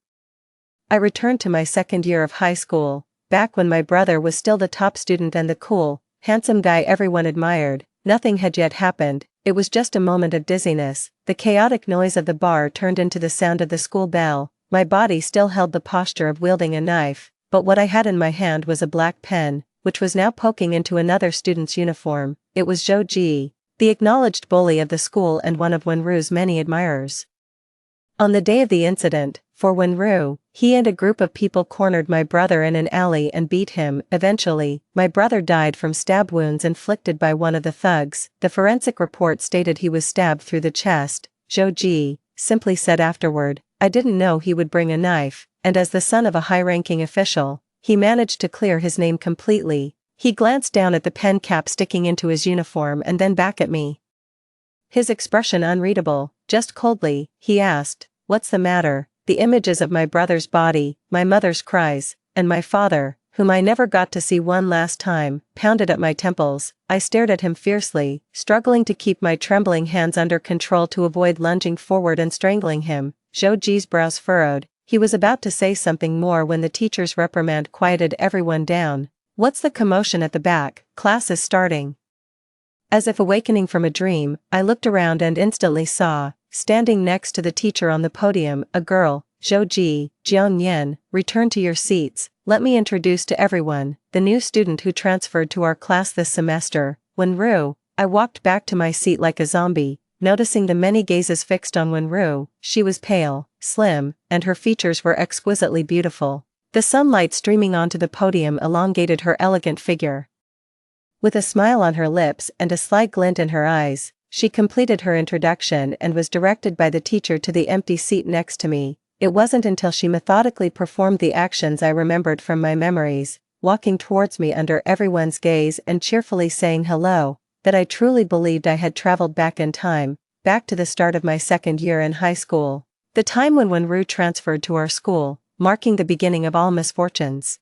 I returned to my second year of high school, back when my brother was still the top student and the cool, handsome guy everyone admired. Nothing had yet happened, it was just a moment of dizziness. The chaotic noise of the bar turned into the sound of the school bell. My body still held the posture of wielding a knife, but what I had in my hand was a black pen, which was now poking into another student's uniform. It was Zhou Ji, the acknowledged bully of the school and one of Wenru's many admirers. On the day of the incident, for Wenru, he and a group of people cornered my brother in an alley and beat him. Eventually, my brother died from stab wounds inflicted by one of the thugs. The forensic report stated he was stabbed through the chest. Zhou Ji simply said afterward, I didn't know he would bring a knife, and as the son of a high-ranking official, he managed to clear his name completely. He glanced down at the pen cap sticking into his uniform and then back at me. His expression unreadable. Just coldly, he asked, what's the matter? The images of my brother's body, my mother's cries, and my father, whom I never got to see one last time, pounded at my temples. I stared at him fiercely, struggling to keep my trembling hands under control to avoid lunging forward and strangling him. Zhou Ji's brows furrowed. He was about to say something more when the teacher's reprimand quieted everyone down. What's the commotion at the back? Class is starting. As if awakening from a dream, I looked around and instantly saw, standing next to the teacher on the podium, a girl. Zhou Ji, Jiang Yan, return to your seats. Let me introduce to everyone, the new student who transferred to our class this semester, Wenru. I walked back to my seat like a zombie, noticing the many gazes fixed on Wenru. She was pale, slim, and her features were exquisitely beautiful. The sunlight streaming onto the podium elongated her elegant figure. With a smile on her lips and a sly glint in her eyes, she completed her introduction and was directed by the teacher to the empty seat next to me. It wasn't until she methodically performed the actions I remembered from my memories, walking towards me under everyone's gaze and cheerfully saying hello, that I truly believed I had traveled back in time, back to the start of my second year in high school. The time when Wenru transferred to our school, marking the beginning of all misfortunes.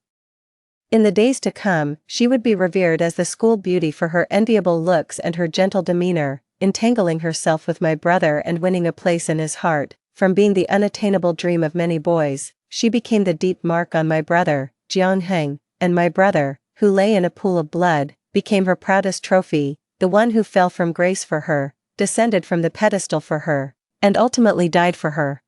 In the days to come, she would be revered as the school beauty for her enviable looks and her gentle demeanor, entangling herself with my brother and winning a place in his heart. From being the unattainable dream of many boys, she became the deep mark on my brother, Jiang Heng, and my brother, who lay in a pool of blood, became her proudest trophy, the one who fell from grace for her, descended from the pedestal for her, and ultimately died for her.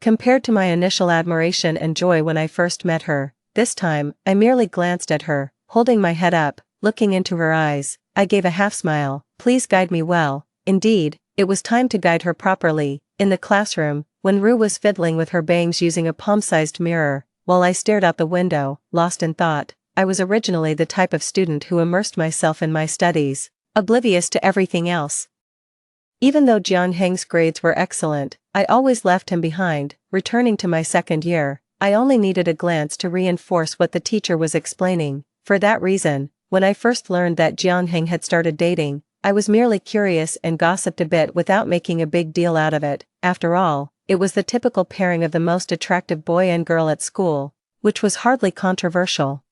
Compared to my initial admiration and joy when I first met her, this time, I merely glanced at her, holding my head up, looking into her eyes. I gave a half-smile. Please guide me well. Indeed, it was time to guide her properly. In the classroom, Wenru was fiddling with her bangs using a palm-sized mirror, while I stared out the window, lost in thought. I was originally the type of student who immersed myself in my studies, oblivious to everything else. Even though Jiang Heng's grades were excellent, I always left him behind. Returning to my second year, I only needed a glance to reinforce what the teacher was explaining. For that reason, when I first learned that Jiang Heng had started dating, I was merely curious and gossiped a bit without making a big deal out of it. After all, it was the typical pairing of the most attractive boy and girl at school, which was hardly controversial.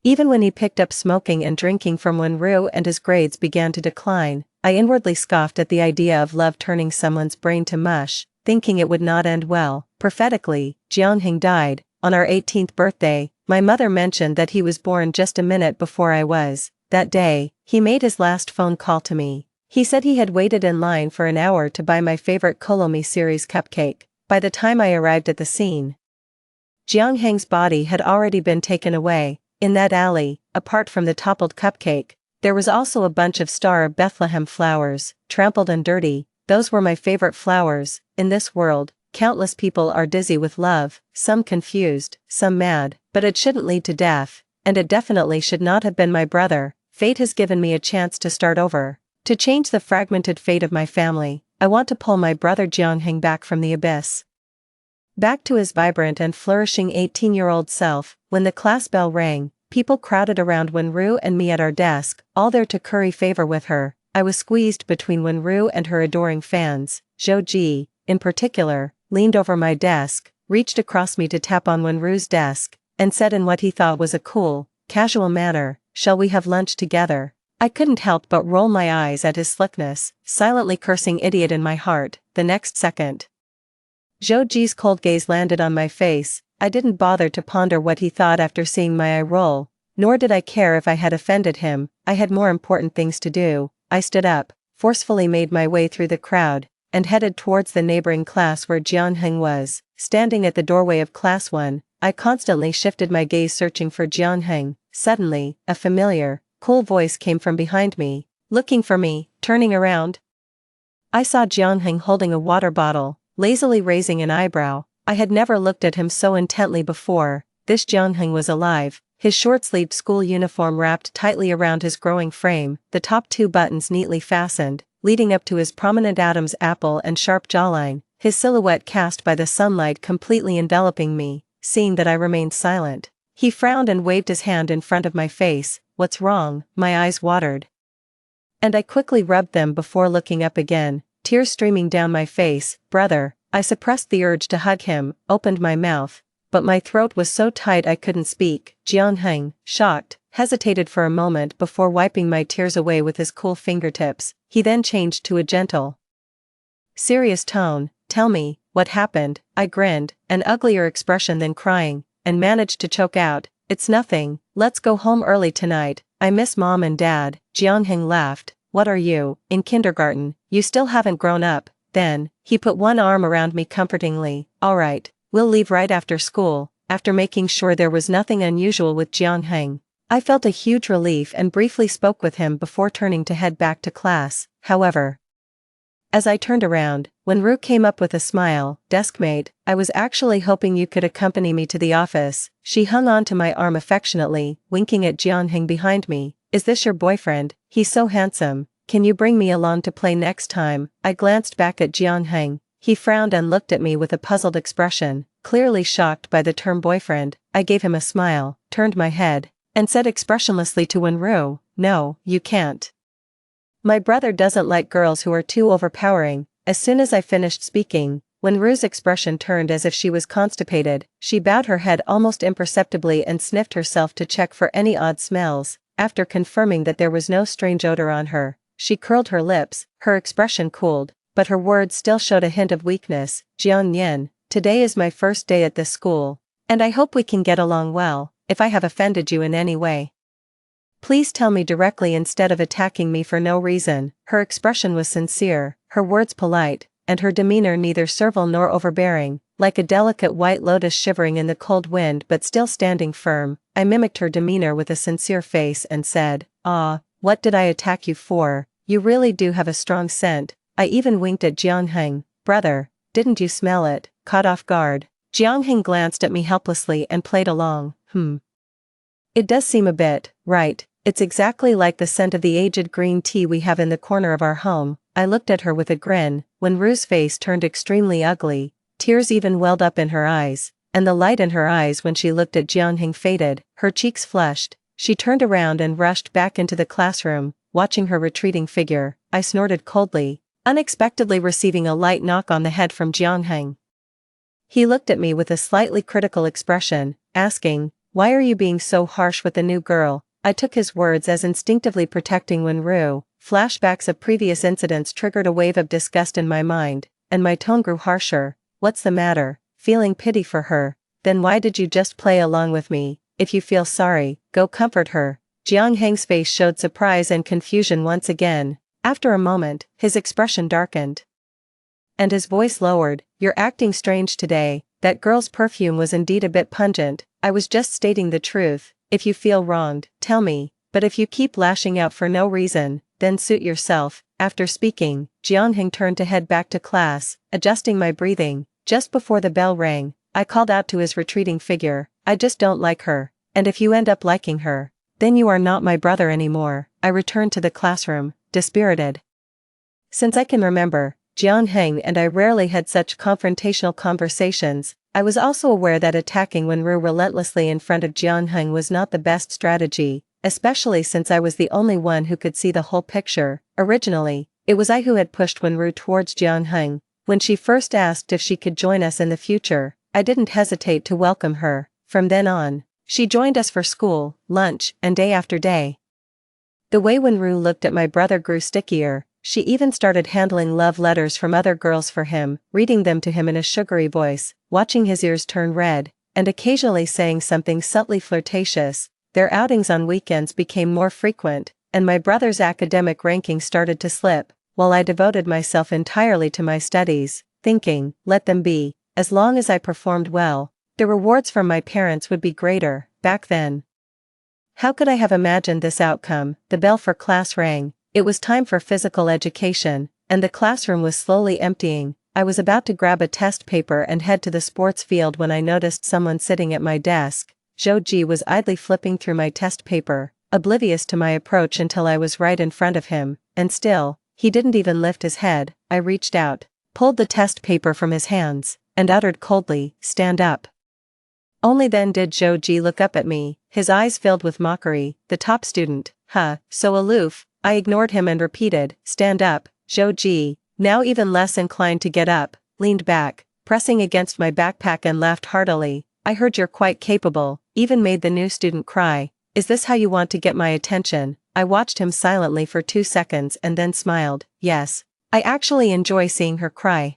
Even when he picked up smoking and drinking from Wenru and his grades began to decline, I inwardly scoffed at the idea of love turning someone's brain to mush, thinking it would not end well. Prophetically, Jiang Heng died. On our 18th birthday, my mother mentioned that he was born just a minute before I was. That day, he made his last phone call to me. He said he had waited in line for an hour to buy my favorite Kolomi series cupcake. By the time I arrived at the scene, Jiang Heng's body had already been taken away. In that alley, apart from the toppled cupcake, there was also a bunch of Star of Bethlehem flowers, trampled and dirty. Those were my favorite flowers. In this world, countless people are dizzy with love, some confused, some mad, but it shouldn't lead to death, and it definitely should not have been my brother. Fate has given me a chance to start over. To change the fragmented fate of my family, I want to pull my brother Jiangheng back from the abyss. Back to his vibrant and flourishing 18-year-old self. When the class bell rang, people crowded around Wenru and me at our desk, all there to curry favor with her. I was squeezed between Wenru and her adoring fans. Zhou Ji, in particular, leaned over my desk, reached across me to tap on Wenru's desk, and said in what he thought was a cool, casual manner, "Shall we have lunch together?" I couldn't help but roll my eyes at his slickness, silently cursing idiot in my heart. The next second, Zhou Ji's cold gaze landed on my face. I didn't bother to ponder what he thought after seeing my eye roll, nor did I care if I had offended him. I had more important things to do. I stood up, forcefully made my way through the crowd, and headed towards the neighboring class where Jianheng was. Standing at the doorway of class 1, I constantly shifted my gaze searching for Jianheng. Suddenly, a familiar, cool voice came from behind me. "Looking for me?" Turning around, I saw Jianheng holding a water bottle, lazily raising an eyebrow. I had never looked at him so intently before. This Jianheng was alive, his short-sleeved school uniform wrapped tightly around his growing frame, the top 2 buttons neatly fastened, leading up to his prominent Adam's apple and sharp jawline, his silhouette cast by the sunlight completely enveloping me. Seeing that I remained silent, he frowned and waved his hand in front of my face. "What's wrong?" My eyes watered, and I quickly rubbed them before looking up again, tears streaming down my face. "Brother." I suppressed the urge to hug him, opened my mouth, but my throat was so tight I couldn't speak. Jianheng, shocked, hesitated for a moment before wiping my tears away with his cool fingertips. He then changed to a gentle, serious tone. "Tell me, what happened?" I grinned, an uglier expression than crying, and managed to choke out, "It's nothing, let's go home early tonight. I miss Mom and Dad." Jianheng laughed. "What are you, in kindergarten? You still haven't grown up." Then, he put one arm around me comfortingly. "All right, we'll leave right after school." After making sure there was nothing unusual with Jianheng, I felt a huge relief and briefly spoke with him before turning to head back to class. However, as I turned around, Wenru came up with a smile. "Deskmate, I was actually hoping you could accompany me to the office." She hung on to my arm affectionately, winking at Jianheng behind me. "Is this your boyfriend? He's so handsome. Can you bring me along to play next time?" I glanced back at Jianheng. He frowned and looked at me with a puzzled expression, clearly shocked by the term boyfriend. I gave him a smile, turned my head, and said expressionlessly to Wenru, "No, you can't. My brother doesn't like girls who are too overpowering." As soon as I finished speaking, Wenru's expression turned as if she was constipated. She bowed her head almost imperceptibly and sniffed herself to check for any odd smells. After confirming that there was no strange odor on her, she curled her lips. Her expression cooled, but her words still showed a hint of weakness. "Jiang Yan, today is my first day at this school, and I hope we can get along well. If I have offended you in any way, please tell me directly instead of attacking me for no reason." Her expression was sincere, her words polite, and her demeanor neither servile nor overbearing, like a delicate white lotus shivering in the cold wind but still standing firm. I mimicked her demeanor with a sincere face and said, "Ah, what did I attack you for? You really do have a strong scent." I even winked at Jianheng. "Brother, didn't you smell it?" Caught off guard, Jianheng glanced at me helplessly and played along. It does seem a bit, right? It's exactly like the scent of the aged green tea we have in the corner of our home." I looked at her with a grin. When Ru's face turned extremely ugly, tears even welled up in her eyes, and the light in her eyes when she looked at Jianheng faded. Her cheeks flushed. She turned around and rushed back into the classroom. Watching her retreating figure, I snorted coldly, unexpectedly receiving a light knock on the head from Jianheng. He looked at me with a slightly critical expression, asking, "Why are you being so harsh with the new girl?" I took his words as instinctively protecting Wenru. Flashbacks of previous incidents triggered a wave of disgust in my mind, and my tone grew harsher. "What's the matter?" Feeling pity for her. "Then why did you just play along with me? If you feel sorry, go comfort her." Jianheng's face showed surprise and confusion once again. After a moment, his expression darkened, and his voice lowered. "You're acting strange today. That girl's perfume was indeed a bit pungent." I was just stating the truth. if you feel wronged, tell me, but if you keep lashing out for no reason, then suit yourself." After speaking, Jianheng turned to head back to class, adjusting my breathing. Just before the bell rang, I called out to his retreating figure, "I just don't like her, and if you end up liking her, then you are not my brother anymore." I returned to the classroom, dispirited. Since I can remember, Jianheng and I rarely had such confrontational conversations. I was also aware that attacking Wenru relentlessly in front of Jianheng was not the best strategy, especially since I was the only one who could see the whole picture. Originally, it was I who had pushed Wenru towards Jianheng. When she first asked if she could join us in the future, I didn't hesitate to welcome her. From then on, she joined us for school, lunch, and day after day. The way Wenru looked at my brother grew stickier. She even started handling love letters from other girls for him, reading them to him in a sugary voice, watching his ears turn red, and occasionally saying something subtly flirtatious. Their outings on weekends became more frequent, and my brother's academic ranking started to slip, while I devoted myself entirely to my studies, thinking, let them be, as long as I performed well, the rewards from my parents would be greater. Back then, how could I have imagined this outcome? The bell for class rang. It was time for physical education, and the classroom was slowly emptying. I was about to grab a test paper and head to the sports field when I noticed someone sitting at my desk. Zhou Ji was idly flipping through my test paper, oblivious to my approach until I was right in front of him, and still, he didn't even lift his head. I reached out, pulled the test paper from his hands, and uttered coldly, "Stand up." Only then did Zhou Ji look up at me, his eyes filled with mockery. The top student, so aloof. I ignored him and repeated, "Stand up." Zhou Ji, now even less inclined to get up, leaned back, pressing against my backpack and laughed heartily. "I heard you're quite capable," even made the new student cry. "Is this how you want to get my attention?" I watched him silently for 2 seconds and then smiled. Yes, I actually enjoy seeing her cry.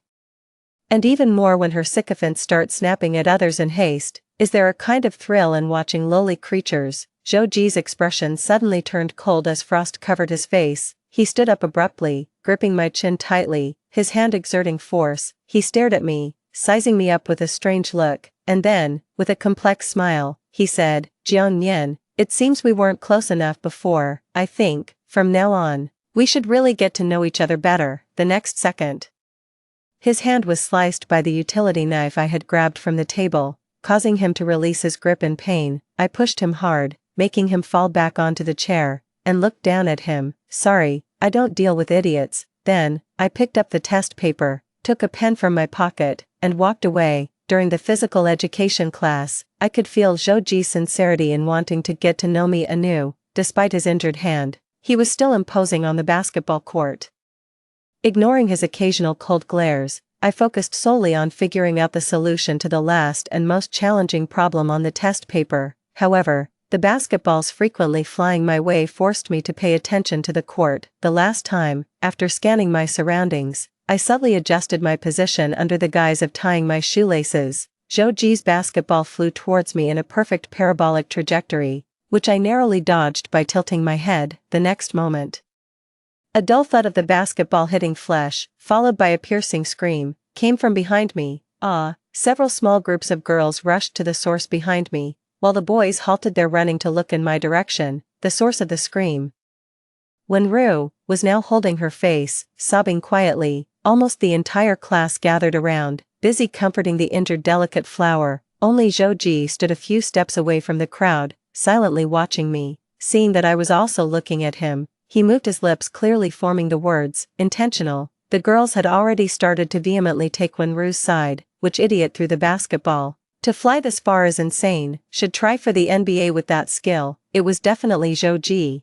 And even more when her sycophants start snapping at others in haste. Is there a kind of thrill in watching lowly creatures? Zhou Ji's expression suddenly turned cold as frost covered his face. He stood up abruptly, gripping my chin tightly, his hand exerting force. He stared at me, sizing me up with a strange look, and then, with a complex smile, he said, "Jiang Nian, it seems we weren't close enough before. I think, from now on, we should really get to know each other better." The next second, his hand was sliced by the utility knife I had grabbed from the table, causing him to release his grip in pain. I pushed him hard, making him fall back onto the chair, and looked down at him. "Sorry, I don't deal with idiots." Then, I picked up the test paper, took a pen from my pocket, and walked away. During the physical education class, I could feel Zhou Ji's sincerity in wanting to get to know me anew. Despite his injured hand, he was still imposing on the basketball court. Ignoring his occasional cold glares, I focused solely on figuring out the solution to the last and most challenging problem on the test paper. However, the basketballs frequently flying my way forced me to pay attention to the court. The last time, after scanning my surroundings, I subtly adjusted my position under the guise of tying my shoelaces. Zhou Ji's basketball flew towards me in a perfect parabolic trajectory, which I narrowly dodged by tilting my head. The next moment, a dull thud of the basketball hitting flesh, followed by a piercing scream, came from behind me. Several small groups of girls rushed to the source behind me, while the boys halted their running to look in my direction. The source of the scream, Wenru, was now holding her face, sobbing quietly. Almost the entire class gathered around, busy comforting the injured delicate flower. Only Zhou Ji stood a few steps away from the crowd, silently watching me. Seeing that I was also looking at him, he moved his lips, clearly forming the words, "Intentional." The girls had already started to vehemently take Wenru's side. Which idiot threw the basketball? To fly this far is insane, should try for the NBA with that skill. It was definitely Zhou Ji.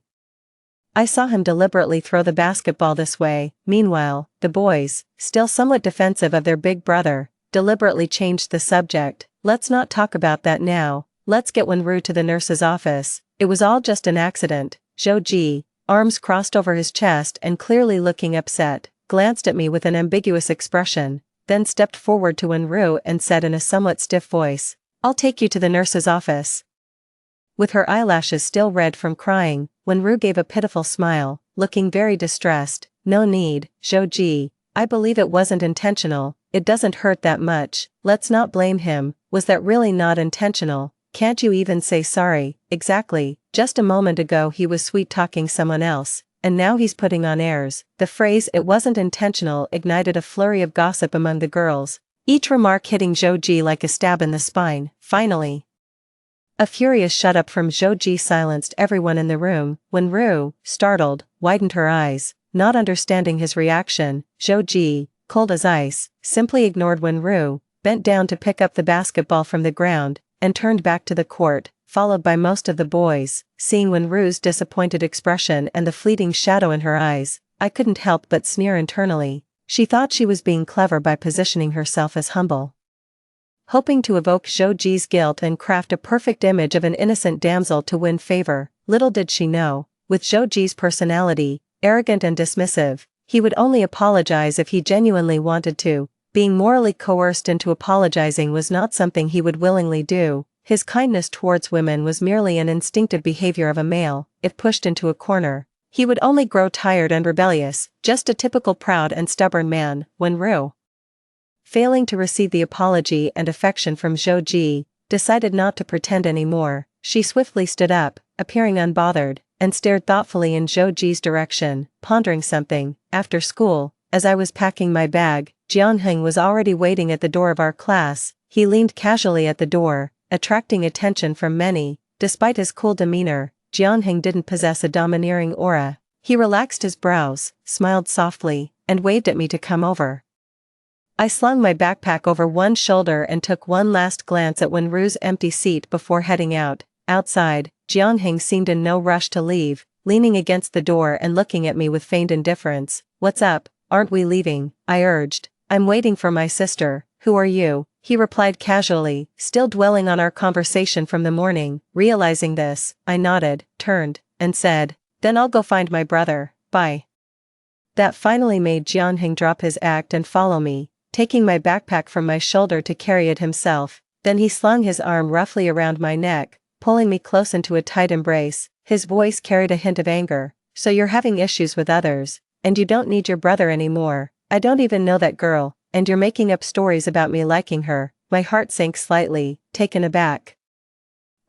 I saw him deliberately throw the basketball this way. Meanwhile, the boys, still somewhat defensive of their big brother, deliberately changed the subject. "Let's not talk about that now, let's get Wenru to the nurse's office. It was all just an accident." Zhou Ji, arms crossed over his chest and clearly looking upset, glanced at me with an ambiguous expression, then stepped forward to Wenru and said in a somewhat stiff voice, "I'll take you to the nurse's office." With her eyelashes still red from crying, Wenru gave a pitiful smile, looking very distressed. "No need, Zhou Ji, I believe it wasn't intentional. It doesn't hurt that much, let's not blame him." Was that really not intentional? can't you even say sorry? Exactly, just a moment ago he was sweet-talking someone else, and now he's putting on airs. The phrase "it wasn't intentional" ignited a flurry of gossip among the girls, each remark hitting Zhou like a stab in the spine. Finally, a furious shut-up from Zhou silenced everyone in the room. When Ru, startled, widened her eyes, not understanding his reaction, Zhou, cold as ice, simply ignored when Ru bent down to pick up the basketball from the ground, and turned back to the court, followed by most of the boys. Seeing when Ru's disappointed expression and the fleeting shadow in her eyes, I couldn't help but sneer internally. She thought she was being clever by positioning herself as humble, hoping to evoke Zhou guilt and craft a perfect image of an innocent damsel to win favor. Little did she know, with Zhou personality, arrogant and dismissive, he would only apologize if he genuinely wanted to. Being morally coerced into apologizing was not something he would willingly do. His kindness towards women was merely an instinctive behavior of a male. If pushed into a corner, he would only grow tired and rebellious, just a typical proud and stubborn man. When Ru, failing to receive the apology and affection from Zhou, decided not to pretend anymore, she swiftly stood up, appearing unbothered, and stared thoughtfully in Zhou's direction, pondering something. After school, as I was packing my bag, Jianheng was already waiting at the door of our class. He leaned casually at the door, attracting attention from many. Despite his cool demeanor, Jianheng didn't possess a domineering aura. He relaxed his brows, smiled softly, and waved at me to come over. I slung my backpack over one shoulder and took one last glance at Wenru's empty seat before heading out. Outside, Jianheng seemed in no rush to leave, leaning against the door and looking at me with feigned indifference. "What's up, aren't we leaving?" I urged. "I'm waiting for my sister." "Who are you?" he replied casually, still dwelling on our conversation from the morning. Realizing this, I nodded, turned, and said, "Then I'll go find my brother, bye." That finally made Jianheng drop his act and follow me, taking my backpack from my shoulder to carry it himself. Then he slung his arm roughly around my neck, pulling me close into a tight embrace. His voice carried a hint of anger. "So you're having issues with others, and you don't need your brother anymore. I don't even know that girl, and you're making up stories about me liking her." My heart sank slightly, taken aback.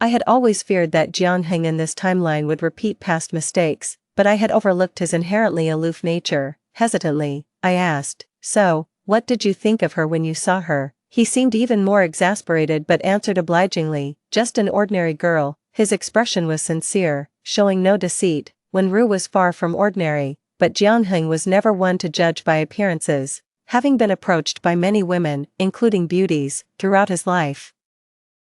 I had always feared that Jianheng in this timeline would repeat past mistakes, but I had overlooked his inherently aloof nature. Hesitantly, I asked, "So, what did you think of her when you saw her?" He seemed even more exasperated but answered obligingly, "Just an ordinary girl." His expression was sincere, showing no deceit. Wenru was far from ordinary, but Jianheng was never one to judge by appearances, having been approached by many women, including beauties, throughout his life.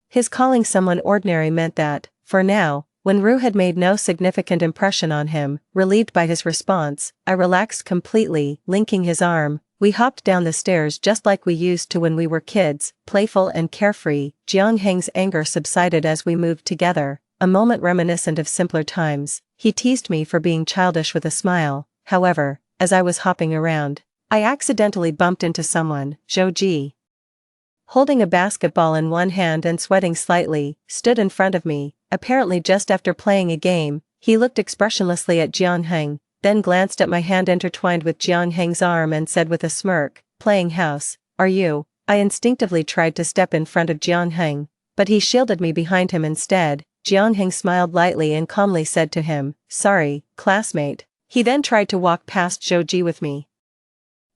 His calling someone ordinary meant that, for now, Wenru had made no significant impression on him. Relieved by his response, I relaxed completely, linking his arm. We hopped down the stairs just like we used to when we were kids, playful and carefree. Jianheng's anger subsided as we moved together, a moment reminiscent of simpler times. He teased me for being childish with a smile. However, as I was hopping around, I accidentally bumped into someone. Zhou, holding a basketball in one hand and sweating slightly, stood in front of me. Apparently just after playing a game, he looked expressionlessly at Jianheng, then glanced at my hand intertwined with Jianheng's arm and said with a smirk, "Playing house, are you?" I instinctively tried to step in front of Jianheng, but he shielded me behind him instead. Jianheng smiled lightly and calmly said to him, "Sorry, classmate." He then tried to walk past Zhou with me,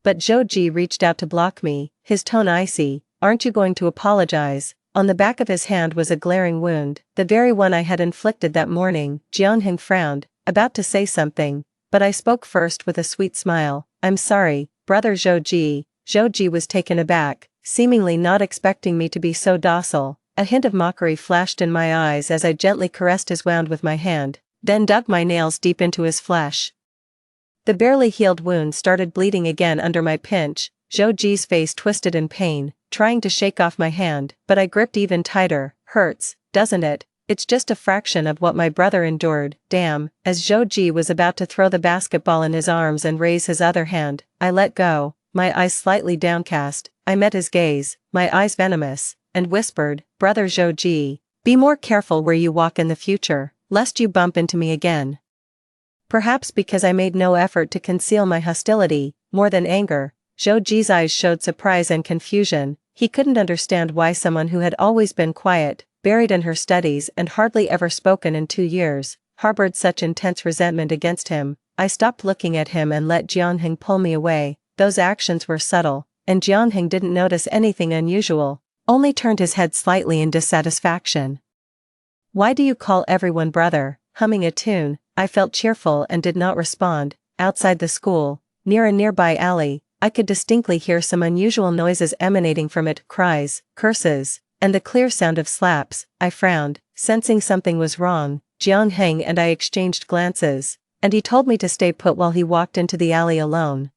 but Zhou reached out to block me, his tone icy. "Aren't you going to apologize?" On the back of his hand was a glaring wound, the very one I had inflicted that morning. Jianheng frowned, about to say something, but I spoke first with a sweet smile. "I'm sorry, brother Zhou." Zhou was taken aback, seemingly not expecting me to be so docile. A hint of mockery flashed in my eyes as I gently caressed his wound with my hand, then dug my nails deep into his flesh. The barely healed wound started bleeding again under my pinch. Zhou's face twisted in pain, trying to shake off my hand, but I gripped even tighter. "Hurts, doesn't it? It's just a fraction of what my brother endured." "Damn." As Zhou was about to throw the basketball in his arms and raise his other hand, I let go, my eyes slightly downcast. I met his gaze, my eyes venomous, and whispered, "Brother Zhou, be more careful where you walk in the future, lest you bump into me again." Perhaps because I made no effort to conceal my hostility, more than anger, Zhou's eyes showed surprise and confusion. He couldn't understand why someone who had always been quiet, buried in her studies and hardly ever spoken in 2 years, harbored such intense resentment against him. I stopped looking at him and let Jianheng pull me away. Those actions were subtle, and Jianheng didn't notice anything unusual, only turned his head slightly in dissatisfaction. "Why do you call everyone brother?" Humming a tune, I felt cheerful and did not respond. Outside the school, near a nearby alley, I could distinctly hear some unusual noises emanating from it, cries, curses, and the clear sound of slaps. I frowned, sensing something was wrong. Jianheng and I exchanged glances, and he told me to stay put while he walked into the alley alone.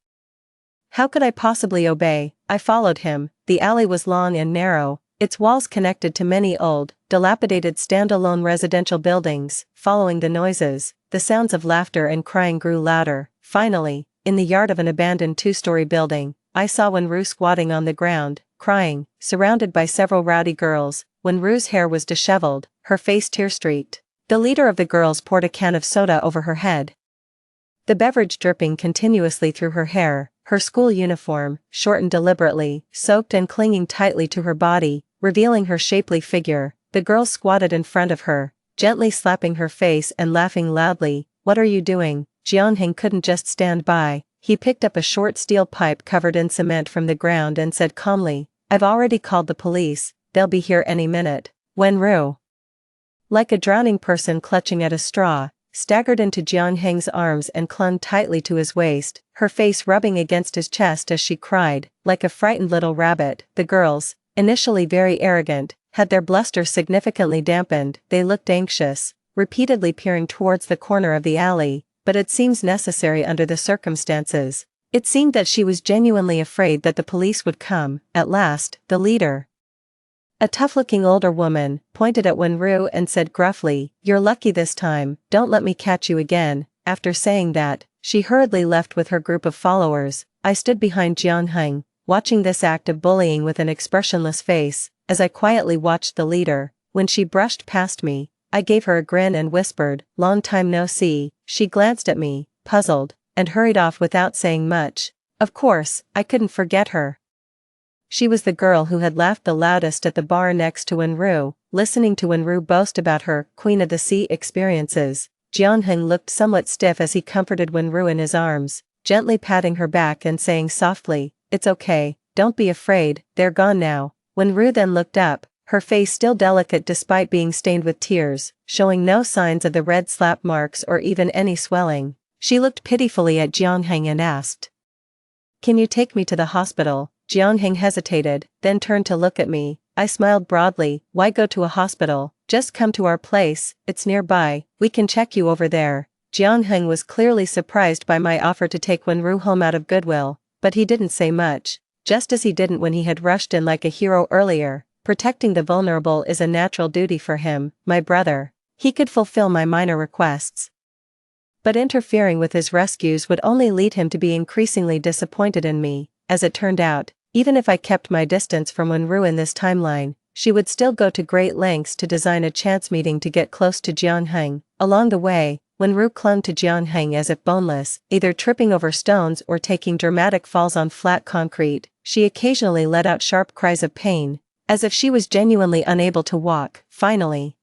How could I possibly obey? I followed him. The alley was long and narrow, its walls connected to many old, dilapidated standalone residential buildings. Following the noises, the sounds of laughter and crying grew louder. Finally, in the yard of an abandoned 2-story building, I saw Wenru squatting on the ground, crying, surrounded by several rowdy girls. Wenru's hair was disheveled, her face tear-streaked. The leader of the girls poured a can of soda over her head, the beverage dripping continuously through her hair. Her school uniform, shortened deliberately, soaked and clinging tightly to her body, revealing her shapely figure. The girls squatted in front of her, gently slapping her face and laughing loudly. "What are you doing?" Jianheng couldn't just stand by. He picked up a short steel pipe covered in cement from the ground and said calmly, "I've already called the police, they'll be here any minute." Wenru, like a drowning person clutching at a straw, staggered into Jianheng's arms and clung tightly to his waist, her face rubbing against his chest as she cried, like a frightened little rabbit. The girls, initially very arrogant, had their bluster significantly dampened. They looked anxious, repeatedly peering towards the corner of the alley, but it seems necessary under the circumstances. It seemed that she was genuinely afraid that the police would come. At last, the leader, a tough-looking older woman, pointed at Wenru and said gruffly, "You're lucky this time, don't let me catch you again." After saying that, she hurriedly left with her group of followers. I stood behind Jianheng, watching this act of bullying with an expressionless face. As I quietly watched the leader, when she brushed past me, I gave her a grin and whispered, "Long time no see." She glanced at me, puzzled, and hurried off without saying much. Of course, I couldn't forget her. She was the girl who had laughed the loudest at the bar next to Wenru. Listening to Wenru boast about her Queen of the Sea experiences, Jianheng looked somewhat stiff as he comforted Wenru in his arms, gently patting her back and saying softly, "It's okay, don't be afraid, they're gone now." Wenru then looked up, her face still delicate despite being stained with tears, showing no signs of the red slap marks or even any swelling. She looked pitifully at Jianheng and asked, "Can you take me to the hospital?" Jianheng hesitated, then turned to look at me. I smiled broadly. "Why go to a hospital? Just come to our place, it's nearby, we can check you over there." Jianheng was clearly surprised by my offer to take Wenru home out of goodwill, but he didn't say much, just as he didn't when he had rushed in like a hero earlier. Protecting the vulnerable is a natural duty for him, my brother. He could fulfill my minor requests, but interfering with his rescues would only lead him to be increasingly disappointed in me. As it turned out, even if I kept my distance from Wenru in this timeline, she would still go to great lengths to design a chance meeting to get close to Jianheng. Along the way, Wenru clung to Jianheng as if boneless, either tripping over stones or taking dramatic falls on flat concrete. She occasionally let out sharp cries of pain, as if she was genuinely unable to walk. Finally,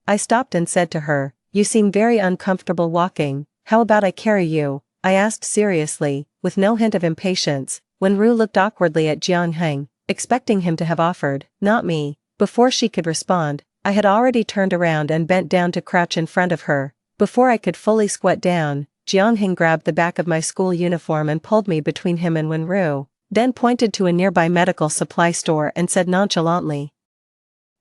I stopped and said to her, "You seem very uncomfortable walking, how about I carry you?" I asked seriously, with no hint of impatience. Wenru looked awkwardly at Jianheng, expecting him to have offered, "Not me." Before she could respond, I had already turned around and bent down to crouch in front of her. Before I could fully squat down, Jianheng grabbed the back of my school uniform and pulled me between him and Wenru, then pointed to a nearby medical supply store and said nonchalantly,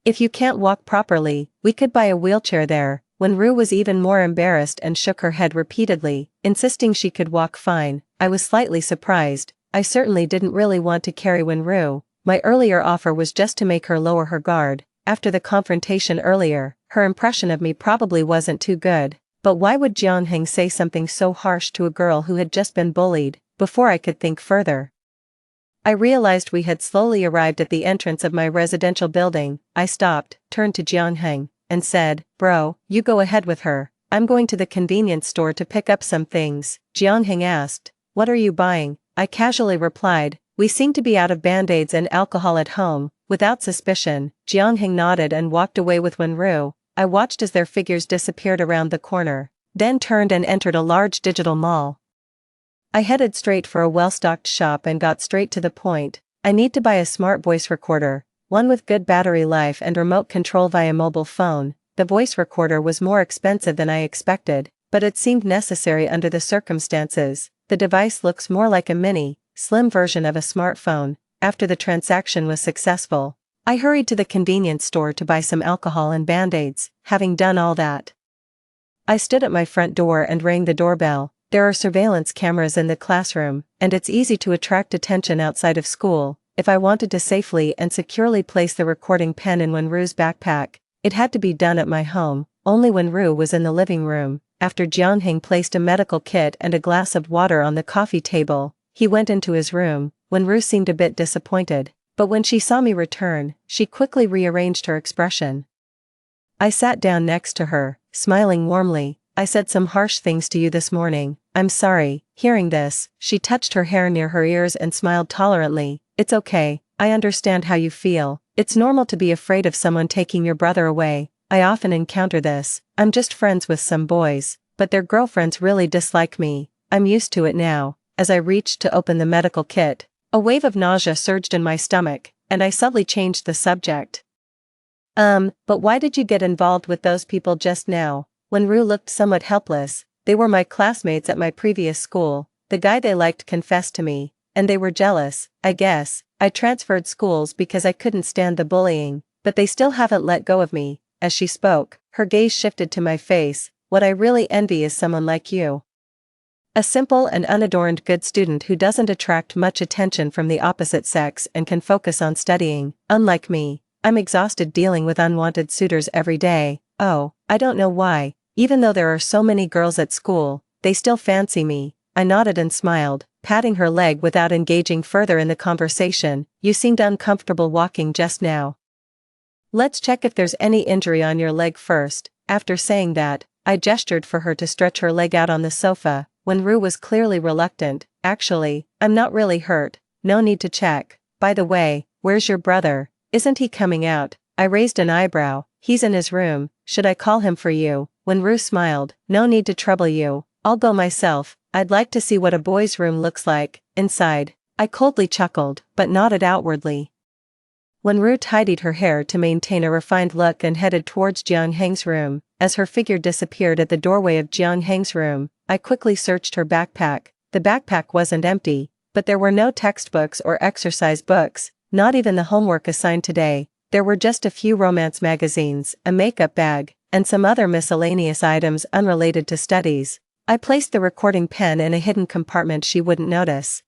"If you can't walk properly, we could buy a wheelchair there." Wenru was even more embarrassed and shook her head repeatedly, insisting she could walk fine. I was slightly surprised. I certainly didn't really want to carry Wenru. My earlier offer was just to make her lower her guard. After the confrontation earlier, her impression of me probably wasn't too good. But why would Jianheng say something so harsh to a girl who had just been bullied? Before I could think further, I realized we had slowly arrived at the entrance of my residential building. I stopped, turned to Jianheng, and said, "Bro, you go ahead with her. I'm going to the convenience store to pick up some things." Jianheng asked, "What are you buying?" I casually replied, "We seem to be out of band-aids and alcohol at home, Without suspicion, Jiangheng nodded and walked away with Wenru. I watched as their figures disappeared around the corner, then turned and entered a large digital mall. I headed straight for a well-stocked shop and got straight to the point. I need to buy a smart voice recorder, one with good battery life and remote control via mobile phone. The voice recorder was more expensive than I expected, but it seemed necessary under the circumstances. The device looks more like a mini, slim version of a smartphone. After the transaction was successful, I hurried to the convenience store to buy some alcohol and band-aids. Having done all that, I stood at my front door and rang the doorbell. There are surveillance cameras in the classroom, and it's easy to attract attention outside of school. If I wanted to safely and securely place the recording pen in Wenru's backpack, it had to be done at my home. Only Wenru was in the living room. After Jiangheng placed a medical kit and a glass of water on the coffee table, he went into his room. Wenru seemed a bit disappointed, but when she saw me return, she quickly rearranged her expression. I sat down next to her, smiling warmly. I said some harsh things to you this morning. I'm sorry. Hearing this, she touched her hair near her ears and smiled tolerantly. It's okay, I understand how you feel. It's normal to be afraid of someone taking your brother away. I often encounter this. I'm just friends with some boys, but their girlfriends really dislike me. I'm used to it now. As I reached to open the medical kit, a wave of nausea surged in my stomach, and I subtly changed the subject. But why did you get involved with those people just now? Wenru looked somewhat helpless. They were my classmates at my previous school. The guy they liked confessed to me, and they were jealous, I guess. I transferred schools because I couldn't stand the bullying, but they still haven't let go of me. As she spoke, her gaze shifted to my face. What I really envy is someone like you. A simple and unadorned good student who doesn't attract much attention from the opposite sex and can focus on studying. Unlike me, I'm exhausted dealing with unwanted suitors every day. Oh, I don't know why. Even though there are so many girls at school, they still fancy me. I nodded and smiled, patting her leg without engaging further in the conversation. You seemed uncomfortable walking just now. Let's check if there's any injury on your leg first. After saying that, I gestured for her to stretch her leg out on the sofa. Wenru was clearly reluctant. Actually, I'm not really hurt. No need to check. By the way, where's your brother? Isn't he coming out? I raised an eyebrow. He's in his room. Should I call him for you? Wenru smiled. No need to trouble you. I'll go myself. I'd like to see what a boy's room looks like inside. I coldly chuckled, but nodded outwardly. Wenru tidied her hair to maintain a refined look and headed towards Jiangheng's room. As her figure disappeared at the doorway of Jiangheng's room, I quickly searched her backpack. The backpack wasn't empty, but there were no textbooks or exercise books, not even the homework assigned today. There were just a few romance magazines, a makeup bag, and some other miscellaneous items unrelated to studies. I placed the recording pen in a hidden compartment she wouldn't notice.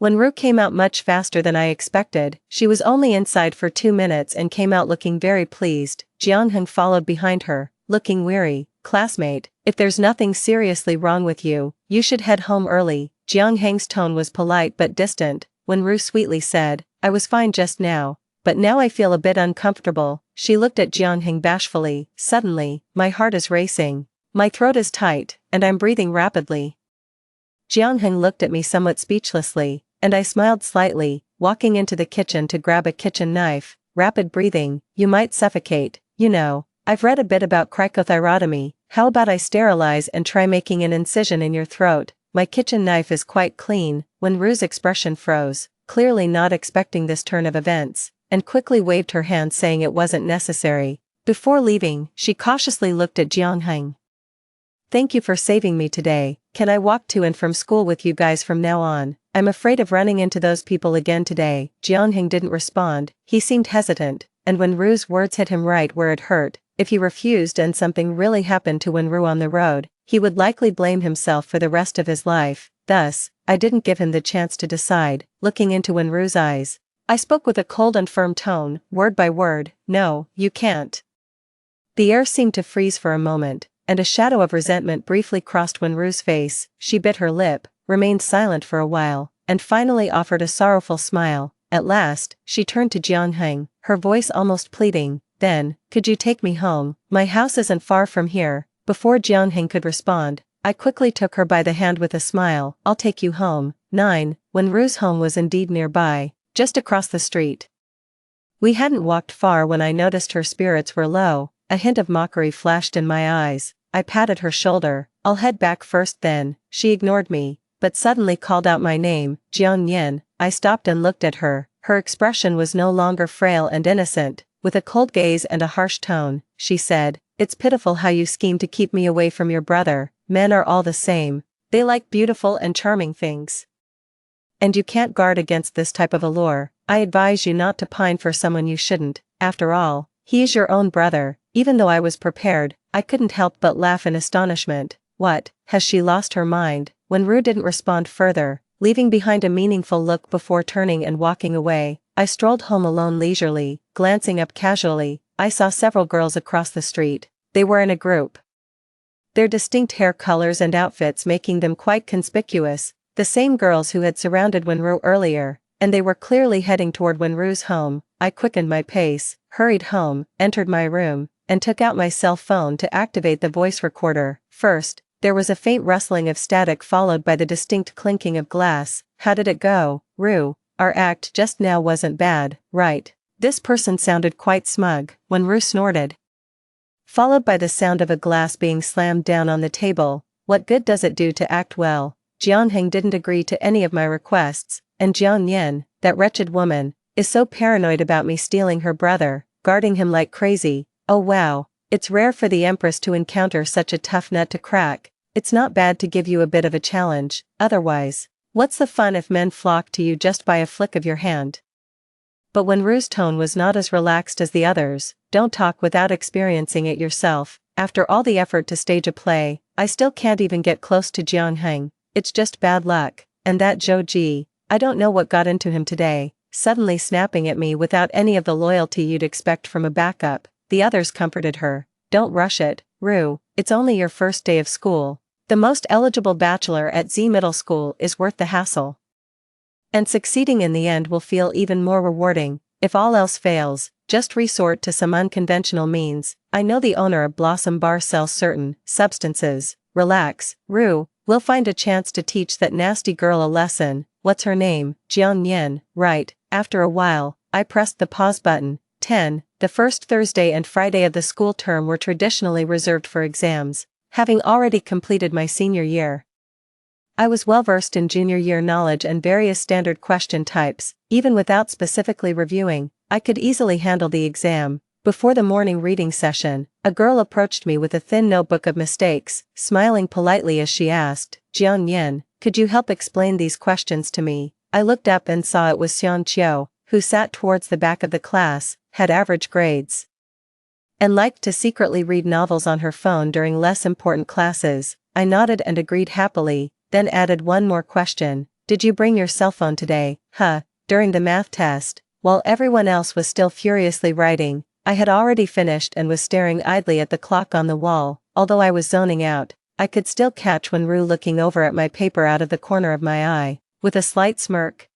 Wenru came out much faster than I expected. She was only inside for 2 minutes and came out looking very pleased. Jianheng followed behind her, looking weary. Classmate, if there's nothing seriously wrong with you, you should head home early. Jiangheng's tone was polite but distant. Wenru sweetly said, I was fine just now, but now I feel a bit uncomfortable. She looked at Jiangheng bashfully. Suddenly, my heart is racing. My throat is tight, and I'm breathing rapidly. Jiangheng looked at me somewhat speechlessly, and I smiled slightly, walking into the kitchen to grab a kitchen knife. Rapid breathing, you might suffocate. You know, I've read a bit about cricothyrotomy. How about I sterilize and try making an incision in your throat? My kitchen knife is quite clean. Wenru's expression froze, clearly not expecting this turn of events, and quickly waved her hand saying it wasn't necessary. Before leaving, she cautiously looked at Jiangheng. Thank you for saving me today. Can I walk to and from school with you guys from now on? I'm afraid of running into those people again today. Jiangheng didn't respond. He seemed hesitant, and Wenru's words hit him right where it hurt. If he refused and something really happened to Wenru on the road, he would likely blame himself for the rest of his life. Thus, I didn't give him the chance to decide. Looking into Wenru's eyes, I spoke with a cold and firm tone, word by word. No, you can't. The air seemed to freeze for a moment, and a shadow of resentment briefly crossed Wenru's face. She bit her lip, remained silent for a while, and finally offered a sorrowful smile. At last, she turned to Jiangheng, her voice almost pleading. Then, could you take me home? My house isn't far from here. Before Jiangheng could respond, I quickly took her by the hand with a smile. I'll take you home. 9. Wenru's home was indeed nearby, just across the street. We hadn't walked far when I noticed her spirits were low. A hint of mockery flashed in my eyes. I patted her shoulder. "I'll head back first then." She ignored me, but suddenly called out my name, Jiang Yin. I stopped and looked at her. Her expression was no longer frail and innocent. With a cold gaze and a harsh tone, she said, "It's pitiful how you scheme to keep me away from your brother. Men are all the same. They like beautiful and charming things. And you can't guard against this type of allure. I advise you not to pine for someone you shouldn't. After all, he is your own brother." Even though I was prepared, I couldn't help but laugh in astonishment. What, has she lost her mind? When Rue didn't respond further, leaving behind a meaningful look before turning and walking away, I strolled home alone leisurely. Glancing up casually, I saw several girls across the street. They were in a group, their distinct hair colors and outfits making them quite conspicuous, the same girls who had surrounded Wenru earlier, and they were clearly heading toward Wenru's home. I quickened my pace, hurried home, entered my room, and took out my cell phone to activate the voice recorder. First, there was a faint rustling of static followed by the distinct clinking of glass. "How did it go, Rue? Our act just now wasn't bad, right?" This person sounded quite smug. When Rue snorted, followed by the sound of a glass being slammed down on the table. "What good does it do to act well?" Jianheng didn't agree to any of my requests, and Jiang Yin, that wretched woman, is so paranoid about me stealing her brother, guarding him like crazy. Oh wow, it's rare for the Empress to encounter such a tough nut to crack. It's not bad to give you a bit of a challenge, otherwise, what's the fun if men flock to you just by a flick of your hand? But when Rue's tone was not as relaxed as the others, "Don't talk without experiencing it yourself. After all the effort to stage a play, I still can't even get close to Jianheng. It's just bad luck. And that Zhou Ji, I don't know what got into him today, suddenly snapping at me without any of the loyalty you'd expect from a backup." The others comforted her. "Don't rush it, Rue, it's only your first day of school. The most eligible bachelor at Z Middle School is worth the hassle. And succeeding in the end will feel even more rewarding. If all else fails, just resort to some unconventional means. I know the owner of Blossom Bar sells certain substances. Relax, Rue, we'll find a chance to teach that nasty girl a lesson." "What's her name?" "Jiang Yin." "Right." After a while, I pressed the pause button. 10. The first Thursday and Friday of the school term were traditionally reserved for exams. Having already completed my senior year, I was well versed in junior year knowledge and various standard question types. Even without specifically reviewing, I could easily handle the exam. Before the morning reading session, a girl approached me with a thin notebook of mistakes, smiling politely as she asked, "Jiang Yin, could you help explain these questions to me?" I looked up and saw it was Xian Qiu, who sat towards the back of the class, had average grades, and liked to secretly read novels on her phone during less important classes. I nodded and agreed happily, then added one more question. "Did you bring your cell phone today?" During the math test, while everyone else was still furiously writing, I had already finished and was staring idly at the clock on the wall. Although I was zoning out, I could still catch Wenru looking over at my paper out of the corner of my eye, with a slight smirk.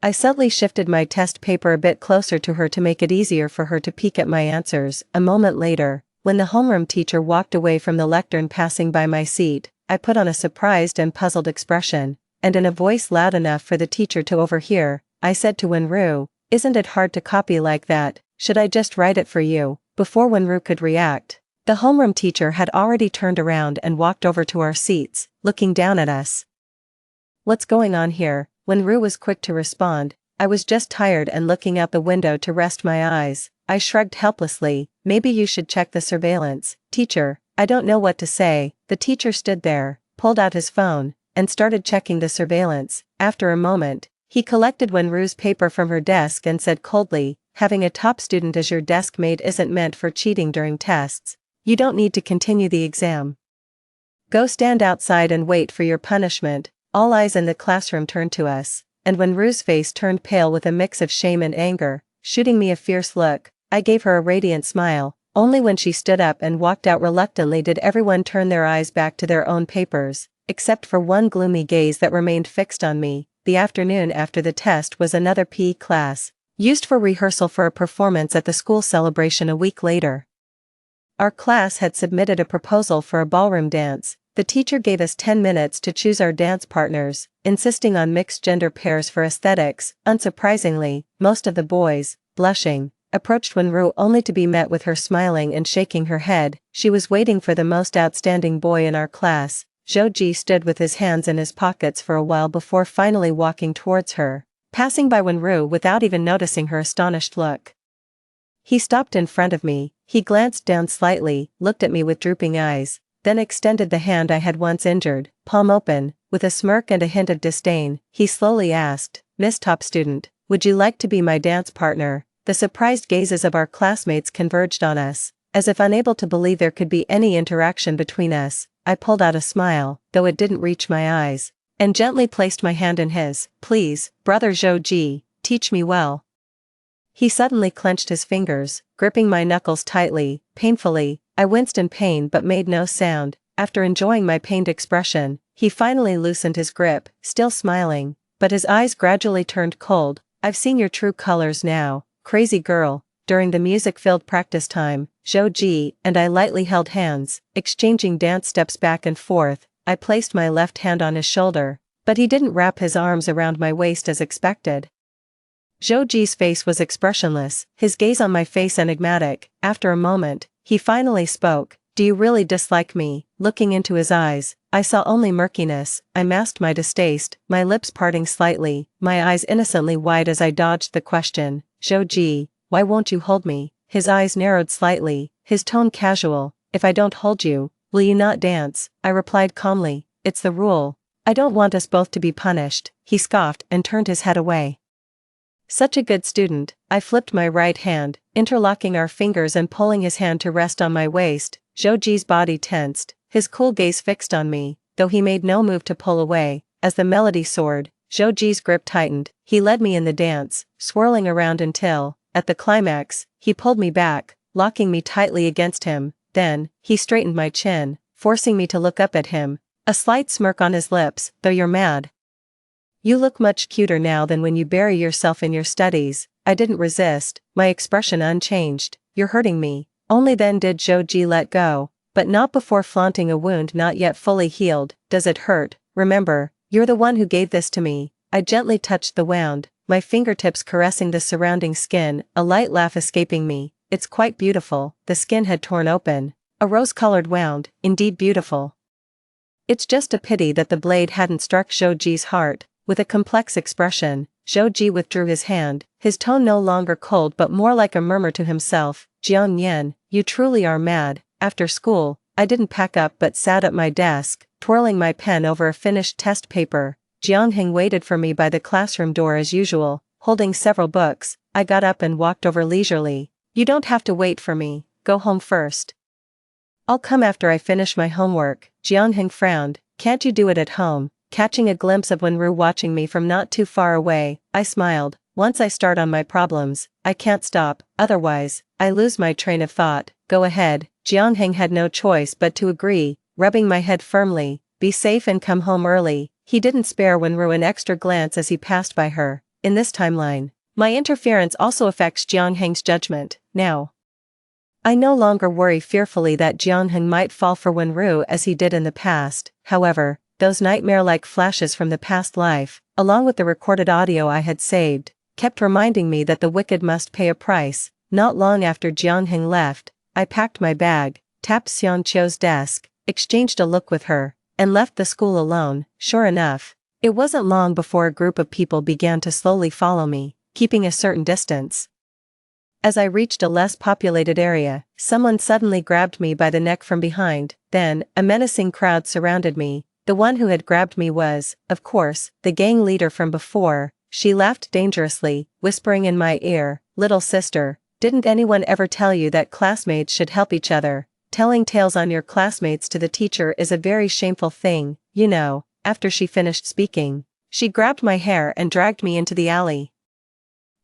I subtly shifted my test paper a bit closer to her to make it easier for her to peek at my answers. A moment later, when the homeroom teacher walked away from the lectern passing by my seat, I put on a surprised and puzzled expression, and in a voice loud enough for the teacher to overhear, I said to Wenru, "Isn't it hard to copy like that? Should I just write it for you?" Before Wenru could react, the homeroom teacher had already turned around and walked over to our seats, looking down at us. "What's going on here?" Wenru was quick to respond. "I was just tired and looking out the window to rest my eyes." I shrugged helplessly. "Maybe you should check the surveillance." "Teacher, I don't know what to say." The teacher stood there, pulled out his phone, and started checking the surveillance. After a moment, he collected Wenru's paper from her desk and said coldly, "Having a top student as your desk mate isn't meant for cheating during tests. You don't need to continue the exam. Go stand outside and wait for your punishment." All eyes in the classroom turned to us, and when Rue's face turned pale with a mix of shame and anger, shooting me a fierce look, I gave her a radiant smile. Only when she stood up and walked out reluctantly did everyone turn their eyes back to their own papers, except for one gloomy gaze that remained fixed on me. The afternoon after the test was another PE class, used for rehearsal for a performance at the school celebration a week later. Our class had submitted a proposal for a ballroom dance. The teacher gave us 10 minutes to choose our dance partners, insisting on mixed-gender pairs for aesthetics. Unsurprisingly, most of the boys, blushing, approached Wenru only to be met with her smiling and shaking her head. She was waiting for the most outstanding boy in our class. Zhou stood with his hands in his pockets for a while before finally walking towards her, passing by Wenru without even noticing her astonished look. He stopped in front of me, he glanced down slightly, looked at me with drooping eyes, then extended the hand I had once injured, palm open. With a smirk and a hint of disdain, he slowly asked, "Miss Top Student, would you like to be my dance partner?" The surprised gazes of our classmates converged on us. As if unable to believe there could be any interaction between us, I pulled out a smile, though it didn't reach my eyes, and gently placed my hand in his. "Please, brother Zhou, teach me well." He suddenly clenched his fingers, gripping my knuckles tightly, painfully. I winced in pain but made no sound. After enjoying my pained expression, he finally loosened his grip, still smiling, but his eyes gradually turned cold. "I've seen your true colors now, crazy girl." During the music-filled practice time, Zhou and I lightly held hands, exchanging dance steps back and forth. I placed my left hand on his shoulder, but he didn't wrap his arms around my waist as expected. Zhou's face was expressionless, his gaze on my face enigmatic. After a moment, he finally spoke. "Do you really dislike me?" Looking into his eyes, I saw only murkiness. I masked my distaste, my lips parting slightly, my eyes innocently wide as I dodged the question. "Zhou, why won't you hold me?" His eyes narrowed slightly, his tone casual. "If I don't hold you, will you not dance?" I replied calmly. "It's the rule. I don't want us both to be punished." He scoffed and turned his head away. Such a good student. I flipped my right hand, interlocking our fingers and pulling his hand to rest on my waist. Zhou's body tensed, his cool gaze fixed on me, though he made no move to pull away. As the melody soared, Zhou's grip tightened. He led me in the dance, swirling around until, at the climax, he pulled me back, locking me tightly against him. Then, he straightened my chin, forcing me to look up at him, a slight smirk on his lips. "Though you're mad. You look much cuter now than when you bury yourself in your studies." I didn't resist, my expression unchanged. "You're hurting me." Only then did Zhou let go, but not before flaunting a wound not yet fully healed. "Does it hurt? Remember, you're the one who gave this to me." I gently touched the wound, my fingertips caressing the surrounding skin, a light laugh escaping me. "It's quite beautiful." The skin had torn open. A rose-colored wound, indeed beautiful. "It's just a pity that the blade hadn't struck Zhou's heart." With a complex expression, Zhou withdrew his hand, his tone no longer cold but more like a murmur to himself. "Jiang Yan, you truly are mad." After school, I didn't pack up but sat at my desk, twirling my pen over a finished test paper. Jiang waited for me by the classroom door as usual, holding several books. I got up and walked over leisurely. "You don't have to wait for me, go home first." "I'll come after I finish my homework." Jiang frowned. "Can't you do it at home?" Catching a glimpse of Wenru watching me from not too far away, I smiled. "Once I start on my problems, I can't stop, otherwise, I lose my train of thought." "Go ahead." Jiang had no choice but to agree, rubbing my head firmly. "Be safe and come home early." He didn't spare Wenru an extra glance as he passed by her. In this timeline, my interference also affects Jiang's judgment. Now, I no longer worry fearfully that Jiang might fall for Wenru as he did in the past. However, those nightmare-like flashes from the past life, along with the recorded audio I had saved, kept reminding me that the wicked must pay a price. Not long after Jiang left, I packed my bag, tapped Xian Qiu's desk, exchanged a look with her, and left the school alone. Sure enough, it wasn't long before a group of people began to slowly follow me, keeping a certain distance. As I reached a less populated area, someone suddenly grabbed me by the neck from behind. Then, a menacing crowd surrounded me. The one who had grabbed me was, of course, the gang leader from before. She laughed dangerously, whispering in my ear, "Little sister, didn't anyone ever tell you that classmates should help each other? Telling tales on your classmates to the teacher is a very shameful thing, you know." After she finished speaking, she grabbed my hair and dragged me into the alley.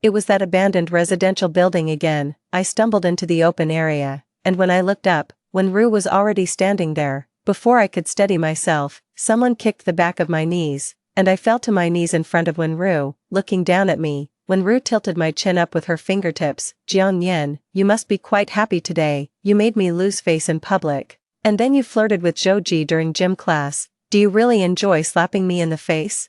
It was that abandoned residential building again. I stumbled into the open area, and when I looked up, Wenru was already standing there. Before I could steady myself, someone kicked the back of my knees, and I fell to my knees in front of Wenru, looking down at me. Wenru tilted my chin up with her fingertips. "Jiang Yan, you must be quite happy today. You made me lose face in public. And then you flirted with Zhou during gym class. Do you really enjoy slapping me in the face?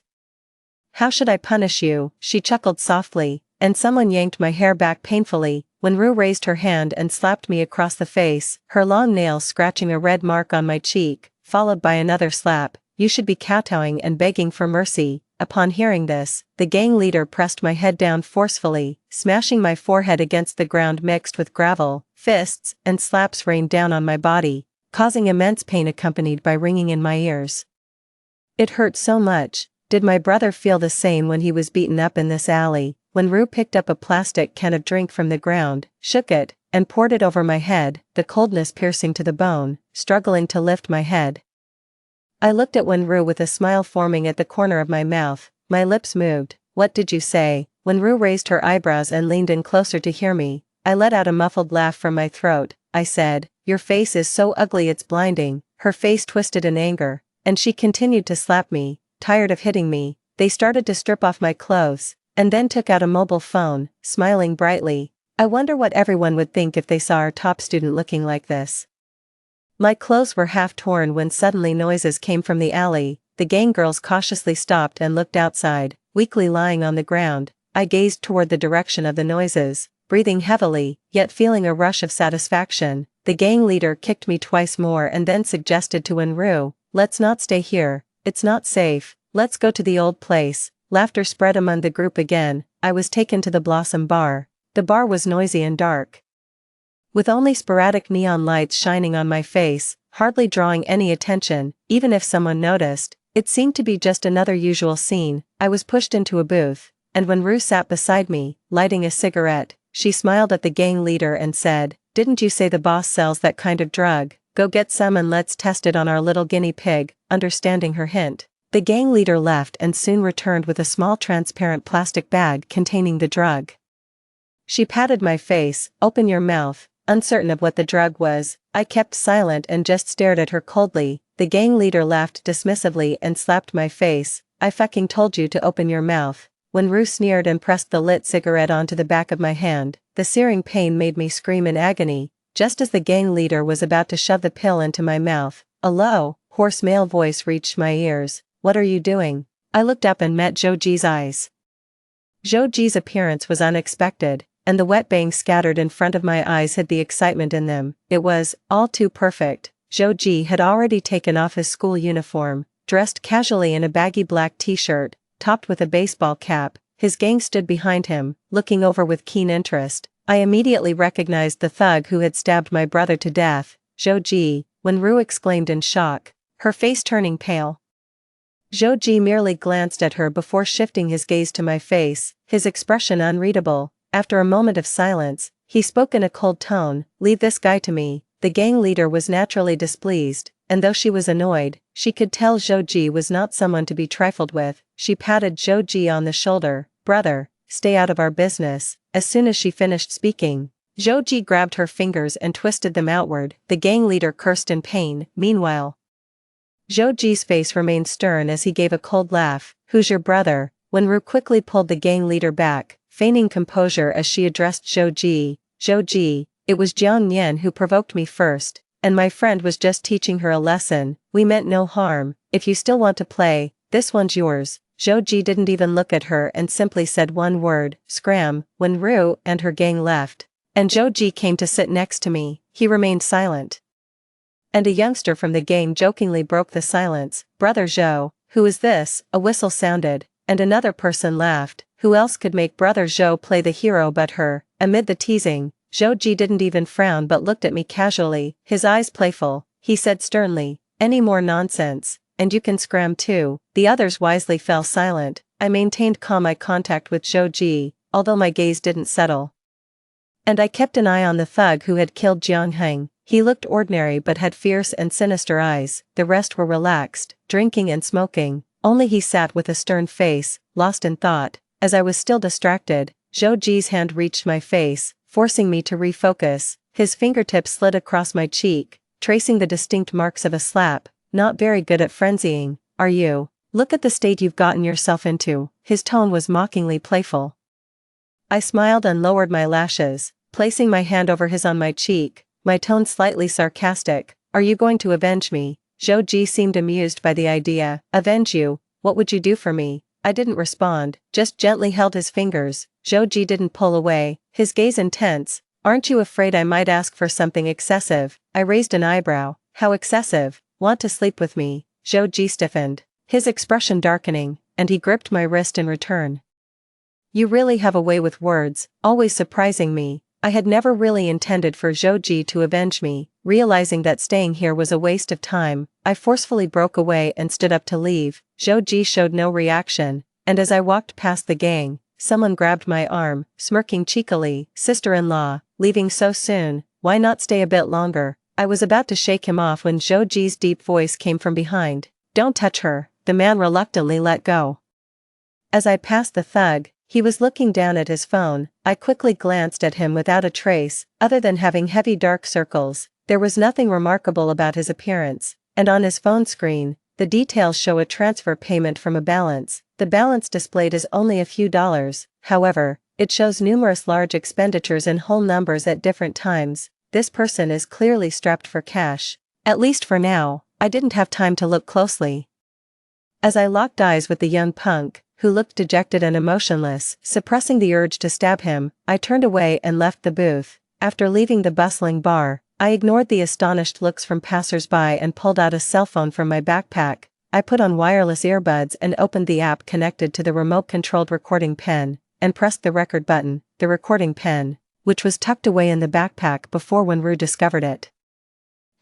How should I punish you?" She chuckled softly, and someone yanked my hair back painfully, when Rue raised her hand and slapped me across the face, her long nails scratching a red mark on my cheek, followed by another slap. "You should be kowtowing and begging for mercy." Upon hearing this, the gang leader pressed my head down forcefully, smashing my forehead against the ground mixed with gravel. Fists and slaps rained down on my body, causing immense pain accompanied by ringing in my ears. It hurt so much. Did my brother feel the same when he was beaten up in this alley? When Rue picked up a plastic can of drink from the ground, shook it, and poured it over my head, the coldness piercing to the bone, struggling to lift my head. I looked at Wenru with a smile forming at the corner of my mouth. My lips moved. "What did you say?" Wenru raised her eyebrows and leaned in closer to hear me. I let out a muffled laugh from my throat. I said, "Your face is so ugly it's blinding." Her face twisted in anger, and she continued to slap me. Tired of hitting me, they started to strip off my clothes, and then took out a mobile phone, smiling brightly. I wonder what everyone would think if they saw our top student looking like this. My clothes were half torn when suddenly noises came from the alley. The gang girls cautiously stopped and looked outside. Weakly lying on the ground, I gazed toward the direction of the noises, breathing heavily, yet feeling a rush of satisfaction. The gang leader kicked me twice more and then suggested to Wenru, "Let's not stay here. It's not safe. Let's go to the old place." Laughter spread among the group again. I was taken to the Blossom Bar. The bar was noisy and dark, with only sporadic neon lights shining on my face, hardly drawing any attention. Even if someone noticed, it seemed to be just another usual scene. I was pushed into a booth, and when Rue sat beside me, lighting a cigarette, she smiled at the gang leader and said, "Didn't you say the boss sells that kind of drug? Go get some and let's test it on our little guinea pig." Understanding her hint, the gang leader left and soon returned with a small transparent plastic bag containing the drug. She patted my face. "Open your mouth." Uncertain of what the drug was, I kept silent and just stared at her coldly. The gang leader laughed dismissively and slapped my face. "I fucking told you to open your mouth." When Rue sneered and pressed the lit cigarette onto the back of my hand, the searing pain made me scream in agony. Just as the gang leader was about to shove the pill into my mouth, a low, hoarse male voice reached my ears. "What are you doing?" I looked up and met Joji's eyes. Joji's appearance was unexpected, and the wet bang scattered in front of my eyes hid the excitement in them. It was all too perfect. Joji had already taken off his school uniform, dressed casually in a baggy black t-shirt, topped with a baseball cap. His gang stood behind him, looking over with keen interest. I immediately recognized the thug who had stabbed my brother to death. "Joji," when Rue exclaimed in shock, her face turning pale. Joji merely glanced at her before shifting his gaze to my face, his expression unreadable. After a moment of silence, he spoke in a cold tone, "Leave this guy to me." The gang leader was naturally displeased, and though she was annoyed, she could tell Joji was not someone to be trifled with. She patted Joji on the shoulder. "Brother, stay out of our business." As soon as she finished speaking, Joji grabbed her fingers and twisted them outward. The gang leader cursed in pain. Meanwhile, Joji's face remained stern as he gave a cold laugh. "Who's your brother?" When Rue quickly pulled the gang leader back, feigning composure as she addressed Joji. "Joji, it was Jiang Nian who provoked me first, and my friend was just teaching her a lesson. We meant no harm. If you still want to play, this one's yours." Joji didn't even look at her and simply said one word, "Scram." When Rue and her gang left, and Joji came to sit next to me, he remained silent. And a youngster from the gang jokingly broke the silence. "Brother Zhou, who is this?" A whistle sounded, and another person laughed. Who else could make Brother Zhou play the hero but her? Amid the teasing, Joji didn't even frown but looked at me casually, his eyes playful. He said sternly, "Any more nonsense, and you can scram too." The others wisely fell silent. I maintained calm eye contact with Joji, although my gaze didn't settle. And I kept an eye on the thug who had killed Jiang Heng. He looked ordinary but had fierce and sinister eyes. The rest were relaxed, drinking and smoking. Only he sat with a stern face, lost in thought. As I was still distracted, Joji's hand reached my face, forcing me to refocus. His fingertips slid across my cheek, tracing the distinct marks of a slap. "Not very good at frenzying, are you? Look at the state you've gotten yourself into." His tone was mockingly playful. I smiled and lowered my lashes, placing my hand over his on my cheek, my tone slightly sarcastic. "Are you going to avenge me?" Joji seemed amused by the idea. "Avenge you? What would you do for me?" I didn't respond, just gently held his fingers. Zhou didn't pull away, his gaze intense. Aren't you afraid I might ask for something excessive? I raised an eyebrow. How excessive? Want to sleep with me? Zhou stiffened, his expression darkening, and he gripped my wrist in return. You really have a way with words, always surprising me. I had never really intended for Zhou to avenge me. Realizing that staying here was a waste of time, I forcefully broke away and stood up to leave. Zhou showed no reaction, and as I walked past the gang, someone grabbed my arm, smirking cheekily. Sister-in-law, leaving so soon, why not stay a bit longer? I was about to shake him off when Zhou's deep voice came from behind. Don't touch her. The man reluctantly let go. As I passed the thug, he was looking down at his phone. I quickly glanced at him without a trace, other than having heavy dark circles. There was nothing remarkable about his appearance, and on his phone screen, the details show a transfer payment from a balance. The balance displayed is only a few dollars, however, it shows numerous large expenditures in whole numbers at different times. This person is clearly strapped for cash. At least for now, I didn't have time to look closely. As I locked eyes with the young punk, who looked dejected and emotionless, suppressing the urge to stab him, I turned away and left the booth. After leaving the bustling bar, I ignored the astonished looks from passers-by and pulled out a cell phone from my backpack. I put on wireless earbuds and opened the app connected to the remote-controlled recording pen, and pressed the record button. The recording pen, which was tucked away in the backpack before when Rue discovered it,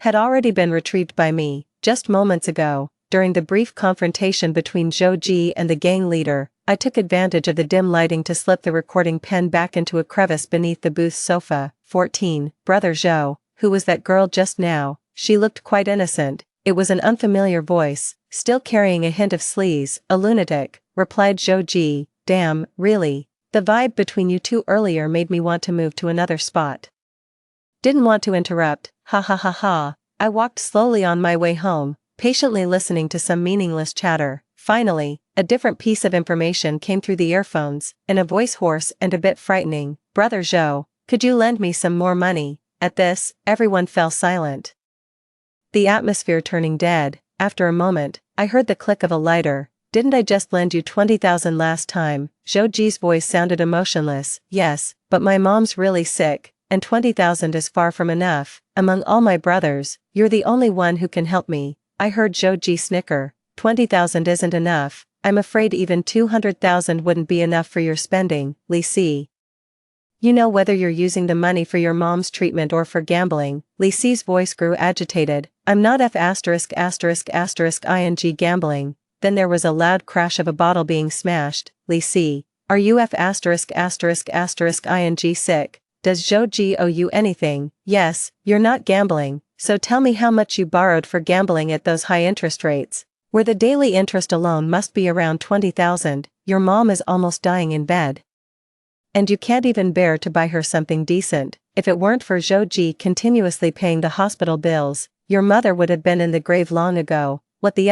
had already been retrieved by me, just moments ago. During the brief confrontation between Zhou and the gang leader, I took advantage of the dim lighting to slip the recording pen back into a crevice beneath the booth's sofa. 14. Brother Zhou, who was that girl just now? She looked quite innocent. It was an unfamiliar voice, still carrying a hint of sleaze. A lunatic, replied Zhou. Damn, really? The vibe between you two earlier made me want to move to another spot. Didn't want to interrupt, ha ha ha ha. I walked slowly on my way home, patiently listening to some meaningless chatter. Finally, a different piece of information came through the earphones, in a voice hoarse and a bit frightening. Brother Zhou, could you lend me some more money? At this, everyone fell silent, the atmosphere turning dead. After a moment, I heard the click of a lighter. Didn't I just lend you 20,000 last time? Zhou's voice sounded emotionless. Yes, but my mom's really sick, and 20,000 is far from enough. Among all my brothers, you're the only one who can help me. I heard Zhou snicker. 20,000 isn't enough. I'm afraid even 200,000 wouldn't be enough for your spending, Li Si. You know whether you're using the money for your mom's treatment or for gambling. Li Si's voice grew agitated. I'm not ing gambling. Then there was a loud crash of a bottle being smashed. Li Si, are you ing sick? Does Zhou owe you anything? Yes, you're not gambling, so tell me how much you borrowed for gambling at those high interest rates, where the daily interest alone must be around 20,000, your mom is almost dying in bed. And you can't even bear to buy her something decent. If it weren't for Zhou continuously paying the hospital bills, your mother would have been in the grave long ago. What the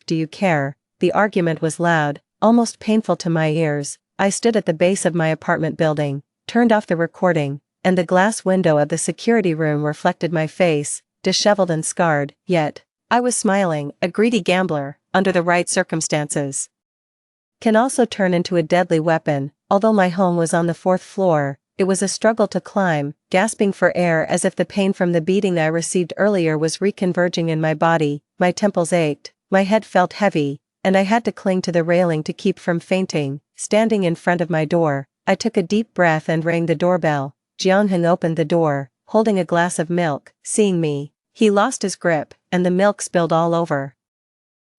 do you care? The argument was loud, almost painful to my ears. I stood at the base of my apartment building, turned off the recording, and the glass window of the security room reflected my face, disheveled and scarred, yet I was smiling. A greedy gambler, under the right circumstances, can also turn into a deadly weapon. Although my home was on the 4th floor, it was a struggle to climb, gasping for air as if the pain from the beating I received earlier was reconverging in my body. My temples ached, my head felt heavy, and I had to cling to the railing to keep from fainting. Standing in front of my door, I took a deep breath and rang the doorbell. Jiangheng opened the door, holding a glass of milk. Seeing me, he lost his grip, and the milk spilled all over,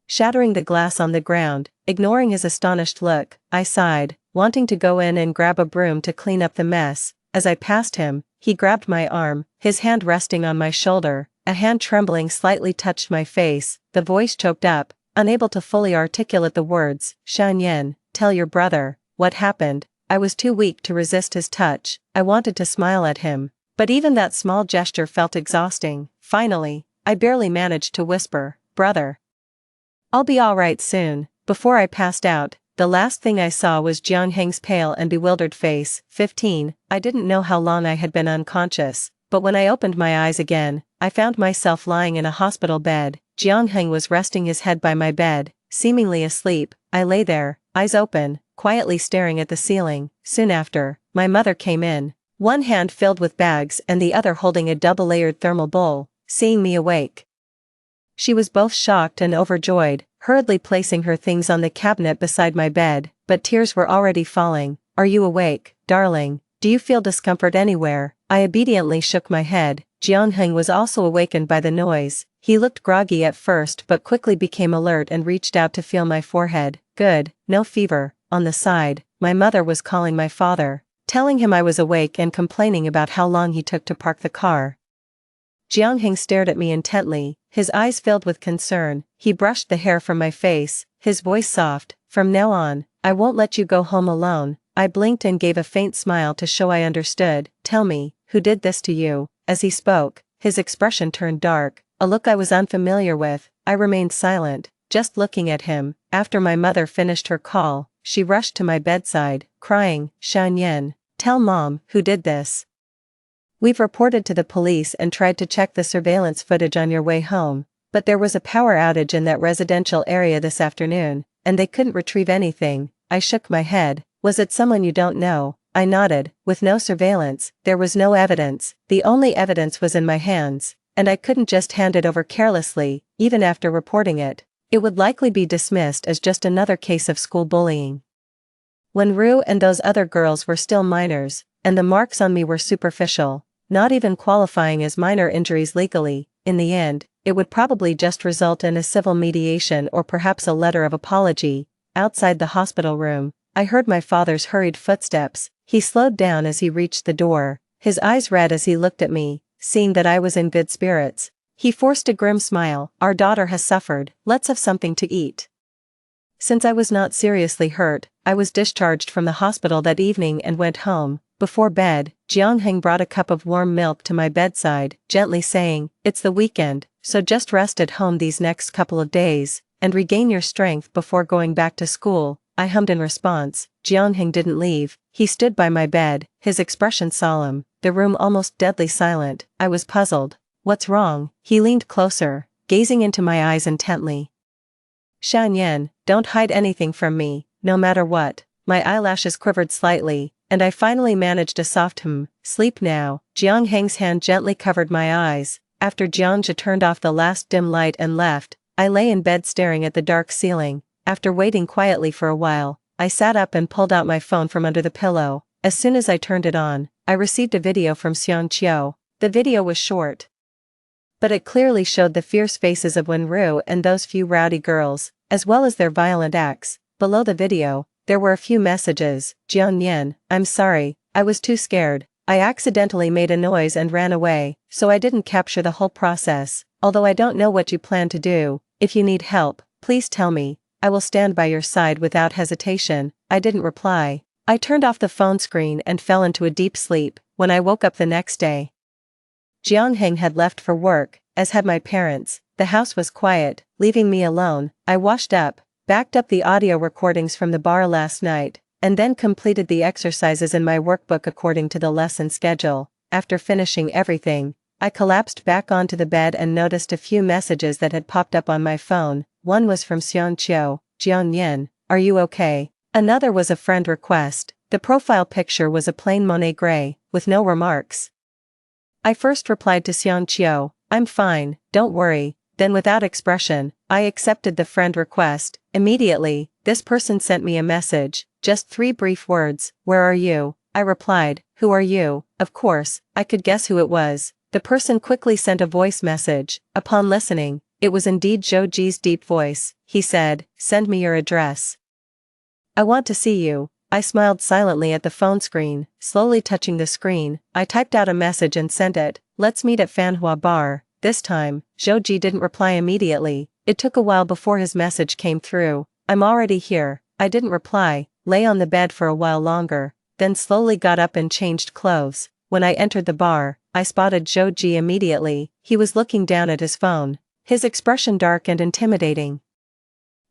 shattering the glass on the ground. Ignoring his astonished look, I sighed, wanting to go in and grab a broom to clean up the mess. As I passed him, he grabbed my arm, his hand resting on my shoulder. A hand trembling slightly touched my face. The voice choked up, unable to fully articulate the words. Shanyan, tell your brother. What happened? I was too weak to resist his touch. I wanted to smile at him, but even that small gesture felt exhausting. Finally, I barely managed to whisper, brother, I'll be alright soon. Before I passed out, the last thing I saw was Jiangheng's pale and bewildered face. 15. I didn't know how long I had been unconscious, but when I opened my eyes again, I found myself lying in a hospital bed. Jiangheng was resting his head by my bed, seemingly asleep. I lay there, eyes open, quietly staring at the ceiling. Soon after, my mother came in, one hand filled with bags and the other holding a double-layered thermal bowl. Seeing me awake, she was both shocked and overjoyed, hurriedly placing her things on the cabinet beside my bed, but tears were already falling. "Are you awake, darling? Do you feel discomfort anywhere?" I obediently shook my head. Jianheng was also awakened by the noise. He looked groggy at first but quickly became alert and reached out to feel my forehead. "Good, no fever." On the side, my mother was calling my father, telling him I was awake and complaining about how long he took to park the car. Jianheng stared at me intently, his eyes filled with concern. He brushed the hair from my face, his voice soft. "From now on, I won't let you go home alone." I blinked and gave a faint smile to show I understood. "Tell me, who did this to you?" As he spoke, his expression turned dark, a look I was unfamiliar with. I remained silent, just looking at him. After my mother finished her call, she rushed to my bedside, crying, "Shan, tell Mom, who did this? We've reported to the police and tried to check the surveillance footage on your way home, but there was a power outage in that residential area this afternoon, and they couldn't retrieve anything." I shook my head. "Was it someone you don't know?" I nodded. "With no surveillance, there was no evidence. The only evidence was in my hands, and I couldn't just hand it over carelessly. Even after reporting it, it would likely be dismissed as just another case of school bullying. When Rue and those other girls were still minors, and the marks on me were superficial, not even qualifying as minor injuries legally, in the end, it would probably just result in a civil mediation or perhaps a letter of apology." Outside the hospital room, I heard my father's hurried footsteps. He slowed down as he reached the door, his eyes red as he looked at me. Seeing that I was in good spirits, he forced a grim smile. "Our daughter has suffered, let's have something to eat." Since I was not seriously hurt, I was discharged from the hospital that evening and went home. Before bed, Jianheng brought a cup of warm milk to my bedside, gently saying, "It's the weekend, so just rest at home these next couple of days, and regain your strength before going back to school." I hummed in response. Jianheng didn't leave. He stood by my bed, his expression solemn, the room almost deadly silent. I was puzzled. "What's wrong?" He leaned closer, gazing into my eyes intently. "Shan, don't hide anything from me, no matter what." My eyelashes quivered slightly, and I finally managed a soft "Sleep now." Jianheng's hand gently covered my eyes. After Jianja turned off the last dim light and left, I lay in bed staring at the dark ceiling. After waiting quietly for a while, I sat up and pulled out my phone from under the pillow. As soon as I turned it on, I received a video from Xian Qiu. The video was short, but it clearly showed the fierce faces of Wenru and those few rowdy girls, as well as their violent acts. Below the video, there were a few messages. "Jian, I'm sorry, I was too scared. I accidentally made a noise and ran away, so I didn't capture the whole process. Although I don't know what you plan to do, if you need help, please tell me. I will stand by your side without hesitation." I didn't reply. I turned off the phone screen and fell into a deep sleep. When I woke up the next day, Jianheng had left for work, as had my parents. The house was quiet, leaving me alone. I washed up, backed up the audio recordings from the bar last night, and then completed the exercises in my workbook according to the lesson schedule. After finishing everything, I collapsed back onto the bed and noticed a few messages that had popped up on my phone. One was from Xian Qiu. "Jian, are you okay?" Another was a friend request. The profile picture was a plain Monet gray, with no remarks. I first replied to Xian Qiu, "I'm fine, don't worry." Then without expression, I accepted the friend request. Immediately, this person sent me a message, just 3 brief words, "Where are you?" I replied, "Who are you?" Of course, I could guess who it was. The person quickly sent a voice message. Upon listening, it was indeed Zhou Ji's deep voice. He said, "Send me your address. I want to see you." I smiled silently at the phone screen. Slowly touching the screen, I typed out a message and sent it. "Let's meet at Fanhua Bar." This time, Zhou Ji didn't reply immediately. It took a while before his message came through. "I'm already here." I didn't reply, lay on the bed for a while longer, then slowly got up and changed clothes. When I entered the bar, I spotted Zhou Ji immediately. He was looking down at his phone, his expression dark and intimidating.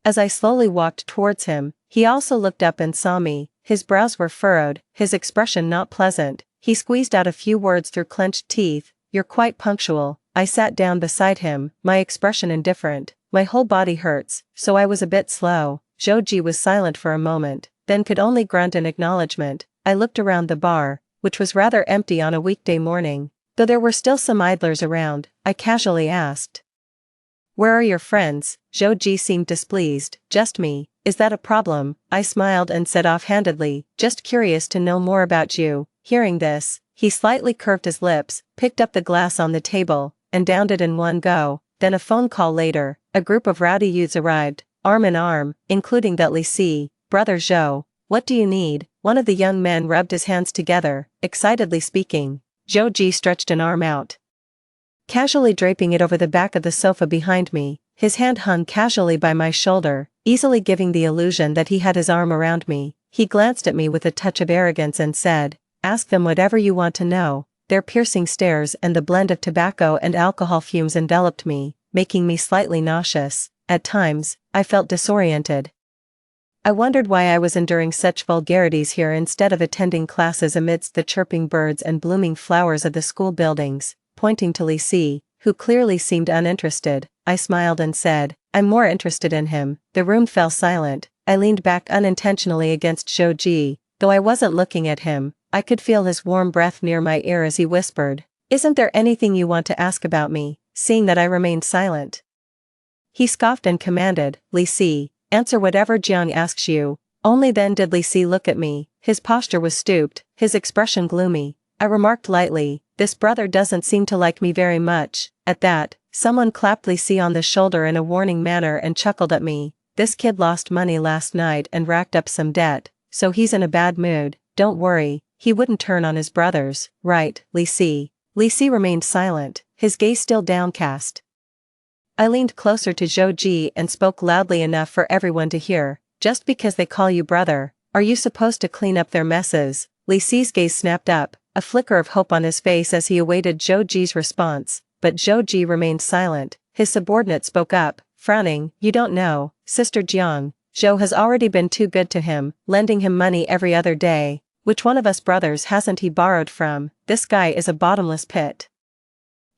As I slowly walked towards him, he also looked up and saw me. His brows were furrowed, his expression not pleasant. He squeezed out a few words through clenched teeth. you're quite punctual." I sat down beside him, my expression indifferent. My whole body hurts, so I was a bit slow. Joji was silent for a moment, then could only grunt in acknowledgement. I looked around the bar, which was rather empty on a weekday morning. Though there were still some idlers around, I casually asked, "Where are your friends?" Joji seemed displeased. "Just me." "Is that a problem?" I smiled and said offhandedly, "Just curious to know more about you." Hearing this, he slightly curved his lips, picked up the glass on the table, and downed it in one go. Then a phone call later, a group of rowdy youths arrived, arm in arm, including that Lisi, brother Zhou. "What do you need?" One of the young men rubbed his hands together, excitedly speaking. Joji stretched an arm out, casually draping it over the back of the sofa behind me. His hand hung casually by my shoulder, easily giving the illusion that he had his arm around me. He glanced at me with a touch of arrogance and said, "Ask them whatever you want to know." Their piercing stares and the blend of tobacco and alcohol fumes enveloped me, making me slightly nauseous. At times, I felt disoriented. I wondered why I was enduring such vulgarities here instead of attending classes amidst the chirping birds and blooming flowers of the school buildings. Pointing to Lisi, who clearly seemed uninterested, I smiled and said, "I'm more interested in him." The room fell silent. I leaned back unintentionally against Joji. Though I wasn't looking at him, I could feel his warm breath near my ear as he whispered, "Isn't there anything you want to ask about me?" Seeing that I remained silent, he scoffed and commanded, "Lisi, answer whatever Jiang asks you." Only then did Lisi look at me. His posture was stooped, his expression gloomy. I remarked lightly, "This brother doesn't seem to like me very much." At that, someone clapped Lisi on the shoulder in a warning manner and chuckled at me. "This kid lost money last night and racked up some debt, so he's in a bad mood. Don't worry, he wouldn't turn on his brothers, right, Lisi?" Lisi remained silent, his gaze still downcast. I leaned closer to Joji and spoke loudly enough for everyone to hear. "Just because they call you brother, are you supposed to clean up their messes?" Lisi's gaze snapped up, a flicker of hope on his face as he awaited Joji's response, but Joji remained silent. His subordinate spoke up, frowning, "You don't know, Sister Jiang, Zhou has already been too good to him, lending him money every other day. Which one of us brothers hasn't he borrowed from? This guy is a bottomless pit.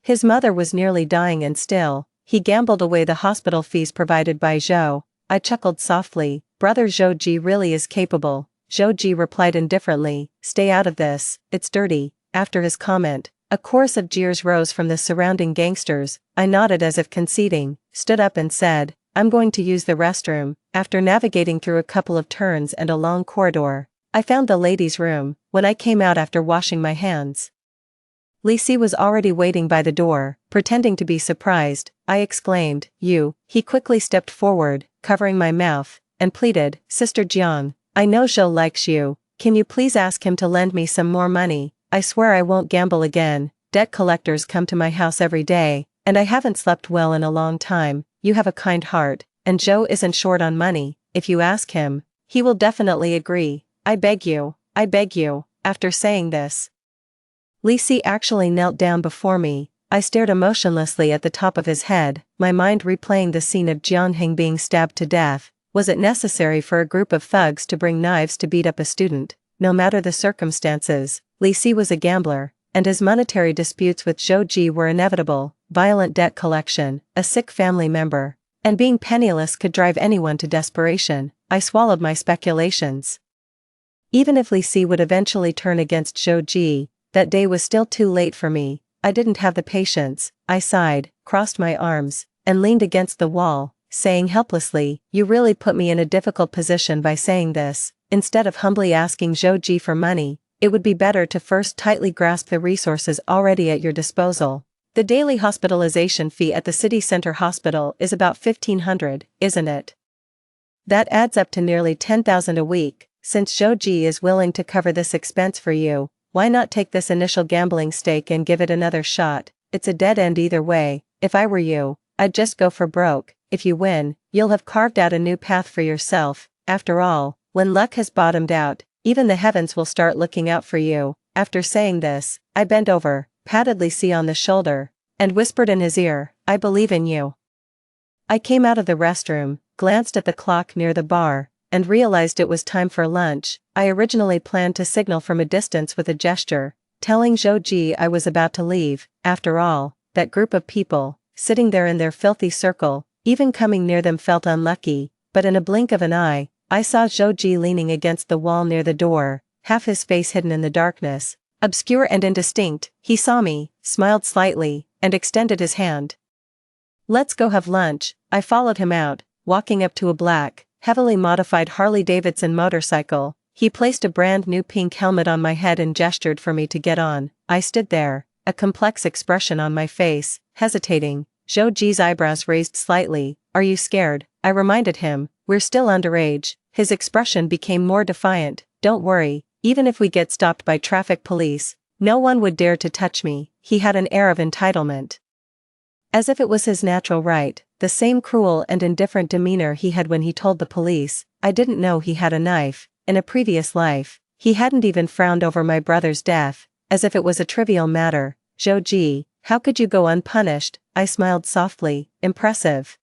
His mother was nearly dying and still, he gambled away the hospital fees provided by Zhou." I chuckled softly, "Brother Zhouji really is capable." Zhouji replied indifferently, "Stay out of this, it's dirty." After his comment, a chorus of jeers rose from the surrounding gangsters. I nodded as if conceding, stood up and said, "I'm going to use the restroom." After navigating through a couple of turns and a long corridor, I found the ladies' room. When I came out after washing my hands, Lisi was already waiting by the door. Pretending to be surprised, I exclaimed, "You." He quickly stepped forward, covering my mouth, and pleaded, "Sister Jiang, I know Zhou likes you. Can you please ask him to lend me some more money? I swear I won't gamble again. Debt collectors come to my house every day, and I haven't slept well in a long time. You have a kind heart, and Zhou isn't short on money. If you ask him, he will definitely agree. I beg you, I beg you." After saying this, Lisi actually knelt down before me. I stared emotionlessly at the top of his head, my mind replaying the scene of Jianheng being stabbed to death. Was it necessary for a group of thugs to bring knives to beat up a student? No matter the circumstances, Lisi was a gambler, and his monetary disputes with Zhouji were inevitable. Violent debt collection, a sick family member, and being penniless could drive anyone to desperation. I swallowed my speculations. Even if Lisi would eventually turn against Zhouji, that day was still too late for me. I didn't have the patience. I sighed, crossed my arms, and leaned against the wall, saying helplessly, "You really put me in a difficult position by saying this. Instead of humbly asking Zhouji for money, it would be better to first tightly grasp the resources already at your disposal." The daily hospitalization fee at the city center hospital is about 1,500, isn't it? That adds up to nearly 10,000 a week. Since Zhouji is willing to cover this expense for you, why not take this initial gambling stake and give it another shot? It's a dead end either way. If I were you, I'd just go for broke. If you win, you'll have carved out a new path for yourself. After all, when luck has bottomed out, even the heavens will start looking out for you. After saying this, I bent over, patted Lisi on the shoulder, and whispered in his ear, "I believe in you." I came out of the restroom, glanced at the clock near the bar, and realized it was time for lunch. I originally planned to signal from a distance with a gesture, telling Zhou I was about to leave. After all, that group of people, sitting there in their filthy circle, even coming near them felt unlucky, but in a blink of an eye, I saw Zhou leaning against the wall near the door, half his face hidden in the darkness. Obscure and indistinct, he saw me, smiled slightly, and extended his hand. "Let's go have lunch." I followed him out, walking up to a black, heavily modified Harley-Davidson motorcycle. He placed a brand new pink helmet on my head and gestured for me to get on. I stood there, a complex expression on my face, hesitating. Zhou eyebrows raised slightly. "Are you scared?" I reminded him. "We're still underage." His expression became more defiant. "Don't worry, even if we get stopped by traffic police, no one would dare to touch me." He had an air of entitlement, as if it was his natural right, the same cruel and indifferent demeanor he had when he told the police. I didn't know he had a knife. In a previous life, he hadn't even frowned over my brother's death, as if it was a trivial matter. "Zhou, how could you go unpunished?" I smiled softly. "Impressive."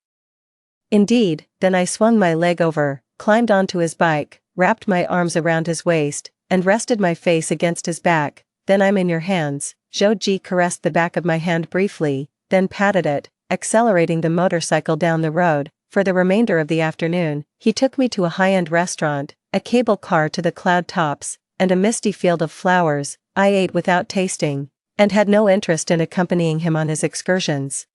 "Indeed." Then I swung my leg over, climbed onto his bike, wrapped my arms around his waist, and rested my face against his back. "Then I'm in your hands." Zhou caressed the back of my hand briefly, then patted it, accelerating the motorcycle down the road. For the remainder of the afternoon, he took me to a high-end restaurant, a cable car to the cloud tops, and a misty field of flowers. I ate without tasting, and had no interest in accompanying him on his excursions,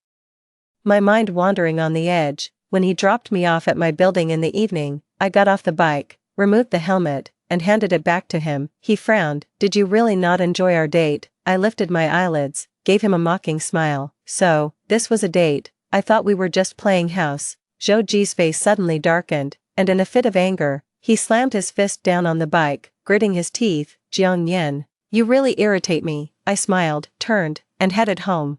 my mind wandering on the edge. When he dropped me off at my building in the evening, I got off the bike, removed the helmet, and handed it back to him. He frowned. "Did you really not enjoy our date?" I lifted my eyelids, gave him a mocking smile. "So, this was a date? I thought we were just playing house." Zhou's face suddenly darkened, and in a fit of anger, he slammed his fist down on the bike, gritting his teeth. "Jiang Yan, you really irritate me." I smiled, turned, and headed home.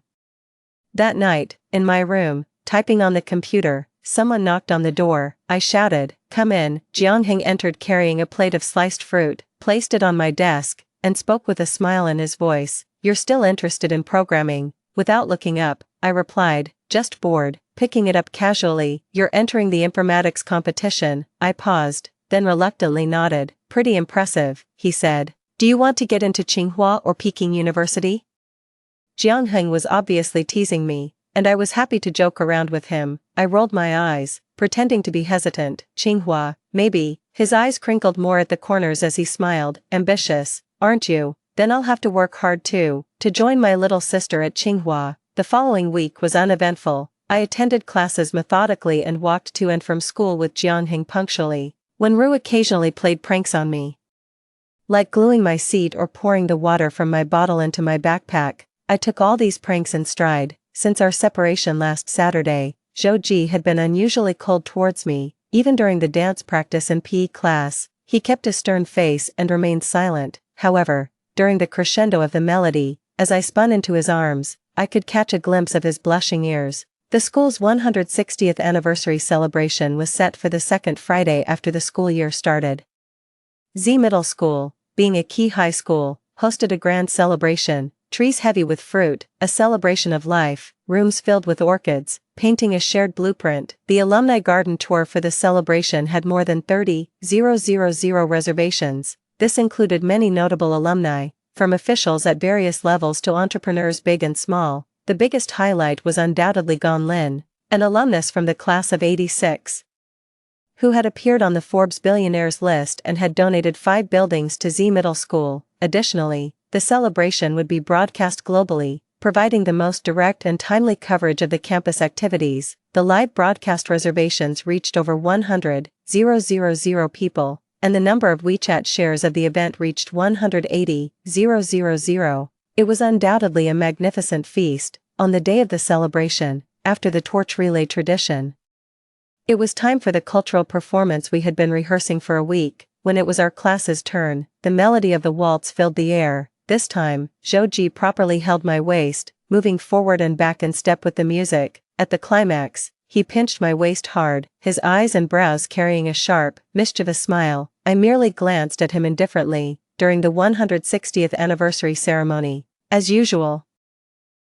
That night, in my room, typing on the computer, someone knocked on the door. I shouted, "Come in." Jiang entered carrying a plate of sliced fruit, placed it on my desk, and spoke with a smile in his voice. "You're still interested in programming?" Without looking up, I replied, "Just bored." Picking it up casually, "You're entering the informatics competition." I paused, then reluctantly nodded. "Pretty impressive," he said. "Do you want to get into Tsinghua or Peking University?" Jiang was obviously teasing me, and I was happy to joke around with him. I rolled my eyes, pretending to be hesitant. "Tsinghua, maybe." His eyes crinkled more at the corners as he smiled. "Ambitious, aren't you? Then I'll have to work hard too, to join my little sister at Tsinghua." The following week was uneventful. I attended classes methodically and walked to and from school with Jiang punctually. When Ru occasionally played pranks on me, like gluing my seat or pouring the water from my bottle into my backpack, I took all these pranks in stride. Since our separation last Saturday, Zhou had been unusually cold towards me. Even during the dance practice in PE class, he kept a stern face and remained silent. However, during the crescendo of the melody, as I spun into his arms, I could catch a glimpse of his blushing ears. The school's 160th anniversary celebration was set for the second Friday after the school year started. Z Middle School, being a key high school, hosted a grand celebration, trees heavy with fruit, a celebration of life, rooms filled with orchids, painting a shared blueprint. The alumni garden tour for the celebration had more than 30,000 reservations. This included many notable alumni, from officials at various levels to entrepreneurs big and small. The biggest highlight was undoubtedly Gon Lin, an alumnus from the class of '86, who had appeared on the Forbes billionaires list and had donated 5 buildings to Z Middle School. Additionally, the celebration would be broadcast globally, providing the most direct and timely coverage of the campus activities. The live broadcast reservations reached over 100,000 people, and the number of WeChat shares of the event reached 180,000. It was undoubtedly a magnificent feast. On the day of the celebration, after the torch relay tradition, it was time for the cultural performance we had been rehearsing for a week. When it was our class's turn, the melody of the waltz filled the air. This time, Zhou properly held my waist, moving forward and back in step with the music. At the climax, he pinched my waist hard, his eyes and brows carrying a sharp, mischievous smile. I merely glanced at him indifferently. During the 160th anniversary ceremony, as usual,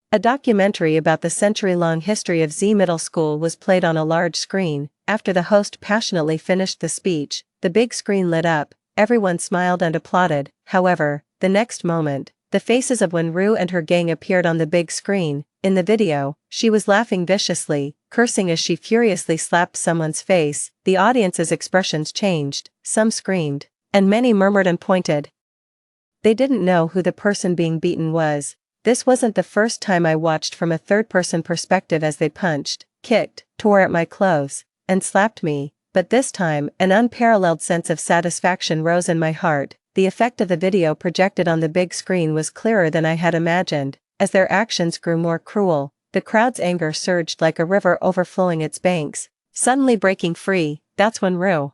a documentary about the century-long history of Z Middle School was played on a large screen. After the host passionately finished the speech, the big screen lit up, everyone smiled and applauded. However, the next moment, The faces of when Rue and her gang appeared on the big screen. In the video, she was laughing viciously, cursing as she furiously slapped someone's face. The audience's expressions changed, some screamed, and many murmured and pointed. They didn't know who the person being beaten was. This wasn't the first time I watched from a third-person perspective as they punched, kicked, tore at my clothes, and slapped me, but this time, an unparalleled sense of satisfaction rose in my heart. The effect of the video projected on the big screen was clearer than I had imagined. As their actions grew more cruel, the crowd's anger surged like a river overflowing its banks, suddenly breaking free. That's when Rue,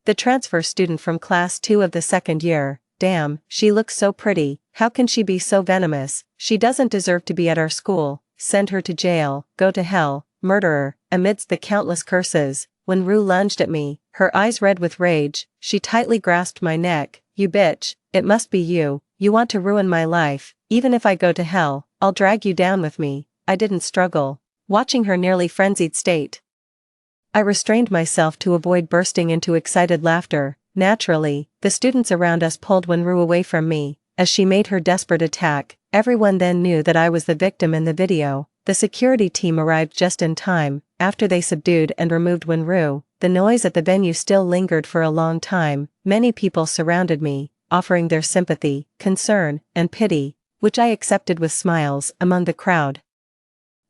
the transfer student from class 2 of the second year, damn, she looks so pretty, how can she be so venomous, she doesn't deserve to be at our school, send her to jail, go to hell, murderer. Amidst the countless curses, when Rue lunged at me, her eyes red with rage, she tightly grasped my neck. You bitch, it must be you, you want to ruin my life, even if I go to hell, I'll drag you down with me. I didn't struggle, watching her nearly frenzied state. I restrained myself to avoid bursting into excited laughter. Naturally, the students around us pulled when Rue away from me, as she made her desperate attack. Everyone then knew that I was the victim in the video. The security team arrived just in time. After they subdued and removed when Rue, the noise at the venue still lingered for a long time. Many people surrounded me, offering their sympathy, concern, and pity, which I accepted with smiles. Among the crowd,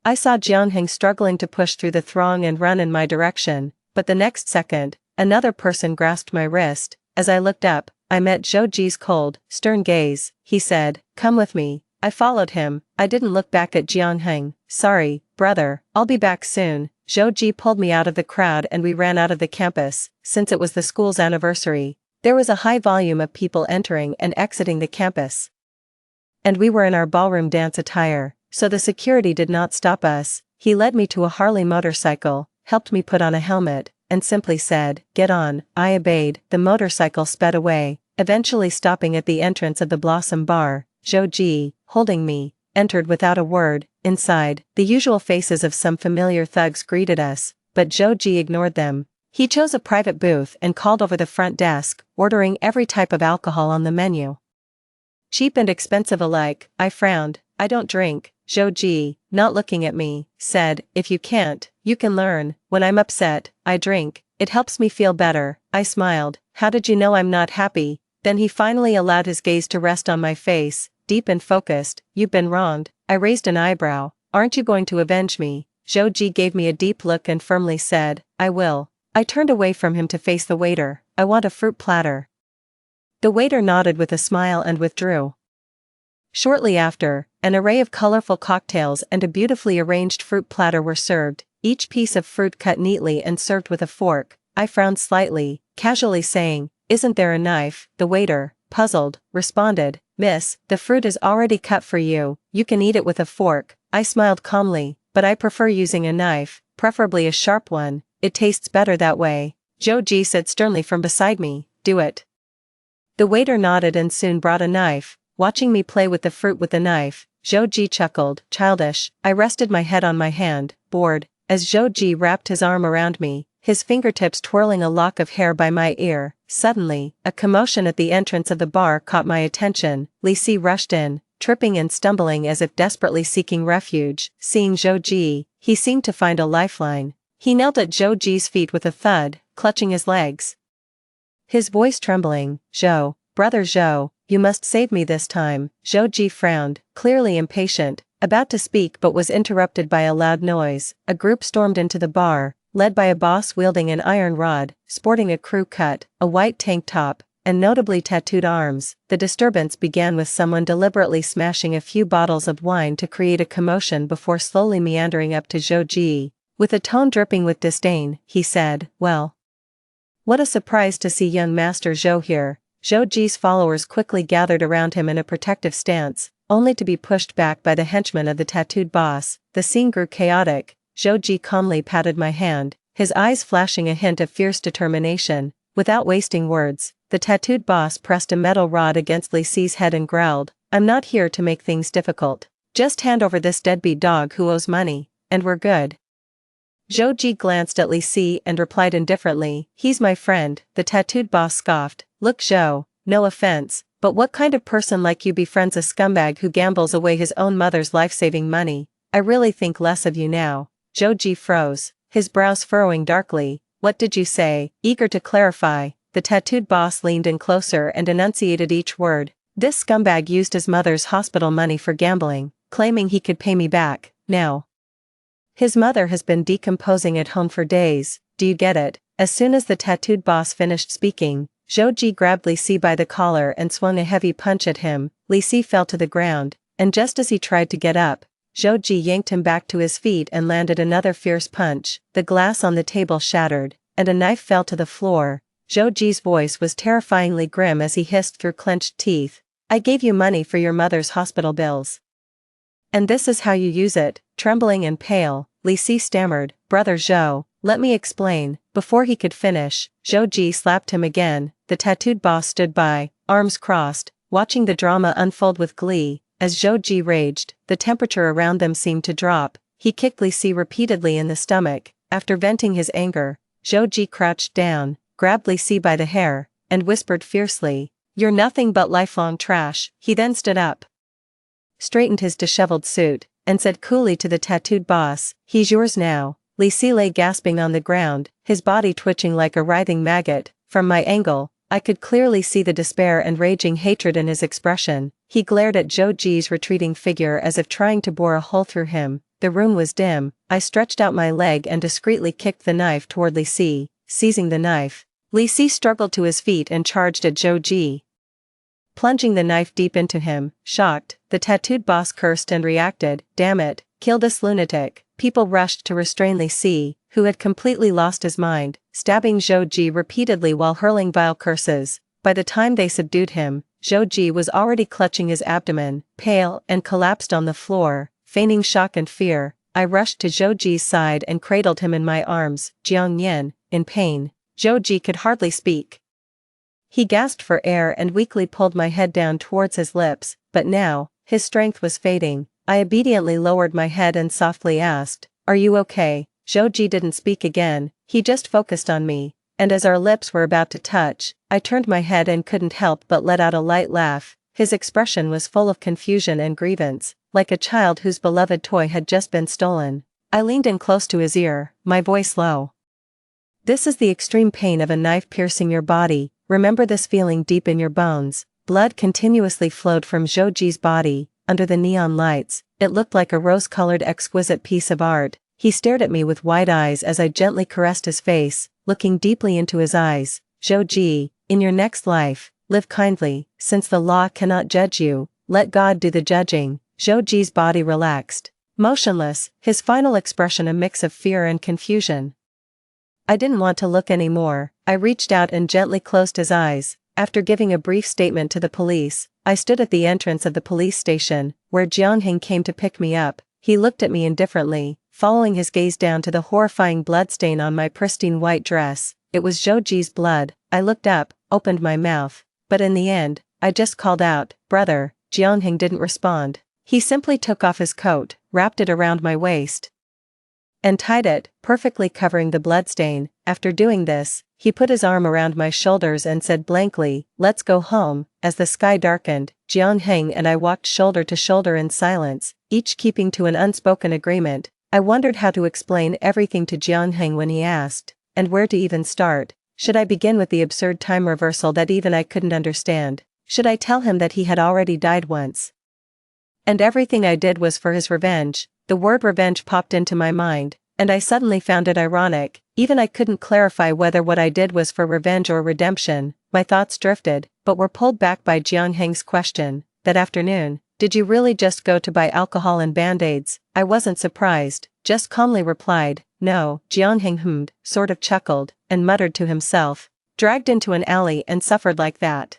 I saw Jianheng struggling to push through the throng and run in my direction, but the next second, another person grasped my wrist. As I looked up, I met Zhou Ji's cold, stern gaze. He said, "Come with me." I followed him. I didn't look back at Jianheng. "Sorry, brother, I'll be back soon." Zhou Ji pulled me out of the crowd and we ran out of the campus. Since it was the school's anniversary, there was a high volume of people entering and exiting the campus. And we were in our ballroom dance attire, so the security did not stop us. He led me to a Harley motorcycle, helped me put on a helmet, and simply said, "Get on." I obeyed. The motorcycle sped away, eventually stopping at the entrance of the Blossom Bar. Zhou Ji, holding me, entered without a word. Inside, the usual faces of some familiar thugs greeted us, but Zhou Ji ignored them. He chose a private booth and called over the front desk, ordering every type of alcohol on the menu. Cheap and expensive alike. I frowned. "I don't drink." Zhou Ji, not looking at me, said, "If you can't, you can learn. When I'm upset, I drink. It helps me feel better." I smiled. "How did you know I'm not happy?" Then he finally allowed his gaze to rest on my face, deep and focused. "You've been wronged." I raised an eyebrow. "Aren't you going to avenge me?" Zhou Ji gave me a deep look and firmly said, "I will." I turned away from him to face the waiter. "I want a fruit platter." The waiter nodded with a smile and withdrew. Shortly after, an array of colorful cocktails and a beautifully arranged fruit platter were served, each piece of fruit cut neatly and served with a fork. I frowned slightly, casually saying, "Isn't there a knife?" The waiter, puzzled, responded, "Miss, the fruit is already cut for you, you can eat it with a fork." I smiled calmly, "But I prefer using a knife, preferably a sharp one, it tastes better that way." Zhou Ji said sternly from beside me, "Do it." The waiter nodded and soon brought a knife. Watching me play with the fruit with the knife, Zhou Ji chuckled, "Childish." I rested my head on my hand, bored, as Zhou Ji wrapped his arm around me, his fingertips twirling a lock of hair by my ear. Suddenly, a commotion at the entrance of the bar caught my attention. Li Si rushed in, tripping and stumbling as if desperately seeking refuge. Seeing Zhou Ji, he seemed to find a lifeline. He knelt at Zhou Ji's feet with a thud, clutching his legs. His voice trembling, "Zhou, brother Zhou, you must save me this time." Zhou Ji frowned, clearly impatient, about to speak but was interrupted by a loud noise. A group stormed into the bar, led by a boss wielding an iron rod, sporting a crew cut, a white tank top, and notably tattooed arms. The disturbance began with someone deliberately smashing a few bottles of wine to create a commotion before slowly meandering up to Zhou Ji. With a tone dripping with disdain, he said, "Well, what a surprise to see young Master Zhou here." Zhou Ji's followers quickly gathered around him in a protective stance, only to be pushed back by the henchmen of the tattooed boss. The scene grew chaotic. Zhou Ji calmly patted my hand, his eyes flashing a hint of fierce determination. Without wasting words, the tattooed boss pressed a metal rod against Li Si's head and growled, "I'm not here to make things difficult. Just hand over this deadbeat dog who owes money, and we're good." Zhou Ji glanced at Li Si and replied indifferently, "He's my friend." The tattooed boss scoffed, "Look Zhou, no offense, But what kind of person like you befriends a scumbag who gambles away his own mother's life-saving money? I really think less of you now. Joji froze, his brows furrowing darkly. What did you say? Eager to clarify, the tattooed boss leaned in closer and enunciated each word. This scumbag used his mother's hospital money for gambling, claiming he could pay me back. Now his mother has been decomposing at home for days, do you get it? As soon as the tattooed boss finished speaking, Joji grabbed Li Si by the collar and swung a heavy punch at him. Li Si fell to the ground, and just as he tried to get up, Joji yanked him back to his feet and landed another fierce punch. The glass on the table shattered, and a knife fell to the floor. Joji's voice was terrifyingly grim as he hissed through clenched teeth. I gave you money for your mother's hospital bills. And this is how you use it. Trembling and pale, Li Si stammered, Brother Zhou, let me explain. Before he could finish, Joji slapped him again. The tattooed boss stood by, arms crossed, watching the drama unfold with glee. As Joji raged, the temperature around them seemed to drop. He kicked Li Si repeatedly in the stomach. After venting his anger, Joji crouched down, grabbed Li Si by the hair, and whispered fiercely, You're nothing but lifelong trash. He then stood up, straightened his disheveled suit, and said coolly to the tattooed boss, He's yours now. Li Si lay gasping on the ground, his body twitching like a writhing maggot. From my angle, I could clearly see the despair and raging hatred in his expression. He glared at Joji's retreating figure as if trying to bore a hole through him. The room was dim. I stretched out my leg and discreetly kicked the knife toward Li Si. Seizing the knife, Li Si struggled to his feet and charged at Joji, plunging the knife deep into him. Shocked, the tattooed boss cursed and reacted, Damn it, kill this lunatic. People rushed to restrain Li Si, who had completely lost his mind, stabbing Joji repeatedly while hurling vile curses. By the time they subdued him, Joji was already clutching his abdomen, pale and collapsed on the floor, feigning shock and fear. I rushed to Joji's side and cradled him in my arms. Jiang Yin, in pain. Joji could hardly speak. He gasped for air and weakly pulled my head down towards his lips, but now, his strength was fading. I obediently lowered my head and softly asked, Are you okay? Joji didn't speak again, he just focused on me, and as our lips were about to touch, I turned my head and couldn't help but let out a light laugh. His expression was full of confusion and grievance, like a child whose beloved toy had just been stolen. I leaned in close to his ear, my voice low. This is the extreme pain of a knife piercing your body. Remember this feeling deep in your bones. Blood continuously flowed from Joji's body. Under the neon lights, it looked like a rose-colored exquisite piece of art. He stared at me with wide eyes as I gently caressed his face, looking deeply into his eyes. Joji, in your next life, live kindly, since the law cannot judge you, let God do the judging. Joji's body relaxed, motionless, his final expression a mix of fear and confusion. I didn't want to look anymore. I reached out and gently closed his eyes. After giving a brief statement to the police, I stood at the entrance of the police station, where Jiangheng came to pick me up. He looked at me indifferently, following his gaze down to the horrifying bloodstain on my pristine white dress. It was Joji's blood. I looked up, opened my mouth, but in the end, I just called out, Brother. Jiangheng didn't respond. He simply took off his coat, wrapped it around my waist, and tied it, perfectly covering the bloodstain. After doing this, he put his arm around my shoulders and said blankly, Let's go home. As the sky darkened, Jiangheng and I walked shoulder to shoulder in silence, each keeping to an unspoken agreement. I wondered how to explain everything to Jiangheng when he asked, and where to even start. Should I begin with the absurd time reversal that even I couldn't understand? Should I tell him that he had already died once, and everything I did was for his revenge? The word revenge popped into my mind, and I suddenly found it ironic. Even I couldn't clarify whether what I did was for revenge or redemption. My thoughts drifted, but were pulled back by Jiangheng's question. That afternoon, did you really just go to buy alcohol and band-aids? I wasn't surprised, just calmly replied, No. Jiangheng hummed, sort of chuckled, and muttered to himself, Dragged into an alley and suffered like that.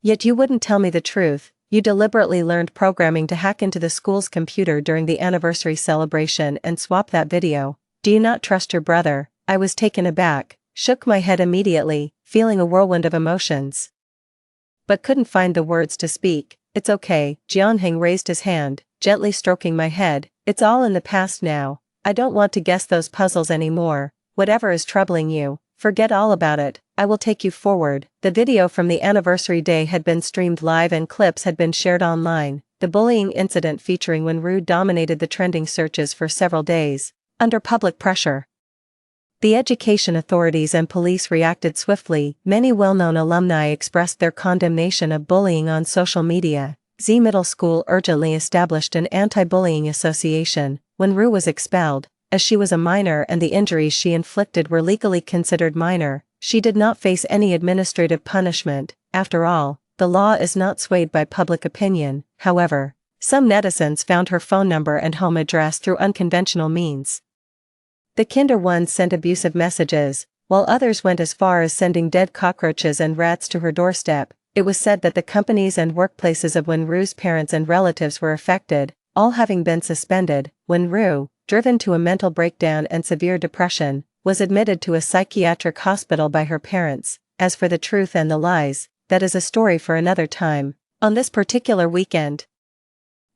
Yet you wouldn't tell me the truth. You deliberately learned programming to hack into the school's computer during the anniversary celebration and swap that video. Do you not trust your brother? I was taken aback, shook my head immediately, feeling a whirlwind of emotions, but couldn't find the words to speak. It's okay. Jianheng raised his hand, gently stroking my head. It's all in the past now. I don't want to guess those puzzles anymore. Whatever is troubling you, Forget all about it, I will take you forward. The video from the anniversary day had been streamed live and clips had been shared online. The bullying incident featuring Wenru dominated the trending searches for several days, under public pressure. The education authorities and police reacted swiftly. Many well-known alumni expressed their condemnation of bullying on social media. Z Middle School urgently established an anti-bullying association. Wenru was expelled, as she was a minor and the injuries she inflicted were legally considered minor. She did not face any administrative punishment. After all, the law is not swayed by public opinion. However, some netizens found her phone number and home address through unconventional means. The kinder ones sent abusive messages, while others went as far as sending dead cockroaches and rats to her doorstep. It was said that the companies and workplaces of Wenru's parents and relatives were affected, all having been suspended. Wenru, driven to a mental breakdown and severe depression, was admitted to a psychiatric hospital by her parents. As for the truth and the lies, that is a story for another time. On this particular weekend,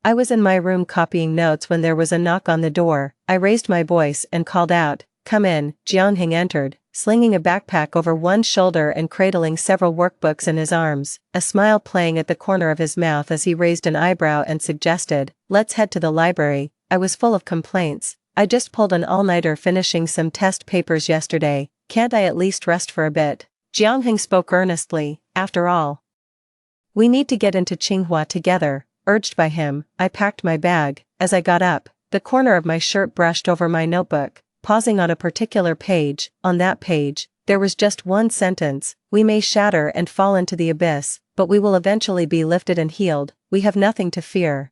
I was in my room copying notes when there was a knock on the door. I raised my voice and called out, "Come in." Jianheng entered, slinging a backpack over one shoulder and cradling several workbooks in his arms, a smile playing at the corner of his mouth as he raised an eyebrow and suggested, "Let's head to the library." I was full of complaints. I just pulled an all-nighter finishing some test papers yesterday. Can't I at least rest for a bit? Jianheng spoke earnestly. After all, we need to get into Tsinghua together. Urged by him, I packed my bag. As I got up, the corner of my shirt brushed over my notebook, pausing on a particular page. On that page, there was just one sentence: "We may shatter and fall into the abyss, but we will eventually be lifted and healed. We have nothing to fear."